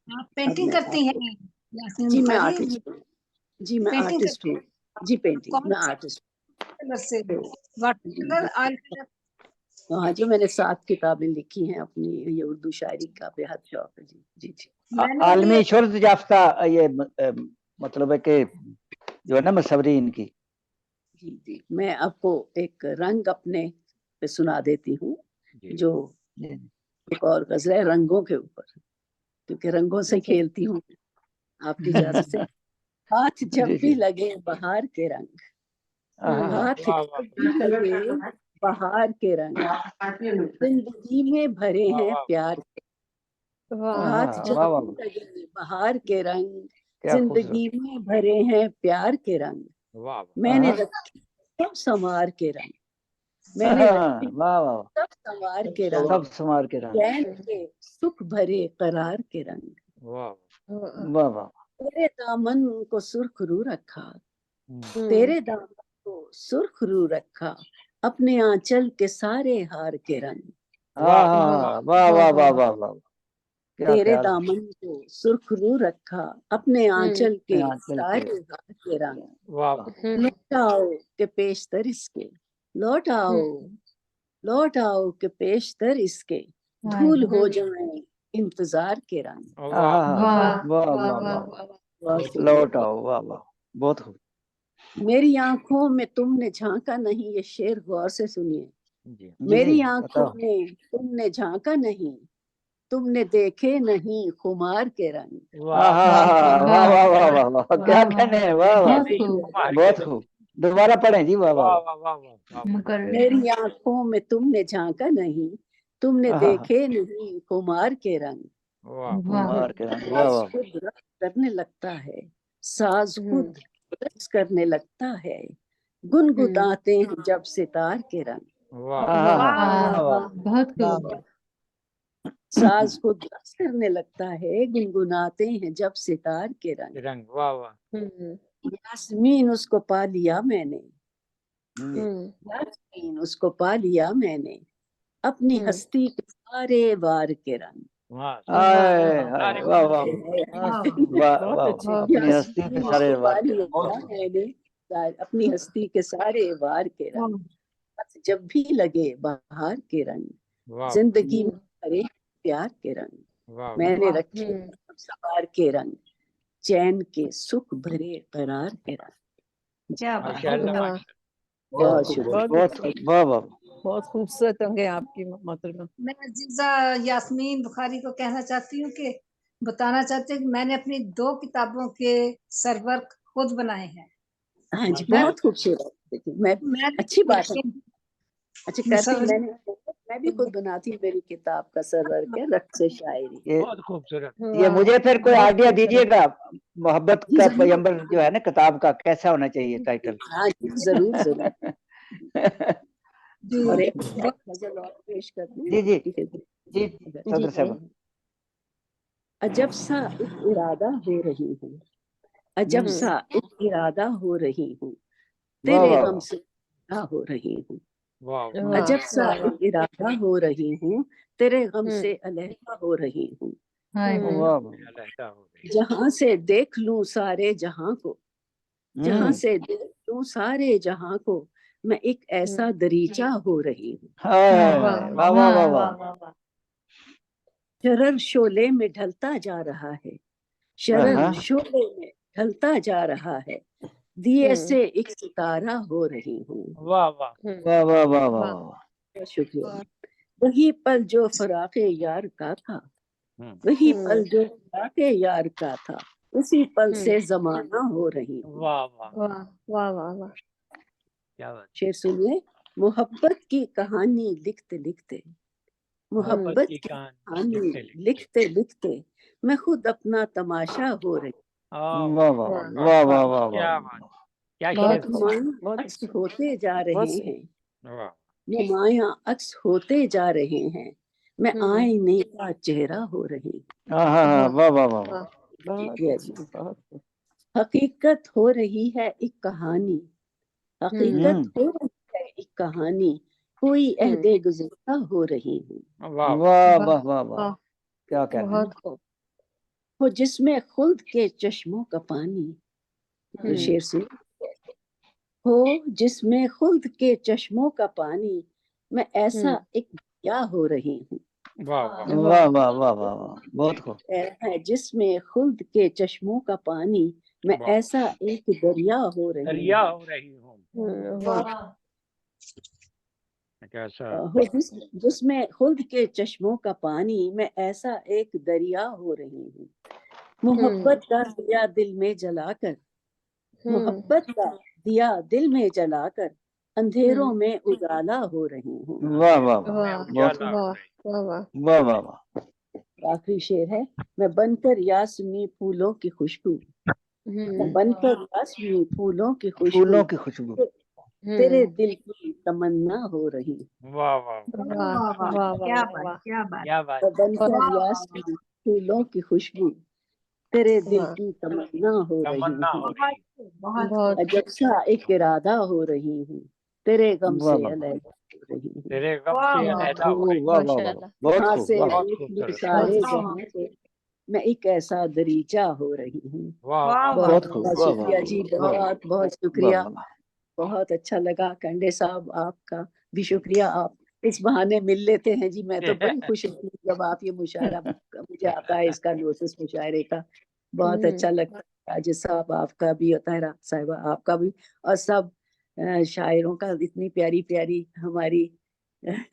Speaker 4: आप
Speaker 1: अब
Speaker 4: पेंटिंग
Speaker 1: मैं
Speaker 4: करती हैं
Speaker 1: आपको,
Speaker 4: यास्मीन
Speaker 1: जी मैं
Speaker 4: बुखारी?
Speaker 1: आर्टिस्ट हूँ, जी मैं
Speaker 4: पेंटिंग
Speaker 1: आर्टिस्ट हूँ, जी पेंटिंग
Speaker 4: कौन
Speaker 1: मैं
Speaker 4: से
Speaker 1: आर्टिस्ट
Speaker 4: कलर से?
Speaker 1: हूँ।
Speaker 4: Water colour, oil colour?
Speaker 1: हाँ जो मैंने 7 किताबें लिखी हैं अपनी, ये उर्दू शायरी का बेहद शौक है जी जी जी।
Speaker 4: मैंने भी
Speaker 6: आलमी शोहरत याफ्ता ये मतलब है कि जो है ना मसवरी इनकी,
Speaker 1: जी जी मैं आपको एक रंग अपने पे सुना देती हूँ, जो एक और गजल है रंगों के ऊपर, क्योंकि रंगों से खेलती हूँ आपकी इजाजत से। हाथ जब
Speaker 6: जी
Speaker 1: भी
Speaker 6: जी,
Speaker 1: लगे बहार के रंग,
Speaker 6: आहा,
Speaker 1: हाथ जब भी लगे बहार के रंग, जिंदगी में भरे हैं प्यार के, हाथ
Speaker 6: आहा,
Speaker 1: जब
Speaker 6: वाह वाह,
Speaker 1: भी लगे बहार के रंग,
Speaker 6: क्या खूबसूरत,
Speaker 1: जिंदगी में भरे हैं प्यार के रंग,
Speaker 5: वाह
Speaker 1: मैंने
Speaker 6: आहा,
Speaker 1: रखे सब संवार के रंग, मैंने रखे
Speaker 6: वाह वाह,
Speaker 1: सब संवार के रंग,
Speaker 6: सब संवार के रंग,
Speaker 1: चैन के सुख भरे करार के रंग,
Speaker 5: वाह
Speaker 6: वाह वाह,
Speaker 1: तेरे दामन को सुर्खरू रखा,
Speaker 5: हम्म,
Speaker 1: तेरे दामन को सुर्खरू रखा, अपने आंचल के सारे हार के रंग,
Speaker 6: आहा, वाह वाह वाह वाह वाह, क्या
Speaker 1: तेरे
Speaker 6: ख्याल है,
Speaker 1: दामन को सुर्खरू रखा, अपने आंचल के
Speaker 6: आंचल
Speaker 1: सारे
Speaker 6: के,
Speaker 1: हार के रंग,
Speaker 5: वाह
Speaker 1: लौट आओ के पेशतर इसके, लौट आओ, लौट आओ के पेशतर इसके, धूल हो जाए इंतजार के रंग।
Speaker 6: आहा,
Speaker 5: वाह
Speaker 6: वाह वाह वाह,
Speaker 1: बहुत शुक्रिया।
Speaker 6: लौट आओ, वाह वाह, बहुत खूब,
Speaker 1: मेरी आंखों में तुमने झांका नहीं, ये शेर गौर से सुनिए।
Speaker 5: जी
Speaker 1: मेरी
Speaker 6: जी
Speaker 1: आंखों
Speaker 6: बताओ,
Speaker 1: में तुमने झांका नहीं, तुमने देखे नहीं खुमार के रंग।
Speaker 5: वाह
Speaker 6: आहा, वाह वाह वाह वाह वाह, क्या कहने हैं, वाह वाह,
Speaker 1: बहुत शुक्रिया।
Speaker 6: बहुत खूब, दोबारा पढ़ें जी। वाह वाह
Speaker 5: वाह वाह वाह वाह वाह।
Speaker 1: मेरी आंखों में तुमने झांका नहीं, तुमने
Speaker 6: हाँ,
Speaker 1: देखे नहीं खुमार के रंग।
Speaker 5: वाह
Speaker 6: कुमार के रंग। वाह
Speaker 1: साज
Speaker 6: वाह।
Speaker 1: खुद रक्स करने लगता है, साज खुद रक्स करने लगता है, गुनगुनाते हैं जब सितार के रंग।
Speaker 5: वाह
Speaker 6: हाँ हाँ हाँ, वाह
Speaker 13: बहुत खूब।
Speaker 1: साज खुद रक्स करने लगता है, गुनगुनाते हैं जब सितार के रंग।
Speaker 5: रंग। वाह वाह।
Speaker 1: यास्मीन उसको पा लिया मैंने,
Speaker 6: हम्म,
Speaker 1: यास्मीन उसको पा लिया मैंने, अपनी हस्ती के सारे वार के रंग।
Speaker 5: वाह
Speaker 6: हाय हाय,
Speaker 5: सारे
Speaker 6: वाह वाह वाह
Speaker 7: बहुत
Speaker 6: वाह।
Speaker 7: अच्छी।
Speaker 6: अपनी हस्ती पे
Speaker 1: यास्मीन
Speaker 6: सारे
Speaker 1: उसको पा
Speaker 6: वार के रंग।
Speaker 1: लिया मैंने, अपनी हस्ती के सारे वार के रंग। बस जब भी लगे बाहर के रंग,
Speaker 5: वाह
Speaker 1: जिंदगी में हरे प्यार के रंग,
Speaker 5: वाह वाह।
Speaker 1: मैंने रखे सवार के रंग, चैन के सुख भरे करार के रंग।
Speaker 8: क्या बात है।
Speaker 5: माशाल्लाह
Speaker 7: वाह,
Speaker 5: माशाल्लाह।
Speaker 1: बहुत
Speaker 6: खूब,
Speaker 1: शुक्रिया।
Speaker 6: बहुत खूब, वाह वाह।
Speaker 7: बहुत खूबसूरत होंगे आपकी मोहतरमा।
Speaker 4: मैं अजीजा यास्मीन बुखारी को कहना चाहती हूँ कि बताना चाहती हूँ कि मैंने अपनी 2 किताबों के सरवर्क खुद बनाए हैं।
Speaker 1: हाँ जी,
Speaker 4: मैं
Speaker 1: बहुत खूबसूरत। देखिए, मैं
Speaker 4: मैं
Speaker 1: अच्छी बात है। अच्छा करती,
Speaker 4: मुसव्विर-
Speaker 1: मैं भी खुद बनाती हूँ मेरी किताब का सरवर के रक्त से शायरी।
Speaker 6: ये
Speaker 5: बहुत खूबसूरत।
Speaker 6: ये मुझे फिर कोई
Speaker 7: बहुत
Speaker 6: आइडिया
Speaker 7: खूबसूरत।
Speaker 6: दीजिएगा, मोहब्बत
Speaker 1: जी
Speaker 6: का
Speaker 1: जरूर,
Speaker 6: पैगंबर जो है ना किताब का, कैसा होना चाहिए टाइटल?
Speaker 1: हाँ जी जरूर जरूर।
Speaker 4: जी
Speaker 1: और एक
Speaker 4: बहुत
Speaker 1: गजल और पेश कर दूं
Speaker 6: जी जी
Speaker 1: आपकी खिदमत
Speaker 6: जी
Speaker 1: में।
Speaker 6: सदर साहब।
Speaker 1: अजब सा एक इरादा हो रही हूँ, अजब सा एक इरादा हो रही हूँ,
Speaker 6: वाह
Speaker 1: तेरे
Speaker 6: वाह
Speaker 1: गम से जुदा हो रही हूँ।
Speaker 5: वाह
Speaker 7: वाह,
Speaker 1: अजब सा
Speaker 7: वाह,
Speaker 1: एक इरादा हो रही हूँ, तेरे गम से अलहदा हो रही हूँ।
Speaker 13: हाय
Speaker 6: वाह
Speaker 13: हाय।
Speaker 6: वाह।
Speaker 5: अलहदा हो गई।
Speaker 1: जहां से देख लूं सारे जहां को, जहां से देख लूं सारे जहां को, मैं एक ऐसा दरीचा हो रही हूँ।
Speaker 6: हाय हाय
Speaker 13: वाह
Speaker 6: हाय, वाह वाह वाह वाह।
Speaker 1: शरर शोले में ढलता जा रहा है, शरर
Speaker 6: हाँ
Speaker 1: शोले में ढलता जा रहा है, दिए से एक सितारा हो रही हूँ।
Speaker 5: वाह वाह।
Speaker 6: वाह वाह वाह वाह वाह।
Speaker 1: शुक्रिया। वही पल जो फराके यार का था, वही पल जो फराके यार का था, उसी पल से जमाना हो रही हूँ।
Speaker 5: वाह वाह।
Speaker 2: वाह वाह वाह वाह।
Speaker 5: क्या बात।
Speaker 1: शेर सुनिए। मोहब्बत की कहानी लिखते लिखते, मोहब्बत की कहानी लिखते लिखते, मैं खुद अपना तमाशा हो रही।
Speaker 6: वाह वाह वाह वाह वाह
Speaker 5: क्या
Speaker 6: वाह।
Speaker 5: बात। क्या
Speaker 7: बहुत
Speaker 5: शेर।
Speaker 1: नुमायां अक्स होते जा रहे
Speaker 7: बहुत
Speaker 1: हैं,
Speaker 5: वाह।
Speaker 1: नुमायां अक्स होते जा रहे हैं, मैं आईने का चेहरा हो रही।
Speaker 6: हाँ हाँ हाँ, वाह वाह वाह वाह।
Speaker 7: बहुत
Speaker 1: ये
Speaker 7: अच्छी, बहुत खूब।
Speaker 1: हकीकत हो रही है एक कहानी, हकीकत हो रही है एक कहानी, कोई अहदे गुज़िश्ता हो रही हूँ।
Speaker 5: वाह
Speaker 6: वाह वाह वाह वाह। क्या कहते हैं।
Speaker 2: बहुत खूब।
Speaker 1: हो जिसमें खुल्द के चश्मों का पानी, तो शेर सुन। हो जिसमें खुल्द के चश्मों का पानी, मैं ऐसा एक दरिया हो रही हूँ।
Speaker 5: वाह वाह।
Speaker 6: वाह वाह वाह वाह वाह, बहुत खूब।
Speaker 1: है जिसमें खुल्द के चश्मों का पानी, मैं
Speaker 5: वाह।
Speaker 1: ऐसा एक दरिया हो रही
Speaker 5: दरिया
Speaker 1: हूँ।
Speaker 5: हो रही हूँ।
Speaker 2: वाह
Speaker 5: कैसा।
Speaker 1: हो जिसमें खुल्द के चश्मों का पानी, मैं ऐसा एक दरिया हो रही हूँ। मोहब्बत का दिया दिल में जलाकर, मोहब्बत का दिया दिल में जलाकर, अंधेरों में उजाला हो रही हूँ।
Speaker 6: वाह वाह वाह,
Speaker 2: वाह
Speaker 6: बहुत
Speaker 5: उजाला
Speaker 6: खूब।
Speaker 5: हो रही।
Speaker 2: वाह वाह।
Speaker 6: वाह वाह वाह।
Speaker 1: आखिरी शेर है। मैं बनकर यासमी फूलों की खुशबू, मैं बनकर यासमी फूलों की खुशबू,
Speaker 6: फूलों की खुशबू।
Speaker 1: तेरे दिल की तमन्ना हो रही।
Speaker 5: वाह वाह।
Speaker 2: वाह
Speaker 8: वाह
Speaker 2: वाह
Speaker 8: क्या
Speaker 2: वाह
Speaker 8: बात,
Speaker 2: वाह।
Speaker 8: क्या बात।
Speaker 5: क्या बात।
Speaker 1: मैं बनकर यासमी फूलों की खुशबू, तेरे दिल
Speaker 2: वाह।
Speaker 1: की तमन्ना हो रही
Speaker 5: तमन्ना हो
Speaker 1: हूँ।
Speaker 5: रही।
Speaker 8: बहुत
Speaker 2: बहुत
Speaker 1: अजब सा एक इरादा हो रही हूँ, तेरे गम
Speaker 6: वाह
Speaker 1: से
Speaker 6: वाह
Speaker 1: अलग हो रही हूँ।
Speaker 5: तेरे गम
Speaker 8: वाह
Speaker 5: से
Speaker 8: वाह
Speaker 5: अलहदा हो रही।
Speaker 6: वाह वाह वाह,
Speaker 2: माशाल्लाह।
Speaker 6: बहुत
Speaker 1: जहाँ
Speaker 6: खूब।
Speaker 1: से
Speaker 6: वाह
Speaker 5: बहुत
Speaker 1: देख लूं
Speaker 5: खूबसूरत।
Speaker 1: सारे
Speaker 8: वाह
Speaker 1: जहां को, मैं एक ऐसा दरीचा हो रही हूँ।
Speaker 5: वाह
Speaker 8: वाह
Speaker 5: वाह।
Speaker 8: वाह।
Speaker 1: बहुत
Speaker 6: बहुत खूब।
Speaker 1: बहुत
Speaker 6: वाह वाह
Speaker 1: शुक्रिया जी,
Speaker 6: वाह
Speaker 1: बहुत बहुत
Speaker 6: वाह
Speaker 1: शुक्रिया।
Speaker 6: वाह।
Speaker 1: बहुत अच्छा लगा। कंडे साहब आपका भी शुक्रिया, आप इस बहाने मिल लेते हैं जी। मैं तो बड़ी खुश हूँ जब आप ये मुशायरा मुझे आता है, इसका नोटिस मुशायरे का बहुत अच्छा लगता है। राजेश साहब आपका भी, ताहिरा साहिबा आपका भी, और सब शायरों का इतनी प्यारी प्यारी हमारी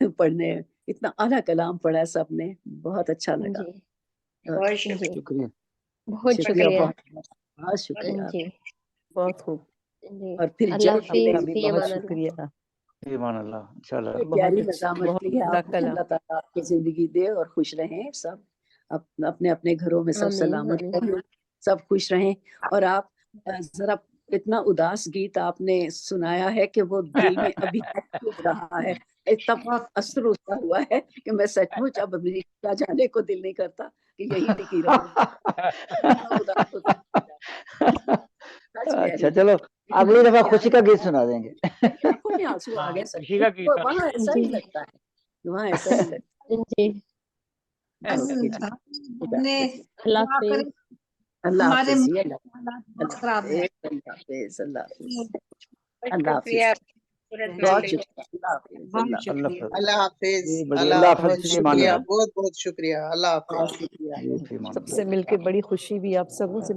Speaker 1: पढ़ने, इतना आला कलाम पढ़ा सबने, बहुत अच्छा लगा।
Speaker 2: जी
Speaker 8: बहुत
Speaker 2: जी
Speaker 6: शुक्रिया।
Speaker 2: बहुत
Speaker 1: शुक्रिया,
Speaker 2: शुक्रिया।
Speaker 1: बहुत बहुत शुक्रिया।
Speaker 2: जी
Speaker 7: बहुत खूब।
Speaker 2: जी
Speaker 1: और फिर
Speaker 2: अल्लाह
Speaker 1: जल्द
Speaker 2: हाफिज
Speaker 1: मिलेंगे।
Speaker 7: भी
Speaker 2: फी
Speaker 7: बहुत
Speaker 2: अमान अल्लाह।
Speaker 7: शुक्रिया।
Speaker 6: ईमान अल्लाह इंशाल्लाह।
Speaker 1: बड़ी
Speaker 7: बहुत
Speaker 1: प्यारी
Speaker 7: अच्छा,
Speaker 1: नज़ामत
Speaker 7: बहुत
Speaker 1: की है
Speaker 7: उम्दा
Speaker 1: आपने।
Speaker 7: कलाम।
Speaker 1: अल्लाह ताला आपकी जिंदगी दे और खुश रहें सब, अपने अपने घरों में सब
Speaker 2: आमीन
Speaker 1: सलामत
Speaker 2: आमीन
Speaker 1: रहें, सब खुश रहें। और आप जरा इतना उदास गीत आपने सुनाया है कि वो दिल में अभी तक चुभ रहा है, इतना बहुत असर उसका हुआ है कि मैं सचमुच अब अमेरिका जाने को दिल नहीं करता कि यही टिकी रहूं। इतना उदास हो जाता है। सच कह
Speaker 6: अच्छा
Speaker 1: रही हूँ।
Speaker 6: चलो अगली दफा खुशी का गीत सुना देंगे।
Speaker 1: मेरी आंखों में आंसू आ गए
Speaker 5: खुशी का गीत
Speaker 1: सच। वहाँ ऐसा ही
Speaker 2: जी
Speaker 1: लगता है, वहाँ ऐसा ही लगता
Speaker 2: जी
Speaker 1: है। ओके जी, खुदा
Speaker 4: ने
Speaker 1: हाफिज।
Speaker 2: अल्लाह
Speaker 4: दुआ
Speaker 2: हाफिज।
Speaker 4: करें
Speaker 1: अल्लाह
Speaker 4: हमारे
Speaker 1: हाफिज जी,
Speaker 4: मुल्क
Speaker 1: अल्लाह
Speaker 4: के हालात बहुत
Speaker 1: अल्लाह
Speaker 4: खराब है।
Speaker 1: हाफिज, अल्लाह हाफिज,
Speaker 11: बहुत
Speaker 1: अल्लाह
Speaker 11: शुक्रिया
Speaker 1: हाफिज,
Speaker 11: पूरा
Speaker 1: बहुत
Speaker 11: जी
Speaker 1: शुक्रिया, अल्लाह हाफिज,
Speaker 4: बहुत
Speaker 1: अल्लाह
Speaker 6: अल्लाह
Speaker 4: शुक्रिया।
Speaker 6: हाफिज।
Speaker 9: अल्लाह हाफिज,
Speaker 6: जी बढ़िया,
Speaker 9: अल्लाह
Speaker 6: अल्लाह
Speaker 9: बहुत
Speaker 6: हाफिज जी, ईमान
Speaker 9: शुक्रिया,
Speaker 6: अल्लाह।
Speaker 9: बहुत बहुत शुक्रिया, अल्लाह हाफिज।
Speaker 1: बहुत शुक्रिया।
Speaker 6: जी, ईमान अल्लाह।
Speaker 7: सबसे मिलके बड़ी खुशी भी, आप सबों से